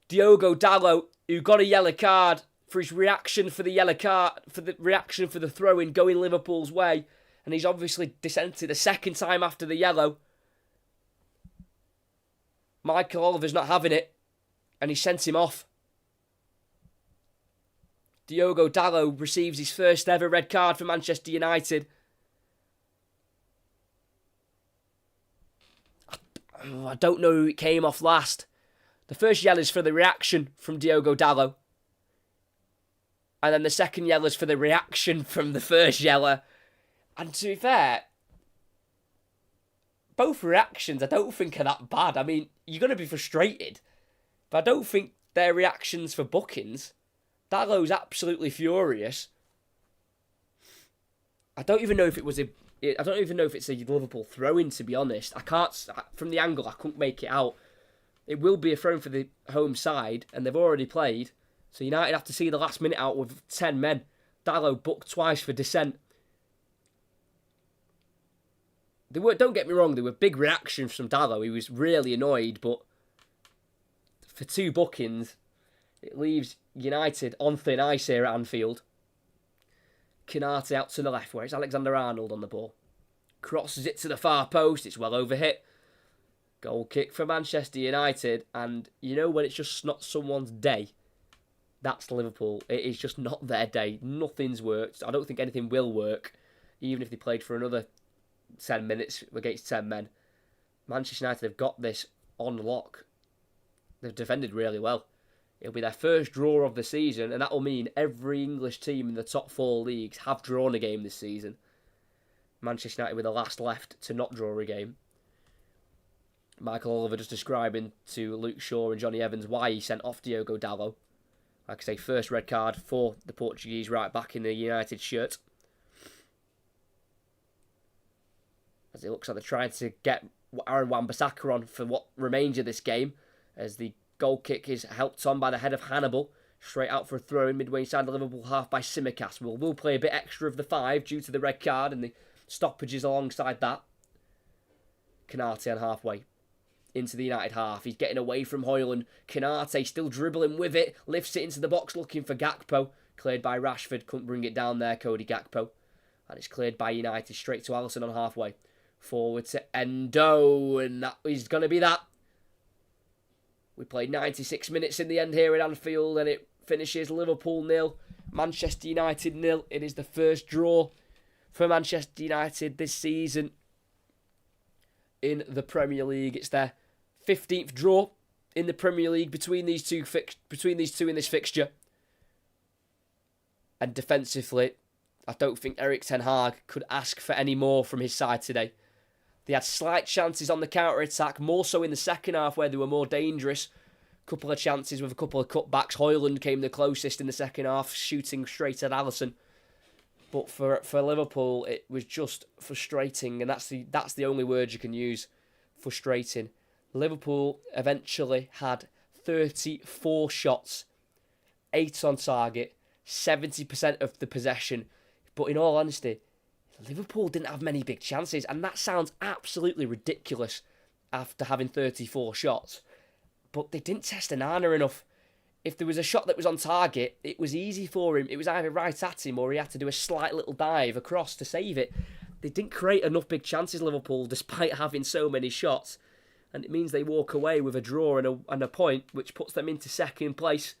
Diogo Dallo, who got a yellow card for his reaction for the yellow card, for the reaction for the throw-in going Liverpool's way. And he's obviously dissented a second time after the yellow. Michael Oliver's not having it. And he sent him off. Diogo Dallo receives his first ever red card for Manchester United. I don't know who it came off last. The first yellow is for the reaction from Diogo Dallo. And then the second yellow is for the reaction from the first yellow. And to be fair, both reactions I don't think are that bad. I mean, you're going to be frustrated. But I don't think they're reactions for bookings. Dallo's absolutely furious. I don't even know if it was a... I don't even know if it's a Liverpool throw-in, to be honest. I can't... From the angle, I couldn't make it out. It will be a throw for the home side, and they've already played. So United have to see the last minute out with 10 men. Dallo booked twice for dissent. Don't get me wrong, there were big reactions from Dallo. He was really annoyed, but for two bookings, it leaves United on thin ice here at Anfield. Canate out to the left, where it's Alexander-Arnold on the ball. Crosses it to the far post, it's well overhit. Goal kick for Manchester United, and you know when it's just not someone's day? That's Liverpool. It is just not their day. Nothing's worked. I don't think anything will work, even if they played for another 10 minutes against 10 men. Manchester United have got this on lock. They've defended really well. It'll be their first draw of the season, and that will mean every English team in the top 4 leagues have drawn a game this season. Manchester United were the last left to not draw a game. Michael Oliver just describing to Luke Shaw and Johnny Evans why he sent off Diogo Dalot. Like I say, first red card for the Portuguese right back in the United shirt. As it looks like they're trying to get Aaron Wan-Bissaka on for what remains of this game, as the goal kick is helped on by the head of Hannibal, straight out for a throw in midway inside the Liverpool half by Tsimikas. We'll play a bit extra of the 5 due to the red card and the stoppages alongside that. Canate on halfway into the United half. He's getting away from Højlund. Canate still dribbling with it, lifts it into the box looking for Gakpo. Cleared by Rashford, couldn't bring it down there, Cody Gakpo. And it's cleared by United straight to Alisson on halfway. Forward to Endo, and that is going to be that. We played 96 minutes in the end here at Anfield, and it finishes Liverpool 0, Manchester United 0. It is the first draw for Manchester United this season in the Premier League. It's their 15th draw in the Premier League between these two in this fixture. And defensively, I don't think Erik ten Hag could ask for any more from his side today. They had slight chances on the counter-attack, more so in the second half where they were more dangerous. Couple of chances with a couple of cutbacks. Højlund came the closest in the second half, shooting straight at Alisson. But for Liverpool, it was just frustrating, and that's the only word you can use, frustrating. Liverpool eventually had 34 shots, 8 on target, 70% of the possession. But in all honesty, Liverpool didn't have many big chances, and that sounds absolutely ridiculous after having 34 shots. But they didn't test Onana enough. If there was a shot that was on target, it was easy for him. It was either right at him or he had to do a slight little dive across to save it. They didn't create enough big chances, Liverpool, despite having so many shots. And it means they walk away with a draw and a point, which puts them into second place.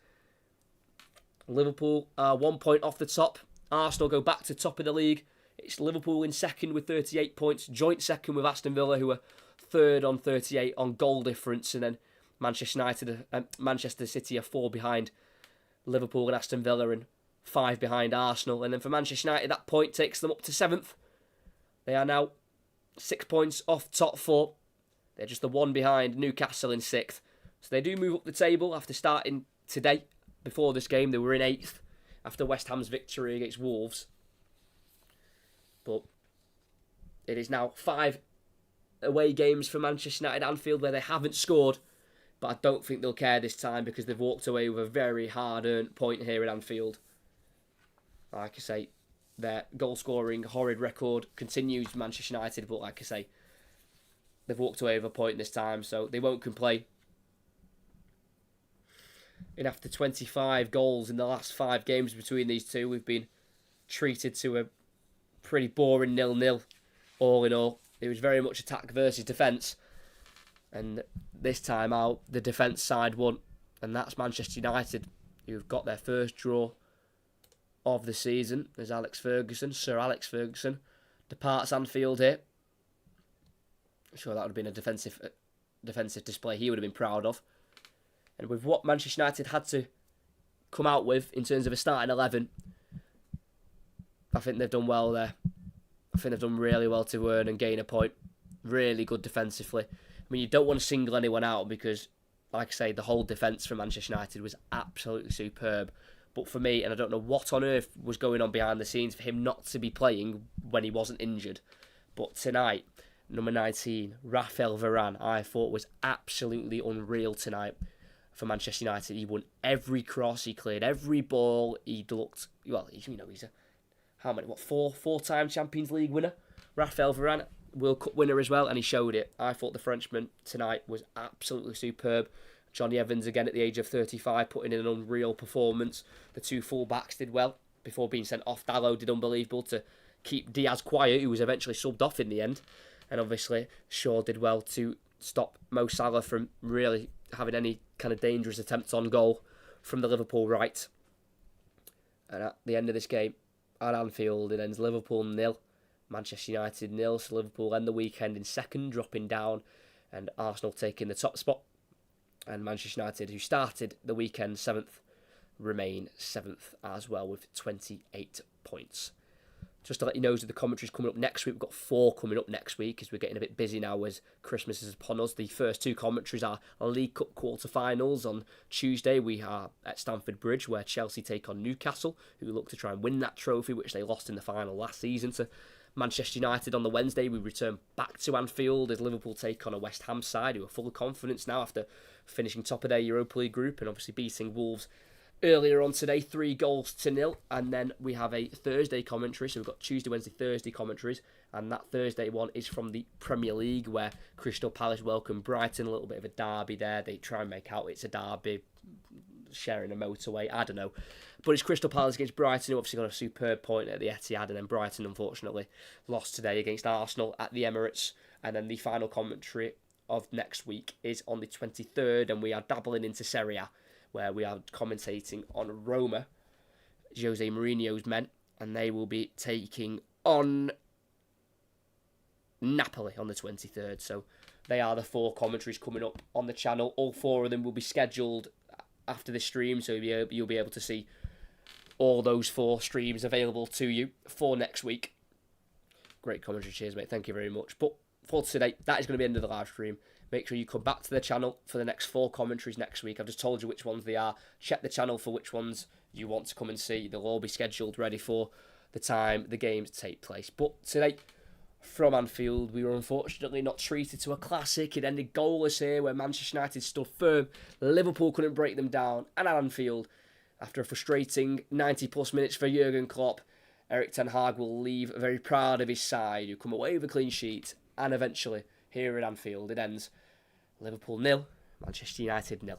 Liverpool are 1 point off the top. Arsenal go back to top of the league. It's Liverpool in second with 38 points, joint second with Aston Villa, who are third on 38 on goal difference, and then Manchester City are 4 behind Liverpool and Aston Villa and 5 behind Arsenal. And then for Manchester United, that point takes them up to 7th. They are now 6 points off top 4. They're just the 1 behind Newcastle in 6th. So they do move up the table after starting today. Before this game, they were in 8th after West Ham's victory against Wolves. But it is now 5 away games for Manchester United at Anfield where they haven't scored. But I don't think they'll care this time because they've walked away with a very hard-earned point here at Anfield. Like I say, their goal-scoring horrid record continues for Manchester United, but like I say, they've walked away with a point this time, so they won't complain. And after 25 goals in the last 5 games between these two, we've been treated to a pretty boring 0-0 all in all. It was very much attack versus defence. And this time out, the defence side won. And that's Manchester United, who've got their first draw of the season. There's Sir Alex Ferguson, departs Anfield here. I'm sure that would have been a defensive display he would have been proud of. And with what Manchester United had to come out with in terms of a starting 11, I think they've done well there. I think they've done really well to earn and gain a point. Really good defensively. I mean, you don't want to single anyone out because, like I say, the whole defence for Manchester United was absolutely superb. But for me, and I don't know what on earth was going on behind the scenes for him not to be playing when he wasn't injured. But tonight, number 19, Raphael Varane, I thought was absolutely unreal tonight for Manchester United. He won every cross, he cleared every ball, he looked, well, he's a, four-time Champions League winner, Raphael Varane. World Cup winner as well, and he showed it. I thought the Frenchman tonight was absolutely superb. Johnny Evans, again at the age of 35, putting in an unreal performance. The 2 full-backs did well before being sent off. Dalot did unbelievable to keep Diaz quiet, who was eventually subbed off in the end. And obviously, Shaw did well to stop Mo Salah from really having any kind of dangerous attempts on goal from the Liverpool right. And at the end of this game, at Anfield, it ends Liverpool 0, Manchester United 0, so Liverpool end the weekend in second, dropping down, and Arsenal taking the top spot. And Manchester United, who started the weekend 7th, remain 7th as well with 28 points. Just to let you know, the commentaries coming up next week. We've got 4 coming up next week as we're getting a bit busy now as Christmas is upon us. The first 2 commentaries are League Cup quarter-finals. On Tuesday, we are at Stamford Bridge, where Chelsea take on Newcastle, who look to try and win that trophy, which they lost in the final last season to Manchester United. On the Wednesday, we return back to Anfield as Liverpool take on a West Ham side, who are full of confidence now after finishing top of their Europa League group and obviously beating Wolves earlier on today, 3-0. And then we have a Thursday commentary. So we've got Tuesday, Wednesday, Thursday commentaries. And that Thursday one is from the Premier League, where Crystal Palace welcome Brighton. A little bit of a derby there. They try and make out it's a derby, sharing a motorway. I don't know. But it's Crystal Palace against Brighton, who obviously got a superb point at the Etihad. And then Brighton, unfortunately, lost today against Arsenal at the Emirates. And then the final commentary of next week is on the 23rd. And we are dabbling into Serie A, where we are commentating on Roma, Jose Mourinho's men, and they will be taking on Napoli on the 23rd. So they are the 4 commentaries coming up on the channel. All 4 of them will be scheduled after this stream, so you'll be able to see all those 4 streams available to you for next week. Great commentary, cheers mate, thank you very much. But for today, that is going to be the end of the live stream. Make sure you come back to the channel for the next 4 commentaries next week. I've just told you which ones they are. Check the channel for which ones you want to come and see. They'll all be scheduled ready for the time the games take place. But today, from Anfield, we were unfortunately not treated to a classic. It ended goalless here, where Manchester United stood firm. Liverpool couldn't break them down. And at Anfield, after a frustrating 90-plus minutes for Jurgen Klopp, Erik ten Hag will leave very proud of his side, who come away with a clean sheet. And eventually, here at Anfield, it ends Liverpool 0, Manchester United 0.